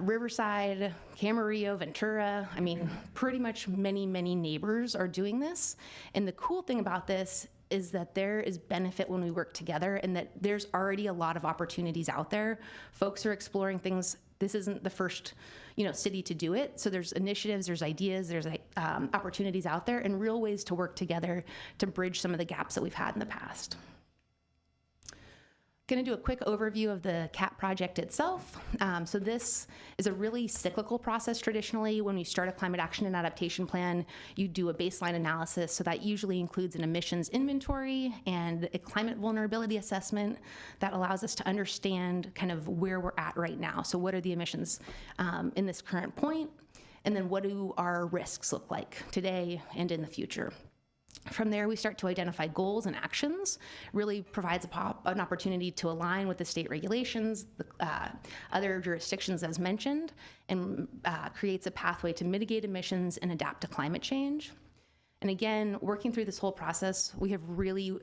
Riverside, Camarillo, Ventura. I mean, pretty much many, many neighbors are doing this. And the cool thing about this is that there is benefit when we work together, and that there's already a lot of opportunities out there. Folks are exploring things. This isn't the first, you know, city to do it. So there's initiatives, there's ideas, there's opportunities out there, and real ways to work together to bridge some of the gaps that we've had in the past. Going to do a quick overview of the CAP project itself. So this is a really cyclical process. Traditionally, when you start a climate action and adaptation plan, you do a baseline analysis. So that usually includes an emissions inventory and a climate vulnerability assessment that allows us to understand kind of where we're at right now. So what are the emissions in this current point? And then what do our risks look like today and in the future? From there, we start to identify goals and actions, really provides an opportunity to align with the state regulations, the other jurisdictions as mentioned, and creates a pathway to mitigate emissions and adapt to climate change. And again, working through this whole process, we have really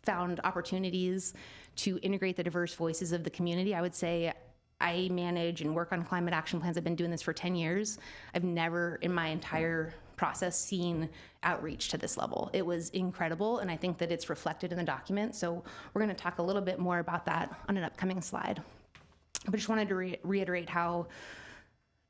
found opportunities to integrate the diverse voices of the community. I would say I manage and work on climate action plans. I've been doing this for 10 years. I've never in my entire process seen outreach to this level. It was incredible, and I think that it's reflected in the document. So we're going to talk a little bit more about that on an upcoming slide. But just wanted to reiterate how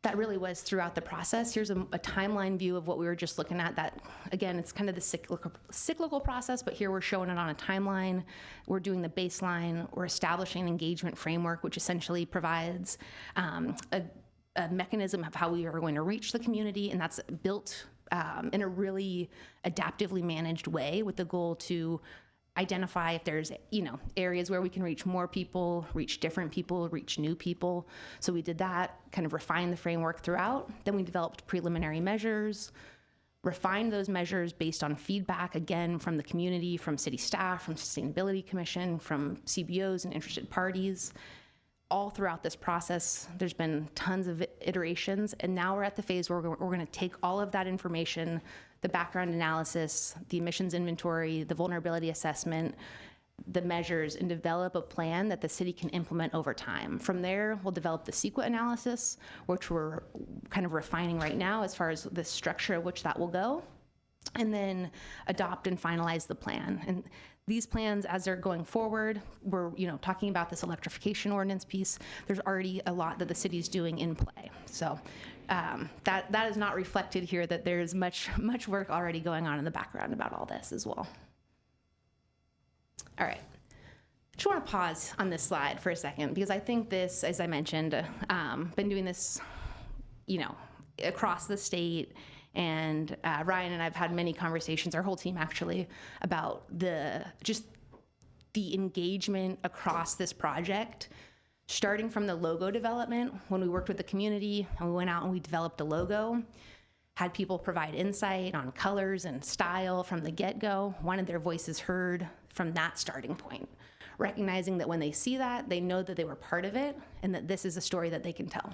that really was throughout the process. Here's a timeline view of what we were just looking at. That, again, it's kind of the cyclical process, but here we're showing it on a timeline. We're doing the baseline. We're establishing an engagement framework, which essentially provides a mechanism of how we are going to reach the community, and that's built in a really adaptively managed way with the goal to identify if there's, areas where we can reach more people, reach different people, reach new people. So we did that, kind of refined the framework throughout. Then we developed preliminary measures, refined those measures based on feedback, again, from the community, from city staff, from Sustainability Commission, from CBOs and interested parties. All throughout this process, there's been tons of iterations, and now we're at the phase where we're going to take all of that information, the background analysis, the emissions inventory, the vulnerability assessment, the measures, and develop a plan that the city can implement over time. From there, we'll develop the CEQA analysis, which we're kind of refining right now as far as the structure of which that will go, and then adopt and finalize the plan. And these plans, as they're going forward, we're talking about this electrification ordinance piece. There's already a lot that the city's doing in play. So that is not reflected here, that there's much work already going on in the background about all this as well. All right. Just want to pause on this slide for a second, because I think this, as I mentioned, been doing this, across the state. And Ryan and I've had many conversations, our whole team actually, about the engagement across this project, starting from the logo development. When we worked with the community and we went out and we developed a logo, had people provide insight on colors and style from the get-go, wanted their voices heard from that starting point, recognizing that when they see that, they know that they were part of it and that this is a story that they can tell.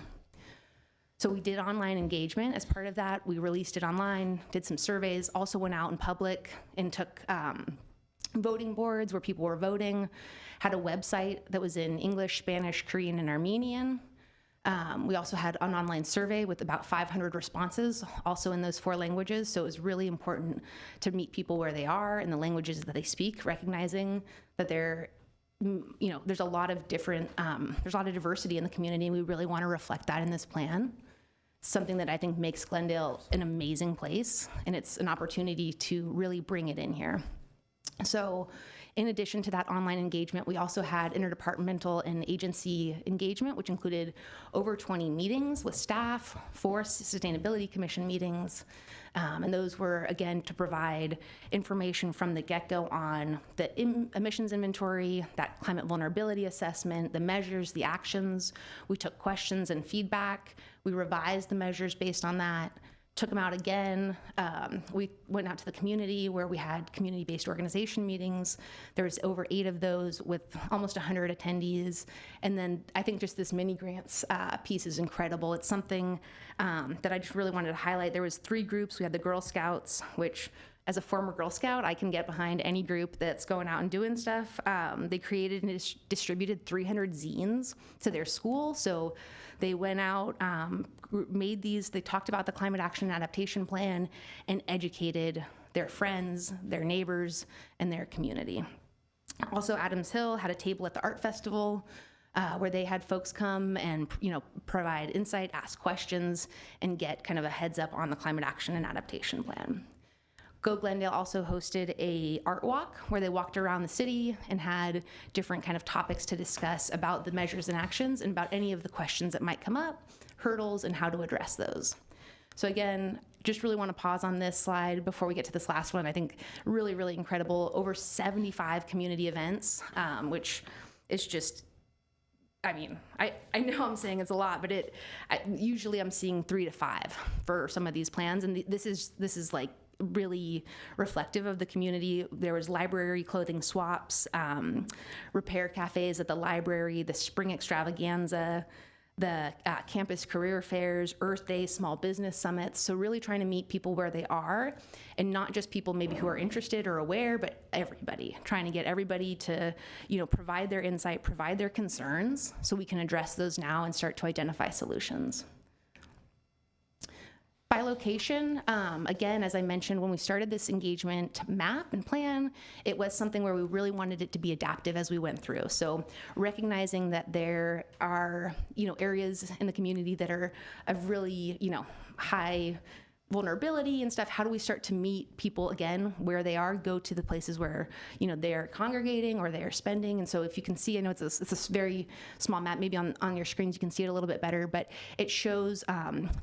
So we did online engagement. As part of that, we released it online, did some surveys, also went out in public and took voting boards where people were voting, had a website that was in English, Spanish, Korean, and Armenian. We also had an online survey with about 500 responses, also in those 4 languages. So it was really important to meet people where they are in the languages that they speak, recognizing that there's a lot of different, there's a lot of diversity in the community, and we really want to reflect that in this plan. Something that I think makes Glendale an amazing place, and it's an opportunity to really bring it in here. So in addition to that online engagement, we also had interdepartmental and agency engagement, which included over 20 meetings with staff, 4 Sustainability Commission meetings, and those were, again, to provide information from the get-go on the emissions inventory, that climate vulnerability assessment, the measures, the actions. We took questions and feedback. We revised the measures based on that, took them out again. We went out to the community where we had community-based organization meetings. There was over 8 of those with almost 100 attendees. And then I think just this mini grants piece is incredible. It's something that I just really wanted to highlight. There was 3 groups. We had the Girl Scouts, which as a former Girl Scout, I can get behind any group that's going out and doing stuff. They created and distributed 300 zines to their school. So they went out, made these, they talked about the Climate Action and Adaptation Plan and educated their friends, their neighbors, and their community. Also, Adams Hill had a table at the art festival where they had folks come and provide insight, ask questions, and get kind of a heads up on the Climate Action and Adaptation Plan. Go Glendale also hosted a art walk where they walked around the city and had different kind of topics to discuss about the measures and actions and about any of the questions that might come up, hurdles, and how to address those. So again, just really want to pause on this slide before we get to this last one. I think really, really incredible. Over 75 community events, which is just, I mean, I know I'm saying it's a lot, but usually I'm seeing 3 to 5 for some of these plans, and this is like really reflective of the community. There was library clothing swaps, repair cafes at the library, the spring extravaganza, the campus career fairs, Earth Day, small business summits. So really trying to meet people where they are, and not just people maybe who are interested or aware, but everybody, trying to get everybody to, provide their insight, provide their concerns, so we can address those now and start to identify solutions. By location, again, as I mentioned, when we started this engagement map and plan, it was something where we really wanted it to be adaptive as we went through. So recognizing that there are, areas in the community that are of really, high vulnerability and stuff, how do we start to meet people again where they are, go to the places where they're congregating or they're spending. And so if you can see, I know it's a very small map, maybe on your screens you can see it a little bit better, but it shows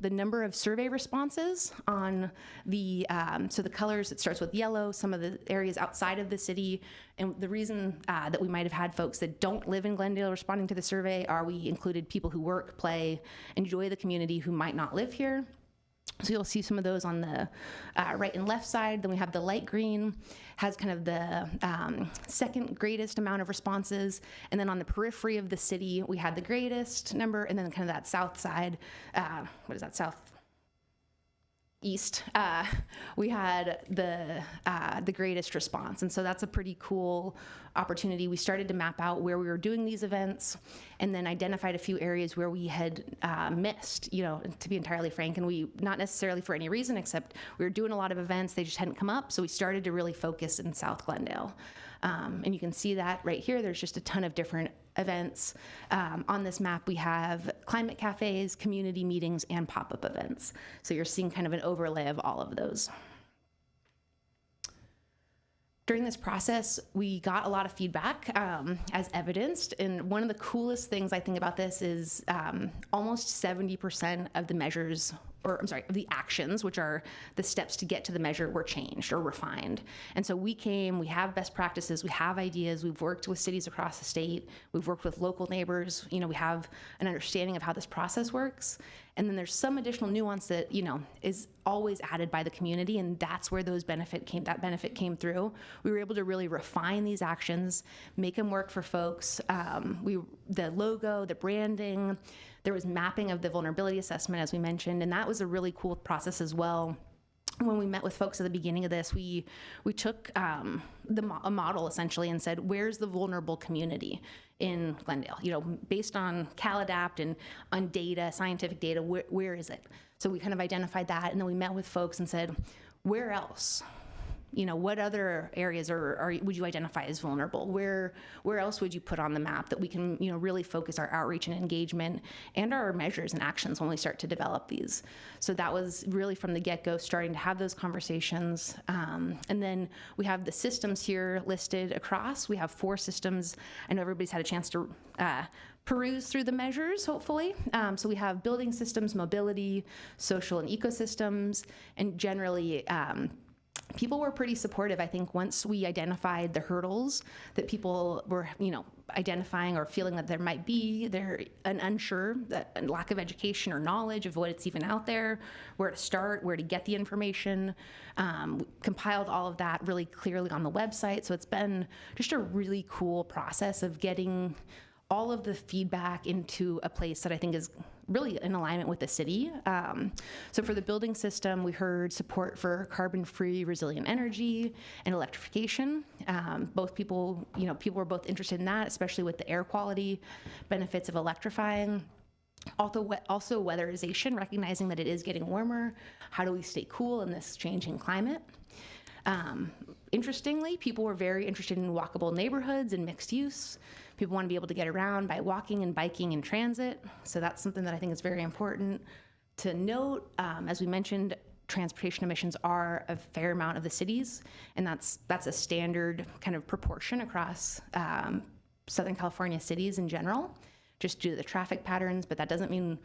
the number of survey responses on the so the colors, it starts with yellow, some of the areas outside of the city. And the reason that we might have had folks that don't live in Glendale responding to the survey are we included people who work, play, enjoy the community who might not live here. So you'll see some of those on the right and left side. Then we have the light green, has kind of the second greatest amount of responses. And then on the periphery of the city, we had the greatest number. And then kind of that south side, what is that, southeast, we had the greatest response. And so that's a pretty cool opportunity. We started to map out where we were doing these events and then identified a few areas where we had missed, to be entirely frank, and we, not necessarily for any reason, except we were doing a lot of events, they just hadn't come up, so we started to really focus in South Glendale. And you can see that right here, there's just a ton of different events. On this map, we have climate cafes, community meetings, and pop-up events. So you're seeing kind of an overlay of all of those. During this process, we got a lot of feedback, as evidenced, and one of the coolest things I think about this is almost 70% of the measures, or I'm sorry, of the actions, which are the steps to get to the measure, were changed or refined. And so we have best practices, we have ideas, we've worked with cities across the state, we've worked with local neighbors, we have an understanding of how this process works. And then there's some additional nuance that, is always added by the community, and that's where that benefit came through. We were able to really refine these actions, make them work for folks. The logo, the branding, there was mapping of the vulnerability assessment, as we mentioned, and that was a really cool process as well. When we met with folks at the beginning of this, we took a model essentially and said, where's the vulnerable community in Glendale? Based on CalAdapt and on data, scientific data, where is it? So we kind of identified that, and then we met with folks and said, where else? What other areas would you identify as vulnerable? Where else would you put on the map that we can, really focus our outreach and engagement and our measures and actions when we start to develop these? So that was really from the get-go, starting to have those conversations. And then we have the systems here listed across. We have 4 systems. I know everybody's had a chance to peruse through the measures, hopefully. So we have building systems, mobility, social and ecosystems, and generally, people were pretty supportive. I think once we identified the hurdles that people were, identifying or feeling that there might be, they're unsure, that lack of education or knowledge of what it's even out there, where to start, where to get the information, compiled all of that really clearly on the website. So it's been just a really cool process of getting all of the feedback into a place that I think is really in alignment with the city. So for the building system, we heard support for carbon-free resilient energy and electrification. People were both interested in that, especially with the air quality benefits of electrifying. Also weatherization, recognizing that it is getting warmer. How do we stay cool in this changing climate? Interestingly, people were very interested in walkable neighborhoods and mixed use. People want to be able to get around by walking and biking in transit. So that's something that I think is very important to note. As we mentioned, transportation emissions are a fair amount of the cities, and that's a standard kind of proportion across Southern California cities in general, just due to the traffic patterns, but that doesn't mean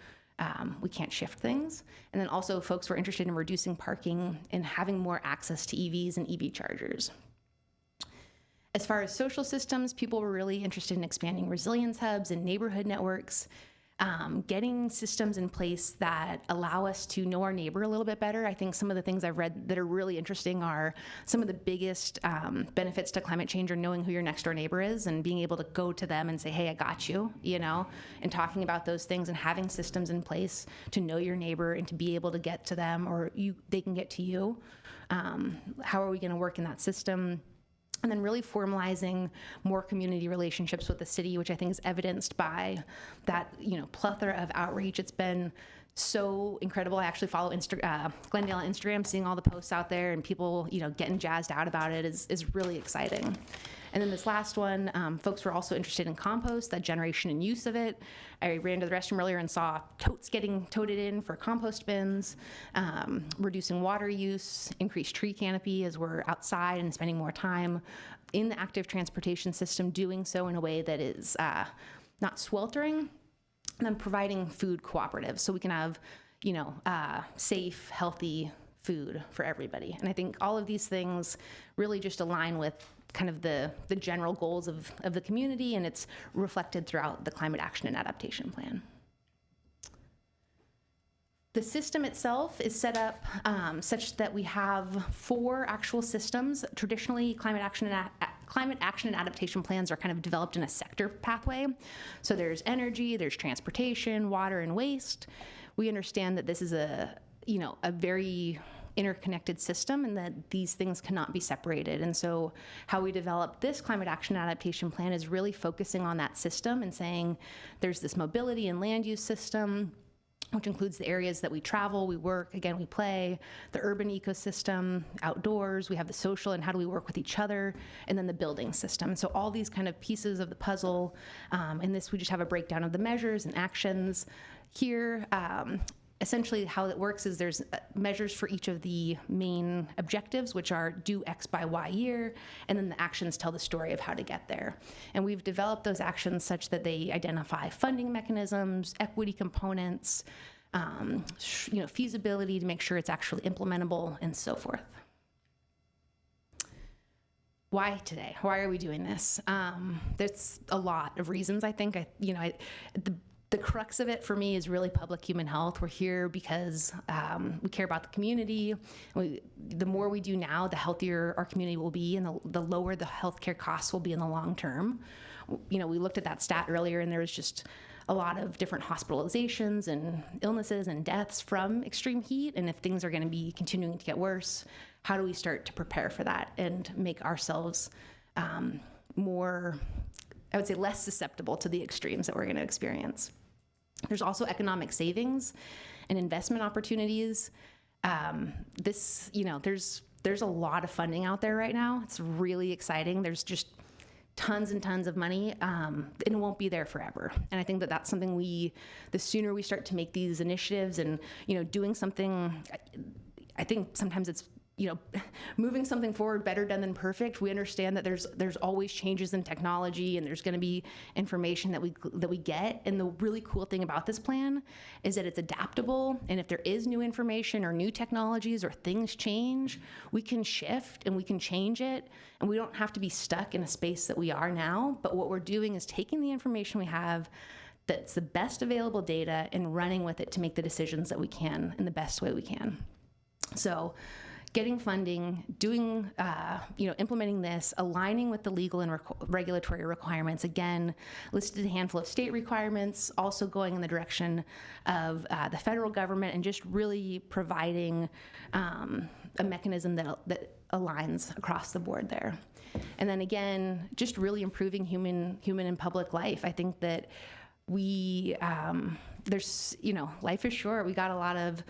we can't shift things. And then also folks were interested in reducing parking and having more access to EVs and EV chargers. As far as social systems, people were really interested in expanding resilience hubs and neighborhood networks. getting systems in place that allow us to know our neighbor a little bit better. I think some of the things I've read that are really interesting are some of the biggest benefits to climate change are knowing who your next door neighbor is and being able to go to them and say, hey, I got you, and talking about those things and having systems in place to know your neighbor and to be able to get to them or they can get to you. How are we going to work in that system? And then really formalizing more community relationships with the city, which I think is evidenced by that, plethora of outreach. It's been so incredible. I actually follow Glendale on Instagram, seeing all the posts out there and people, getting jazzed out about it is really exciting. And then this last one, folks were also interested in compost, that generation and use of it. I ran to the restroom earlier and saw totes getting toted in for compost bins, reducing water use, increased tree canopy as we're outside and spending more time in the active transportation system, doing so in a way that is not sweltering, and then providing food cooperatives so we can have, safe, healthy food for everybody. And I think all of these things really just align with kind of the general goals of the community, and it's reflected throughout the Climate Action and Adaptation Plan. The system itself is set up such that we have 4 actual systems. Traditionally, climate action and adaptation plans are kind of developed in a sector pathway. So there's energy, there's transportation, water, and waste. We understand that this is a very interconnected system and that these things cannot be separated. And so how we develop this climate action adaptation plan is really focusing on that system and saying there's this mobility and land use system, which includes the areas that we travel, we work, again, we play, the urban ecosystem, outdoors, we have the social and how do we work with each other, and then the building system. So all these kind of pieces of the puzzle, in this we just have a breakdown of the measures and actions. Here, essentially how it works is there's measures for each of the main objectives, which are do X by Y year, and then the actions tell the story of how to get there. And we've developed those actions such that they identify funding mechanisms, equity components, feasibility to make sure it's actually implementable, and so forth. Why today? Why are we doing this? There's a lot of reasons, I think. The crux of it for me is really public human health. We're here because we care about the community. The more we do now, the healthier our community will be, and the lower the healthcare costs will be in the long term. We looked at that stat earlier, and there was just a lot of different hospitalizations and illnesses and deaths from extreme heat. And if things are going to be continuing to get worse, how do we start to prepare for that and make ourselves more, I would say, less susceptible to the extremes that we're going to experience? There's also economic savings and investment opportunities. There's a lot of funding out there right now. It's really exciting. There's just tons and tons of money, and it won't be there forever. And I think that that's something the sooner we start to make these initiatives and, doing something, I think sometimes it's, moving something forward, better done than perfect. We understand that there's always changes in technology, and there's going to be information that we get. And the really cool thing about this plan is that it's adaptable. And if there is new information or new technologies or things change, we can shift and we can change it. And we don't have to be stuck in a space that we are now. But what we're doing is taking the information we have that's the best available data and running with it to make the decisions that we can in the best way we can. So getting funding, doing, implementing this, aligning with the legal and regulatory requirements. Again, listed a handful of state requirements, also going in the direction of the federal government, and just really providing a mechanism that aligns across the board there. And then again, just really improving human and public life. I think that life is short. We got a lot of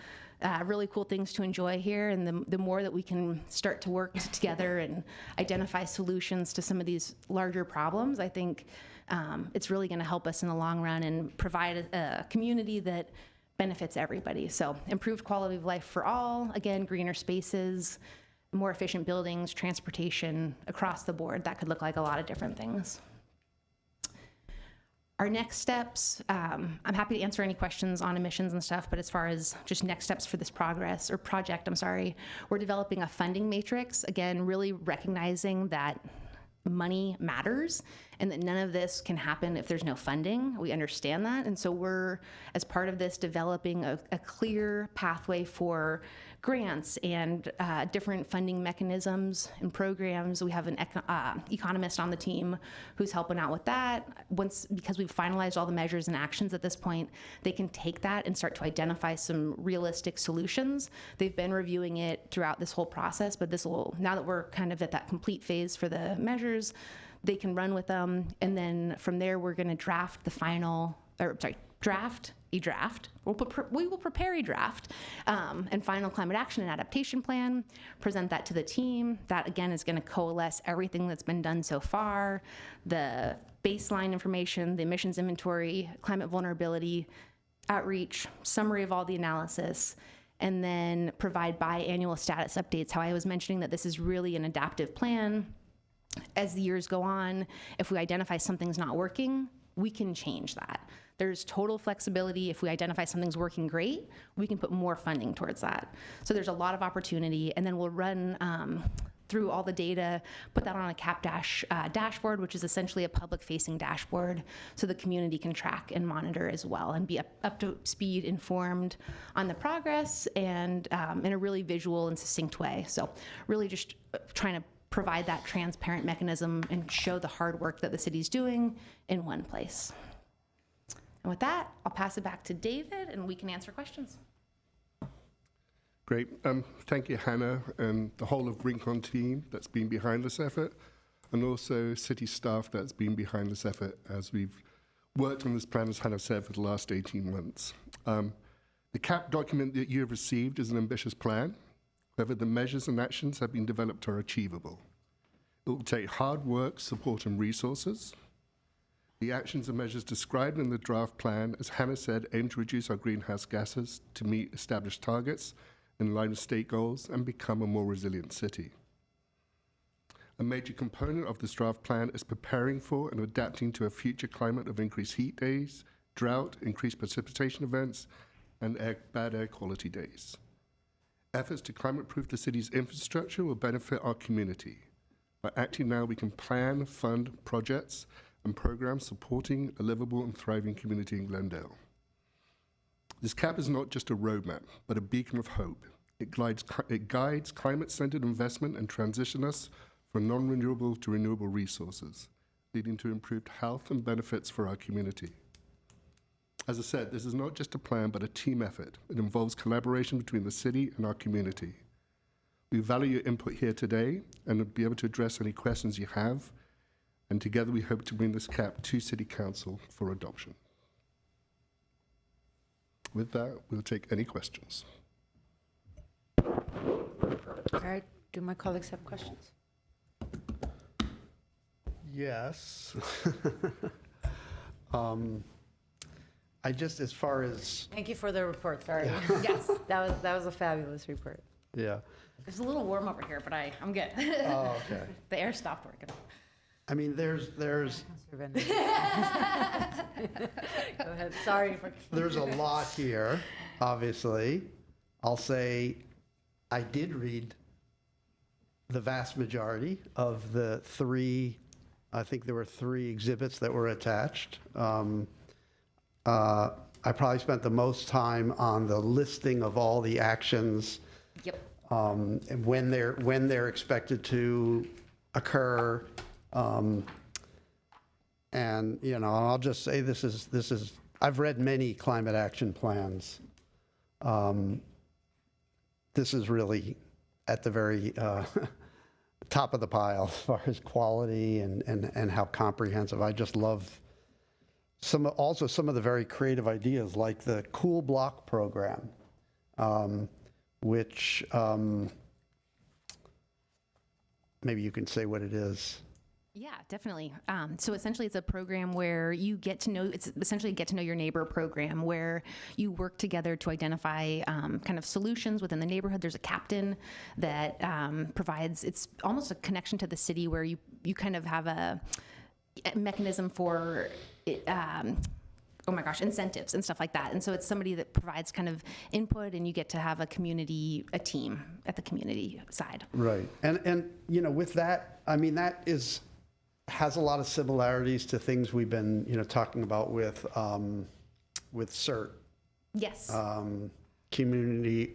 really cool things to enjoy here, and the more that we can start to work together and identify solutions to some of these larger problems, I think it's really going to help us in the long run and provide a community that benefits everybody. So improved quality of life for all, again, greener spaces, more efficient buildings, transportation across the board. That could look like a lot of different things. Our next steps, I'm happy to answer any questions on emissions and stuff, but as far as just next steps for this project, we're developing a funding matrix, again, really recognizing that money matters and that none of this can happen if there's no funding. We understand that. And so we're, as part of this, developing a clear pathway for grants and different funding mechanisms and programs. We have an economist on the team who's helping out with that. Because we've finalized all the measures and actions at this point, they can take that and start to identify some realistic solutions. They've been reviewing it throughout this whole process, but now that we're kind of at that complete phase for the measures, they can run with them. And then from there, we're going to draft a draft. We will prepare a draft and final climate action and adaptation plan, present that to the team. That, again, is going to coalesce everything that's been done so far, the baseline information, the emissions inventory, climate vulnerability, outreach, summary of all the analysis, and then provide biannual status updates. How I was mentioning that this is really an adaptive plan. As the years go on, if we identify something's not working, we can change that. There's total flexibility. If we identify something's working great, we can put more funding towards that. So there's a lot of opportunity, and then we'll run through all the data, put that on a CapDash dashboard, which is essentially a public-facing dashboard, so the community can track and monitor as well and be up to speed, informed on the progress, and in a really visual and succinct way. So really just trying to provide that transparent mechanism and show the hard work that the city's doing in one place. And with that, I'll pass it back to David, and we can answer questions. Great. Thank you, Hannah, and the whole of Rincon team that's been behind this effort, and also city staff that's been behind this effort as we've worked on this plan, as Hannah said, for the last 18 months. The CAP document that you have received is an ambitious plan. However, the measures and actions have been developed are achievable. It will take hard work, support, and resources. The actions and measures described in the draft plan, as Hannah said, aim to reduce our greenhouse gases to meet established targets in line with state goals and become a more resilient city. A major component of this draft plan is preparing for and adapting to a future climate of increased heat days, drought, increased precipitation events, and bad air quality days. Efforts to climate-proof the city's infrastructure will benefit our community. By acting now, we can plan, fund projects and programs supporting a livable and thriving community in Glendale. This CAP is not just a roadmap, but a beacon of hope. It guides climate-centered investment and transition us from non-renewable to renewable resources, leading to improved health and benefits for our community. As I said, this is not just a plan, but a team effort. It involves collaboration between the city and our community. We value your input here today and will be able to address any questions you have. And together we hope to bring this CAP to City Council for adoption. With that, we'll take any questions. All right, do my colleagues have questions? Yes. I just, as far as, Thank you for the report, sorry. Yes, that was a fabulous report. yeah. It's a little warm over here, but I'm good. Oh, okay. The air stopped working. I mean, there's Go ahead, sorry for. there's a lot here, obviously. I'll say I did read the vast majority of the I think there were 3 exhibits that were attached. I probably spent the most time on the listing of all the actions. Yep. And when they're expected to occur. And, you know, I'll just say this is, I've read many climate action plans. This is really at the very top of the pile as far as quality and how comprehensive. I just love some of the very creative ideas, like the Cool Block program, which maybe you can say what it is. Yeah, definitely. So essentially it's a program where you it's essentially a get to know your neighbor program where you work together to identify kind of solutions within the neighborhood. There's a captain that provides, it's almost a connection to the city where you kind of have a mechanism for incentives and stuff like that. And so it's somebody that provides kind of input, and you get to have a team at the community side. Right. And you know, with that, I mean, that is has a lot of similarities to things we've been, talking about with CERT, Yes. community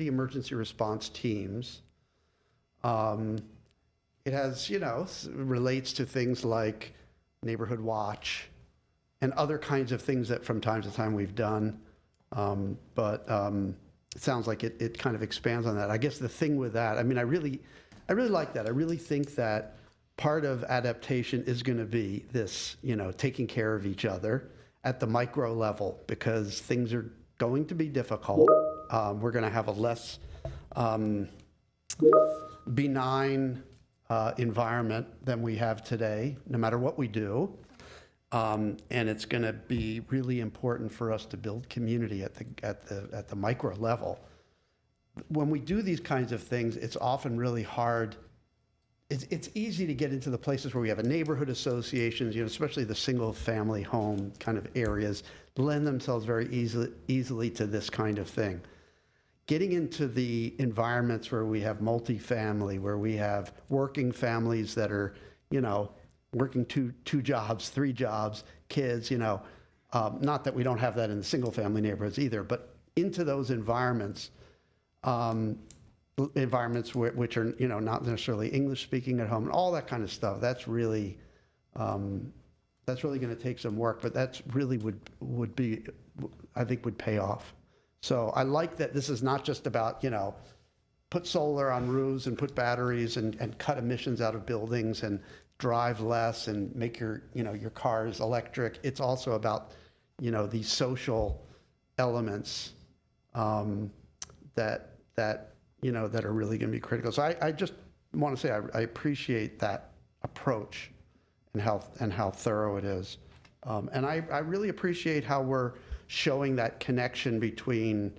emergency response teams. It has, relates to things like Neighborhood Watch and other kinds of things that from time to time we've done. But it sounds like it kind of expands on that. I guess the thing with that, I really like that. I really think that part of adaptation is going to be this, taking care of each other at the micro level, because things are going to be difficult. We're going to have a less benign environment than we have today, no matter what we do. And it's going to be really important for us to build community at the micro level. When we do these kinds of things, it's often really hard. It's easy to get into the places where we have a neighborhood associations, especially the single-family home kind of areas, lend themselves very easily to this kind of thing. Getting into the environments where we have multifamily, where we have working families that are, working two jobs, 3 jobs, kids, not that we don't have that in the single-family neighborhoods either, but into those environments, which are, not necessarily English-speaking at home, and all that kind of stuff. That's really going to take some work, but that's really would be, I think, would pay off. So I like that this is not just about, put solar on roofs and put batteries and cut emissions out of buildings and drive less and make your cars electric. It's also about, these social elements that are really going to be critical. So I just want to say I appreciate that approach and how thorough it is. And I really appreciate how we're showing that connection between,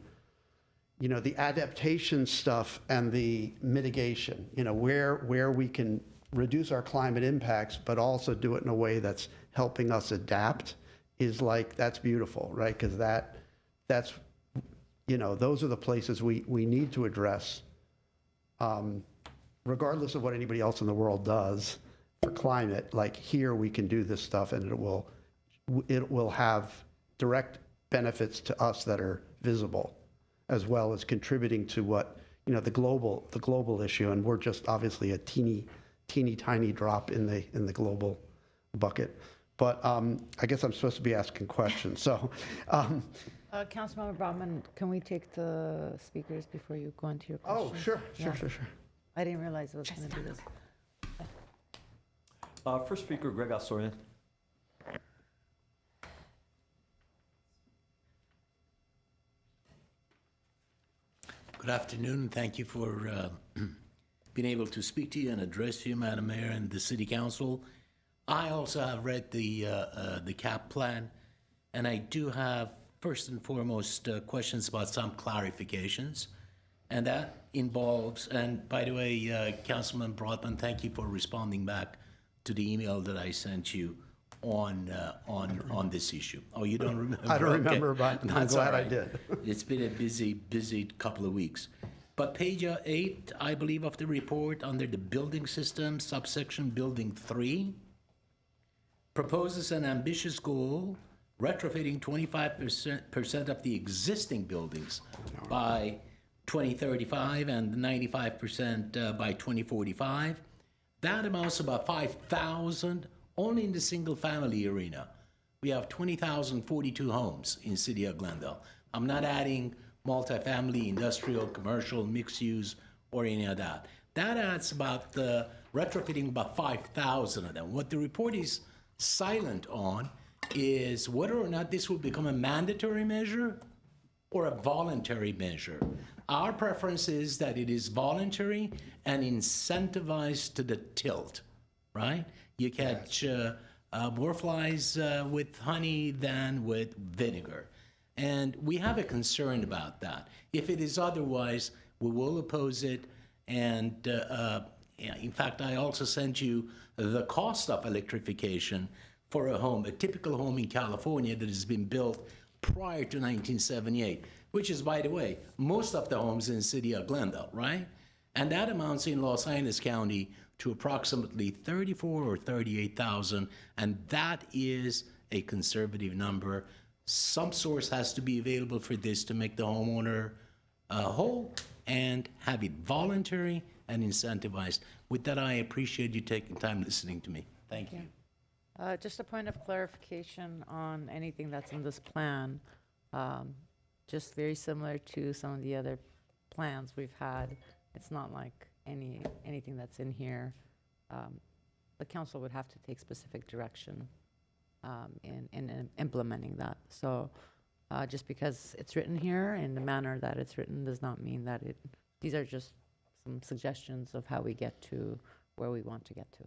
the adaptation stuff and the mitigation, where we can reduce our climate impacts, but also do it in a way that's helping us adapt that's beautiful, right? Because that's those are the places we need to address, regardless of what anybody else in the world does for climate. Like here, we can do this stuff, and it will have direct benefits to us that are visible, as well as contributing to what the global issue. And we're just obviously a teeny tiny drop in the global bucket. But I guess I'm supposed to be asking questions. So. Councilmember Brotman, can we take the speakers before you go into your questions? Oh, sure. I didn't realize it was going to do this. First speaker, Greg Astorian. Good afternoon, and thank you for being able to speak to you and address you, Madam Mayor, and the City Council. I also have read the CAP plan, and I do have, first and foremost, questions about some clarifications, and that involves, and by the way, Councilman Brotman, thank you for responding back to the email that I sent you on this issue. Oh, you don't remember? I don't remember, but I'm That's glad all I right. did. It's been a busy couple of weeks. But page 8, I believe, of the report, under the building system, subsection building 3, proposes an ambitious goal, retrofitting 25% of the existing buildings by 2035 and 95% by 2045. That amounts to about 5,000 only in the single-family arena. We have 20,042 homes in City of Glendale. I'm not adding multifamily, industrial, commercial, mixed use, or any of that. That adds about retrofitting about 5,000 of them. What the report is silent on is whether or not this will become a mandatory measure or a voluntary measure. Our preference is that it is voluntary and incentivized to the tilt, right? You catch more flies with honey than with vinegar. And we have a concern about that. If it is otherwise, we will oppose it. And in fact, I also sent you the cost of electrification for a home, a typical home in California that has been built prior to 1978, which is, by the way, most of the homes in the City of Glendale, right? And that amounts in Los Angeles County to approximately 34 or 38,000, and that is a conservative number. Some source has to be available for this to make the homeowner whole and have it voluntary and incentivized. With that, I appreciate you taking time listening to me. Thank you. Just a point of clarification on anything that's in this plan. Just very similar to some of the other plans we've had. It's not like anything that's in here. The council would have to take specific direction in implementing that. So just because it's written here in the manner that it's written does not mean that these are just some suggestions of how we get to where we want to get to.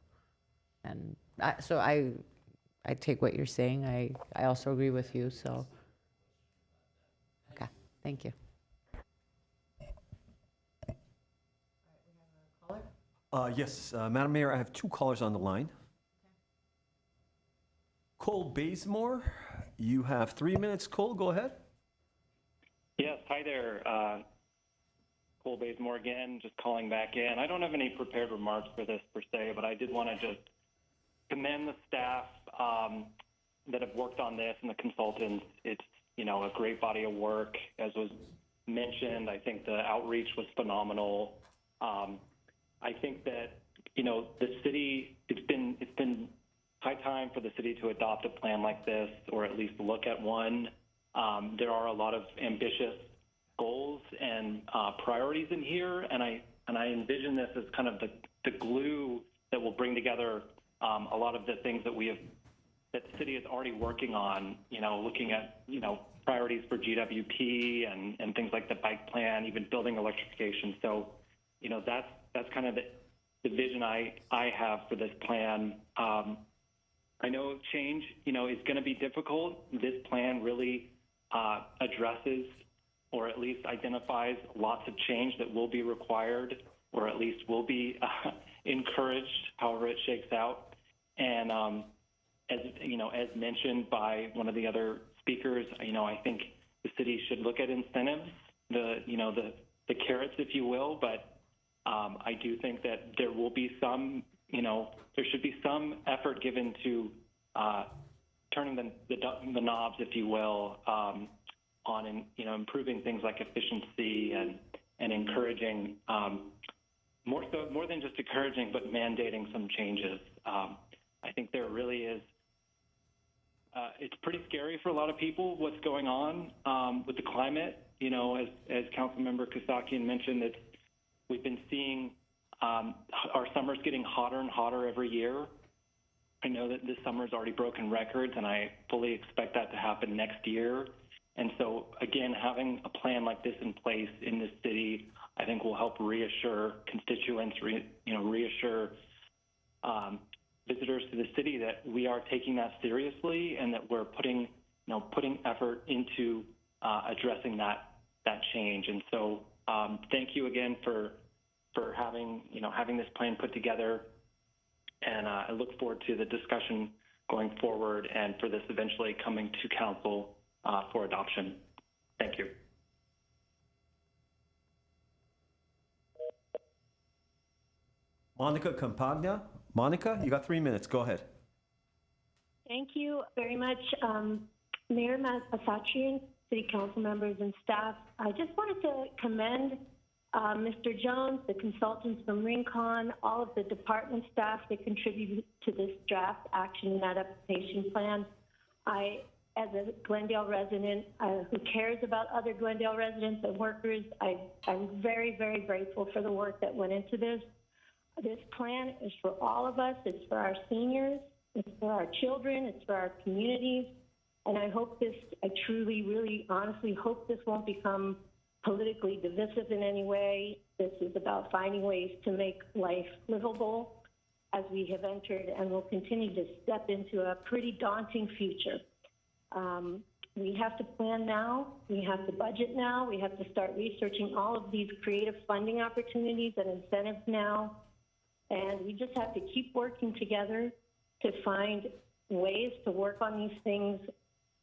And so I take what you're saying. I also agree with you, so. Okay, thank you. Yes, Madam Mayor, I have two callers on the line. Cole Bazemore, you have 3 minutes. Cole, go ahead. Yes, hi there. Cole Bazemore again, just calling back in. I don't have any prepared remarks for this per se, but I did want to just commend the staff that have worked on this and the consultants. It's, a great body of work. As was mentioned, I think the outreach was phenomenal. I think that, the city, it's been high time for the city to adopt a plan like this, or at least look at one. There are a lot of ambitious goals and priorities in here, and I envision this as kind of the glue that will bring together a lot of the things that that the city is already working on. Looking at priorities for GWP and things like the bike plan, even building electrification. So, that's kind of the vision I have for this plan. I know change, is going to be difficult. This plan really addresses, or at least identifies, lots of change that will be required, or at least will be encouraged, however it shakes out. And as mentioned by one of the other speakers, I think the city should look at incentives, the carrots, if you will, but I do think that there will be some, there should be some effort given to turning the knobs, if you will, on improving things like efficiency and encouraging, more than just encouraging, but mandating some changes. I think there really is. It's pretty scary for a lot of people what's going on with the climate. As Councilmember Kasakian mentioned, we've been seeing our summers getting hotter and hotter every year. I know that this summer's already broken records, and I fully expect that to happen next year. And so, again, having a plan like this in place in this city, I think will help reassure constituents, reassure visitors to the city that we are taking that seriously, and that we're putting effort into addressing that change. And so, thank you again for having this plan put together, and I look forward to the discussion going forward, and for this eventually coming to council for adoption. Thank you. Monica Campagna. Monica, you got 3 minutes. Go ahead. Thank you very much, Mayor Asatrian, City Council members, and staff. I just wanted to commend Mr. Jones, the consultants from Rincon, all of the department staff that contributed to this draft action and adaptation plan. As a Glendale resident who cares about other Glendale residents and workers, I'm very, very grateful for the work that went into this. This plan is for all of us. It's for our seniors. It's for our children. It's for our communities. And I hope I truly, really, honestly hope this won't become politically divisive in any way. This is about finding ways to make life livable as we have entered and will continue to step into a pretty daunting future. We have to plan now. We have to budget now. We have to start researching all of these creative funding opportunities and incentives now. And we just have to keep working together to find ways to work on these things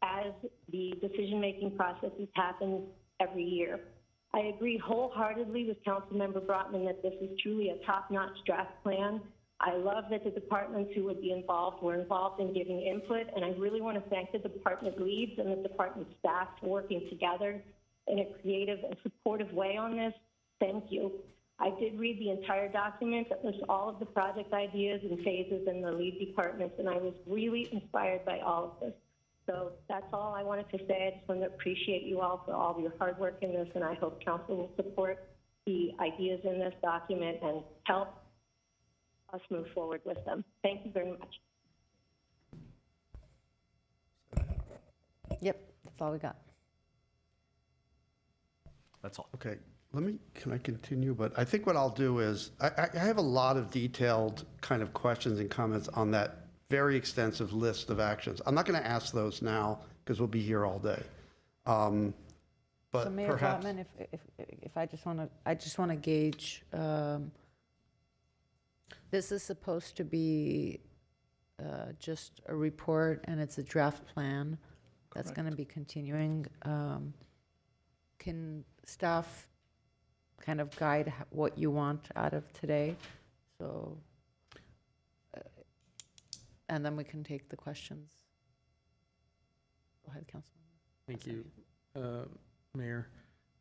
as the decision-making processes happen every year. I agree wholeheartedly with Councilmember Brotman that this is truly a top-notch draft plan. I love that the departments who would be involved were involved in giving input, and I really want to thank the department leads and the department staff for working together in a creative and supportive way on this. Thank you. I did read the entire document that lists all of the project ideas and phases in the lead departments, and I was really inspired by all of this. So that's all I wanted to say. I just want to appreciate you all for all of your hard work in this, and I hope council will support the ideas in this document and help us move forward with them. Thank you very much. Yep, that's all we got. That's all. Okay, can I continue? But I think what I'll do is, I have a lot of detailed kind of questions and comments on that very extensive list of actions. I'm not going to ask those now because we'll be here all day. So But Mayor perhaps, Brotman, if I just want to gauge, this is supposed to be just a report and it's a draft plan that's going to be continuing. Can staff kind of guide what you want out of today? So, and then we can take the questions. Go ahead, Councilman. Thank you, Mayor.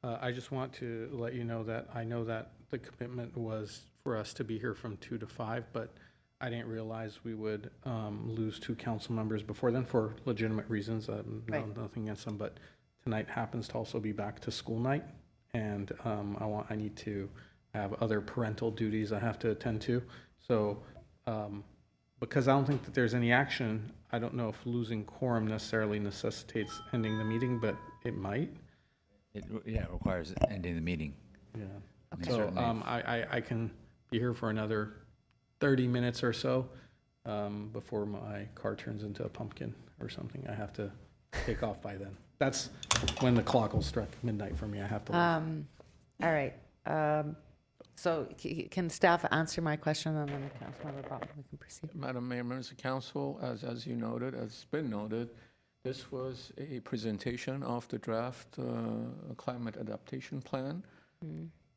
I just want to let you know that I know that the commitment was for us to be here from 2 to 5, but I didn't realize we would lose 2 council members before then for legitimate reasons. Right. Nothing against them, but tonight happens to also be back to school night, and I need to have other parental duties I have to attend to. So because I don't think that there's any action, I don't know if losing quorum necessarily necessitates ending the meeting, but it might. It requires ending the meeting. Yeah. I mean, So certainly. I can be here for another 30 minutes or so before my car turns into a pumpkin or something. I have to take off by then. That's when the clock will strike midnight for me. I have to leave. All right. So can staff answer my question, and then Councilmember Brotman, we can proceed? Madam Mayor, members of council, as you noted, as it's been noted, this was a presentation of the draft climate adaptation plan.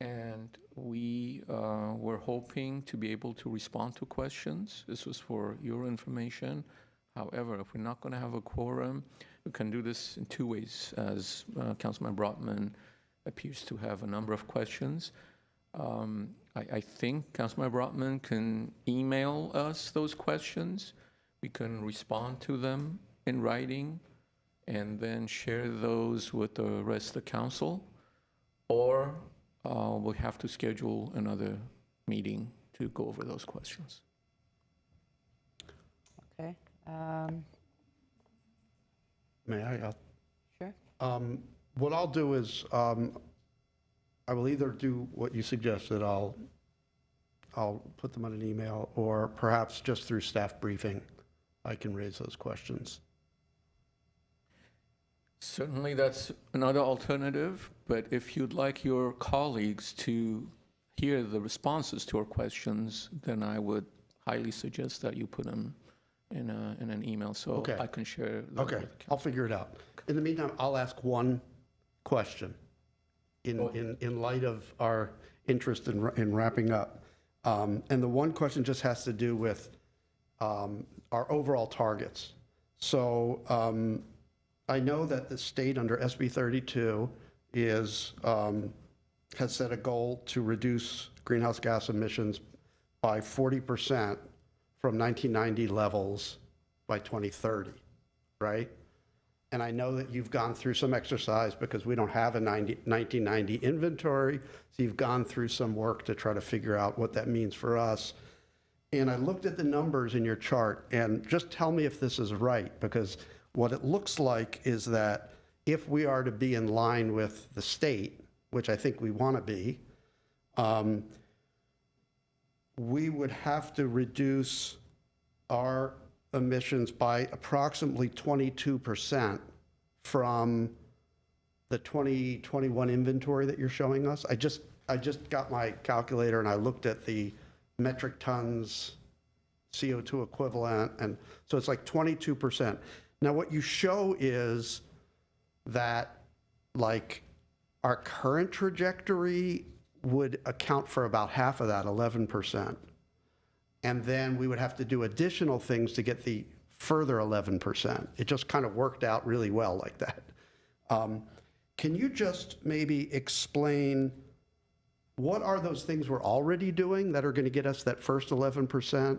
And we were hoping to be able to respond to questions. This was for your information. However, if we're not going to have a quorum, we can do this in 2 ways, as Councilman Brotman appears to have a number of questions. I think Councilman Brotman can email us those questions. We can respond to them in writing and then share those with the rest of the council. Or we'll have to schedule another meeting to go over those questions. Okay. may I? Sure. What I'll do is, I will either do what you suggested, I'll put them on an email, or perhaps just through staff briefing, I can raise those questions. Certainly, that's another alternative, but if you'd like your colleagues to hear the responses to our questions, then I would highly suggest that you put them in an email so Okay. I can share. That Okay, with the I'll figure it out. In the meantime, I'll ask one question in light of our interest in wrapping up. And the one question just has to do with our overall targets. So I know that the state under SB 32 has set a goal to reduce greenhouse gas emissions by 40% from 1990 levels by 2030, right? And I know that you've gone through some exercise because we don't have a 1990 inventory, so you've gone through some work to try to figure out what that means for us. And I looked at the numbers in your chart, and just tell me if this is right, because what it looks like is that if we are to be in line with the state, which I think we want to be, we would have to reduce our emissions by approximately 22% from the 2021 inventory that you're showing us. I just got my calculator and I looked at the metric tons CO2 equivalent, and so it's like 22%. Now what you show is that like our current trajectory would account for about half of that, 11%. And then we would have to do additional things to get the further 11%. It just kind of worked out really well like that. Can you just maybe explain what are those things we're already doing that are going to get us that first 11%?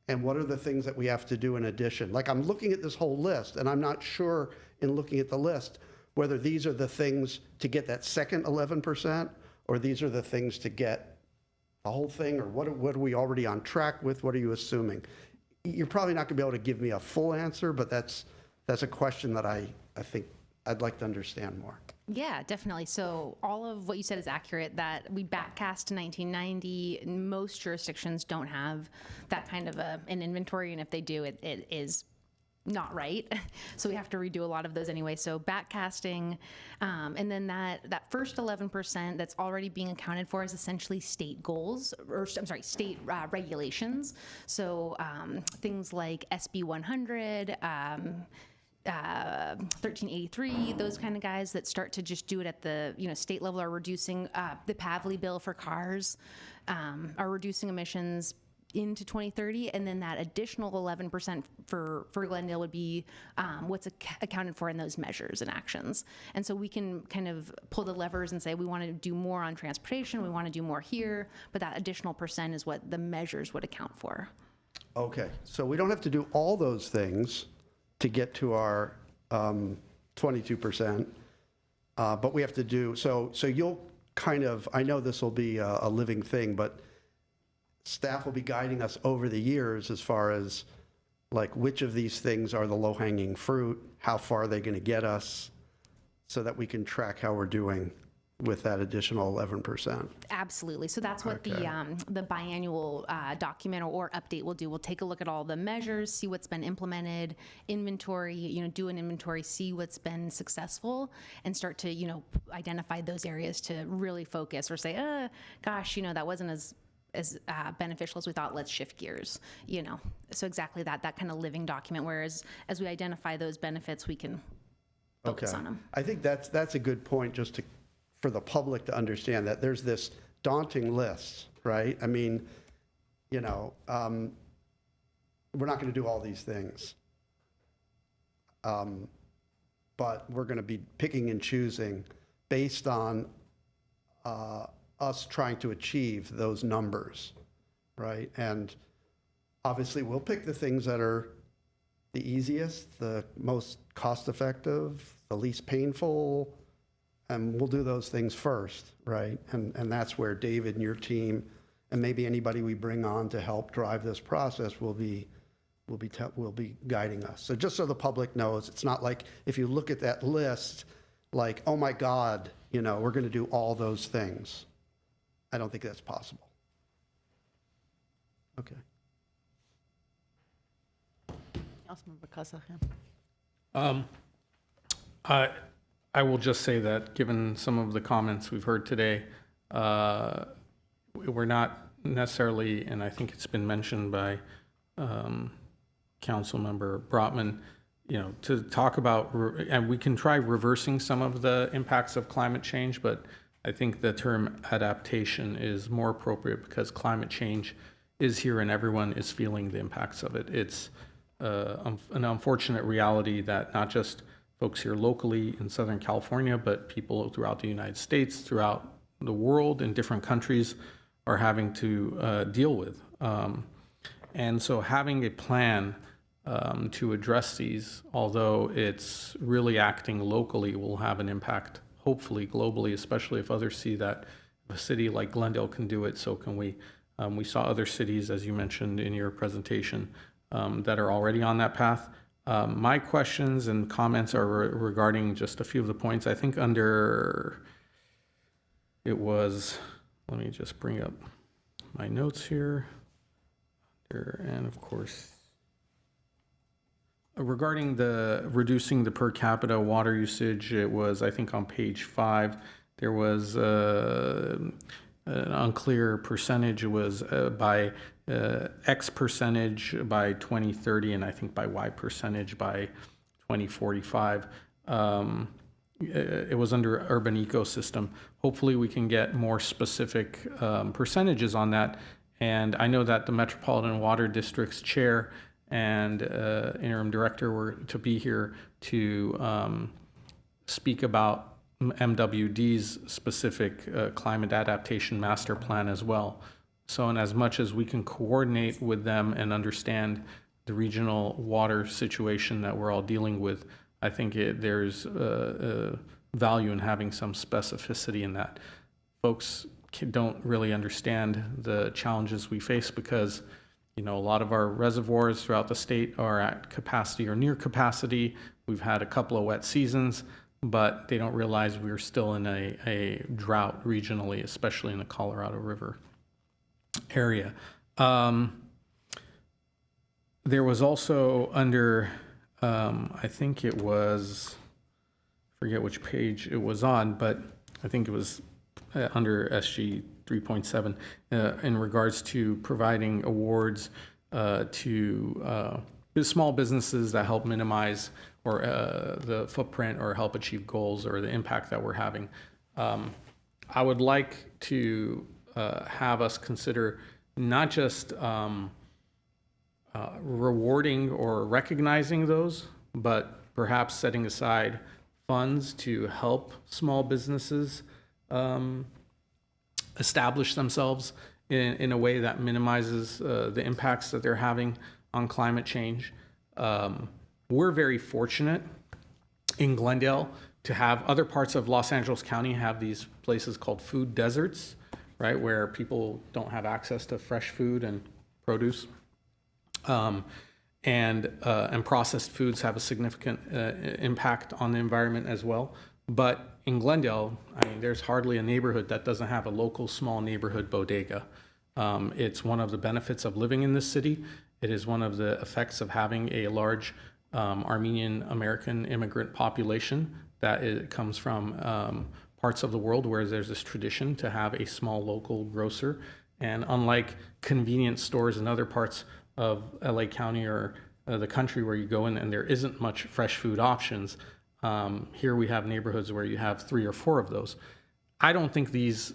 And what are the things that we have to do in addition? Like, I'm looking at this whole list, and I'm not sure in looking at the list whether these are the things to get that second 11%, or these are the things to get the whole thing, or what are we already on track with? What are you assuming? You're probably not going to be able to give me a full answer, but that's a question that I think I'd like to understand more. Yeah, definitely. So all of what you said is accurate, that we backcast to 1990. Most jurisdictions don't have that kind of an inventory, and if they do, it is not right. So we have to redo a lot of those anyway. So backcasting, and then that first 11% that's already being accounted for is essentially state goals, or I'm sorry, state regulations. So things like SB 100, 1383, those kind of guys that start to just do it at the state level are reducing the Pavley bill for cars, are reducing emissions into 2030, and then that additional 11% for Glendale would be what's accounted for in those measures and actions. And so we can kind of pull the levers and say we want to do more on transportation, we want to do more here, but that additional percent is what the measures would account for. Okay, so we don't have to do all those things to get to our 22%, but we have to do, so you'll kind of, I know this will be a living thing, but staff will be guiding us over the years as far as like which of these things are the low-hanging fruit, how far are they going to get us, so that we can track how we're doing with that additional 11%. Absolutely. So that's what Okay. the biannual document or update will do. We'll take a look at all the measures, see what's been implemented, inventory, do an inventory, see what's been successful, and start to, identify those areas to really focus, or say, gosh, that wasn't as beneficial as we thought, let's shift gears, So exactly that kind of living document, whereas as we identify those benefits, we can focus on them. I think that's a good point, just for the public to understand that there's this daunting list, right? I mean, we're not going to do all these things. But we're going to be picking and choosing based on us trying to achieve those numbers, right? And obviously we'll pick the things that are the easiest, the most cost-effective, the least painful, and we'll do those things first, right? And that's where David and your team, and maybe anybody we bring on to help drive this process will be guiding us. So just so the public knows, it's not like if you look at that list, like, oh my God, we're going to do all those things. I don't think that's possible. Okay. Councilmember Kasakian. I will just say that given some of the comments we've heard today, we're not necessarily, and I think it's been mentioned by Councilmember Brotman, to talk about, and we can try reversing some of the impacts of climate change, but I think the term adaptation is more appropriate because climate change is here and everyone is feeling the impacts of it. It's an unfortunate reality that not just folks here locally in Southern California, but people throughout the United States, throughout the world, in different countries are having to deal with. And so having a plan to address these, although it's really acting locally, will have an impact, hopefully globally, especially if others see that a city like Glendale can do it, so can we. We saw other cities, as you mentioned in your presentation, that are already on that path. My questions and comments are regarding just a few of the points. I think let me just bring up my notes here. And of course, regarding reducing the per capita water usage, it was, I think on page 5, there was an unclear percentage. It was by X percentage by 2030, and I think by Y percentage by 2045. it was under urban ecosystem. Hopefully, we can get more specific percentages on that. And I know that the Metropolitan Water District's chair and interim director were to be here to speak about MWD's specific climate adaptation master plan as well. So in as much as we can coordinate with them and understand the regional water situation that we're all dealing with, I think there's value in having some specificity in that. Folks don't really understand the challenges we face because, you know, a lot of our reservoirs throughout the state are at capacity or near capacity. We've had a couple of wet seasons, but they don't realize we're still in a drought regionally, especially in the Colorado River area. There was also under, I think it was, forget which page it was on, but I think it was under SG 3.7 in regards to providing awards to small businesses that help minimize or the footprint or help achieve goals or the impact that we're having. I would like to have us consider not just rewarding or recognizing those, but perhaps setting aside funds to help small businesses establish themselves in a way that minimizes the impacts that they're having on climate change. We're very fortunate in Glendale to have other parts of Los Angeles County have these places called food deserts, right, where people don't have access to fresh food and produce. And processed foods have a significant impact on the environment as well. But in Glendale, I mean, there's hardly a neighborhood that doesn't have a local small neighborhood bodega. It's one of the benefits of living in this city. It is one of the effects of having a large Armenian American immigrant population that comes from parts of the world where there's this tradition to have a small local grocer. And unlike convenience stores in other parts of LA County or the country where you go in and there isn't much fresh food options, here we have neighborhoods where you have 3 or 4 of those. I don't think these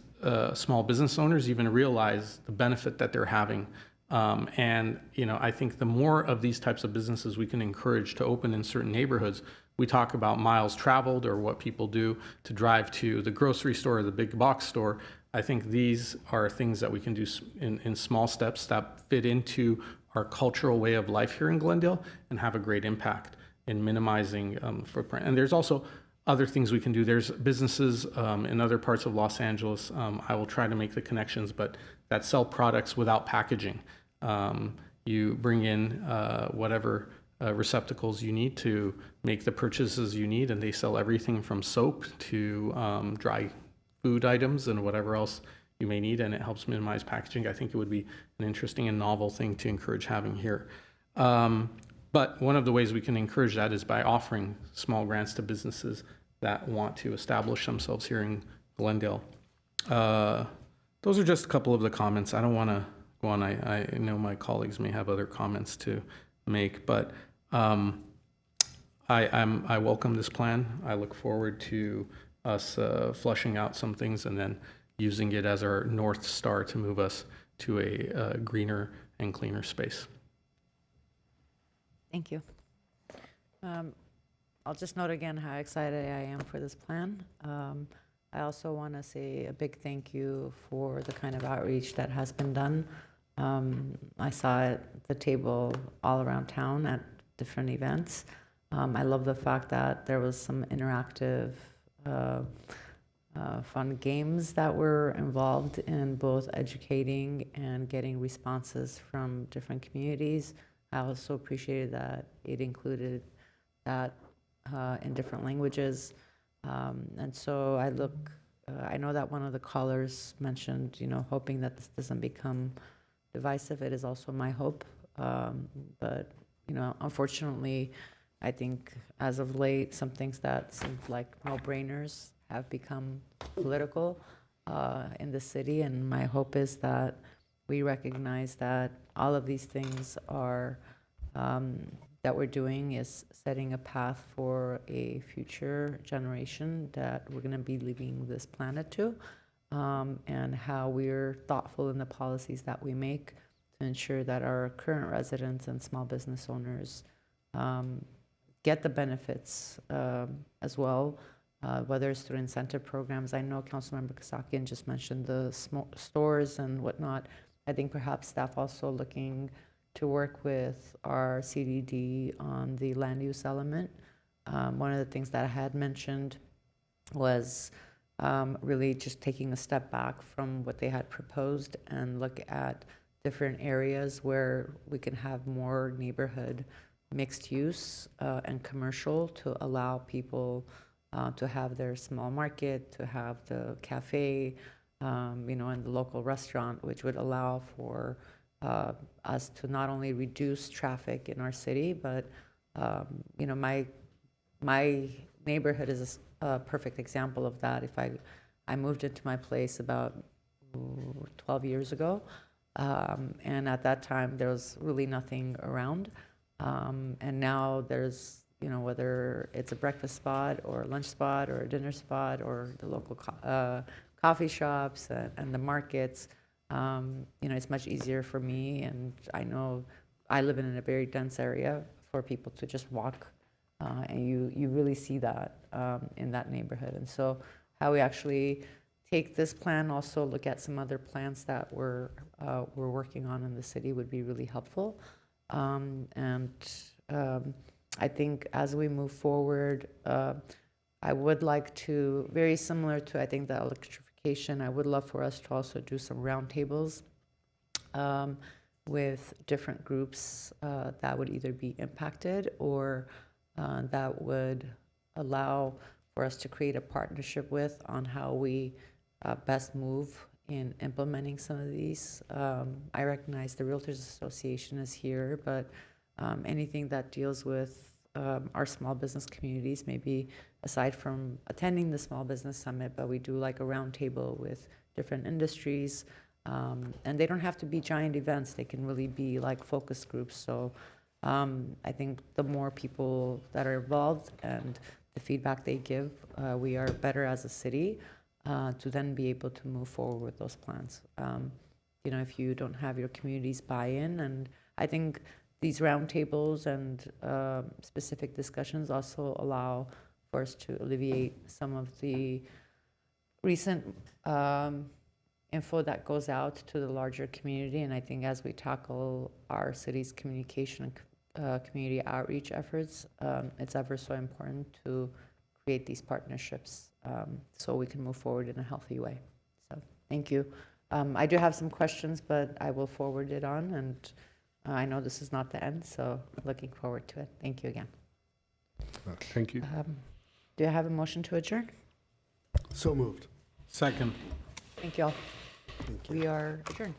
small business owners even realize the benefit that they're having. And, you know, I think the more of these types of businesses we can encourage to open in certain neighborhoods, we talk about miles traveled or what people do to drive to the grocery store or the big box store. I think these are things that we can do in small steps that fit into our cultural way of life here in Glendale and have a great impact in minimizing footprint. And there's also other things we can do. There's businesses in other parts of Los Angeles, I will try to make the connections, but that sell products without packaging. You bring in whatever receptacles you need to make the purchases you need, and they sell everything from soap to dry food items and whatever else you may need, and it helps minimize packaging. I think it would be an interesting and novel thing to encourage having here. But one of the ways we can encourage that is by offering small grants to businesses that want to establish themselves here in Glendale. Those are just a couple of the comments. I don't want to go on. I know my colleagues may have other comments to make, but I welcome this plan. I look forward to us flushing out some things and then using it as our North Star to move us to a greener and cleaner space. Thank you. I'll just note again how excited I am for this plan. I also want to say a big thank you for the kind of outreach that has been done. I saw it at the table all around town at different events. I love the fact that there was some interactive fun games that were involved in both educating and getting responses from different communities. I also appreciated that it included that in different languages. And so I know that one of the callers mentioned, you know, hoping that this doesn't become divisive. It is also my hope. But, you know, unfortunately, I think as of late, some things that seemed like no-brainers have become political in the city. And my hope is that we recognize that all of these things are that we're doing is setting a path for a future generation that we're going to be leaving this planet to, and how we're thoughtful in the policies that we make to ensure that our current residents and small business owners get the benefits as well, whether it's through incentive programs. I know Councilmember Kasakian just mentioned the stores and whatnot. I think perhaps staff also looking to work with our CDD on the land use element. One of the things that I had mentioned was really just taking a step back from what they had proposed and look at different areas where we can have more neighborhood mixed use and commercial to allow people to have their small market, to have the cafe, and the local restaurant, which would allow for us to not only reduce traffic in our city, but my neighborhood is a perfect example of that. If I moved into my place about 12 years ago, and at that time there was really nothing around, and now there's whether it's a breakfast spot or a lunch spot or a dinner spot or the local coffee shops and the markets. It's much easier for me, and I know I live in a very dense area, for people to just walk, and you really see that in that neighborhood. And so how we actually take this plan, also look at some other plans that we're working on in the city would be really helpful. I think as we move forward, I would like to, very similar to, I think, the electrification, I would love for us to also do some roundtables with different groups that would either be impacted or that would allow for us to create a partnership with on how we best move in implementing some of these. I recognize the Realtors Association is here, but anything that deals with our small business communities, maybe aside from attending the Small Business Summit, but we do like a roundtable with different industries. And they don't have to be giant events. They can really be like focus groups. So I think the more people that are involved and the feedback they give, we are better as a city to then be able to move forward with those plans. If you don't have your community's buy-in, and I think these roundtables and specific discussions also allow for us to alleviate some of the recent info that goes out to the larger community. And I think as we tackle our city's communication and community outreach efforts, it's ever so important to create these partnerships so we can move forward in a healthy way. So thank you. I do have some questions, but I will forward it on, and I know this is not the end, so looking forward to it. Thank you again. Thank you. Do I have a motion to adjourn? So moved. Second. Thank you all. We are adjourned.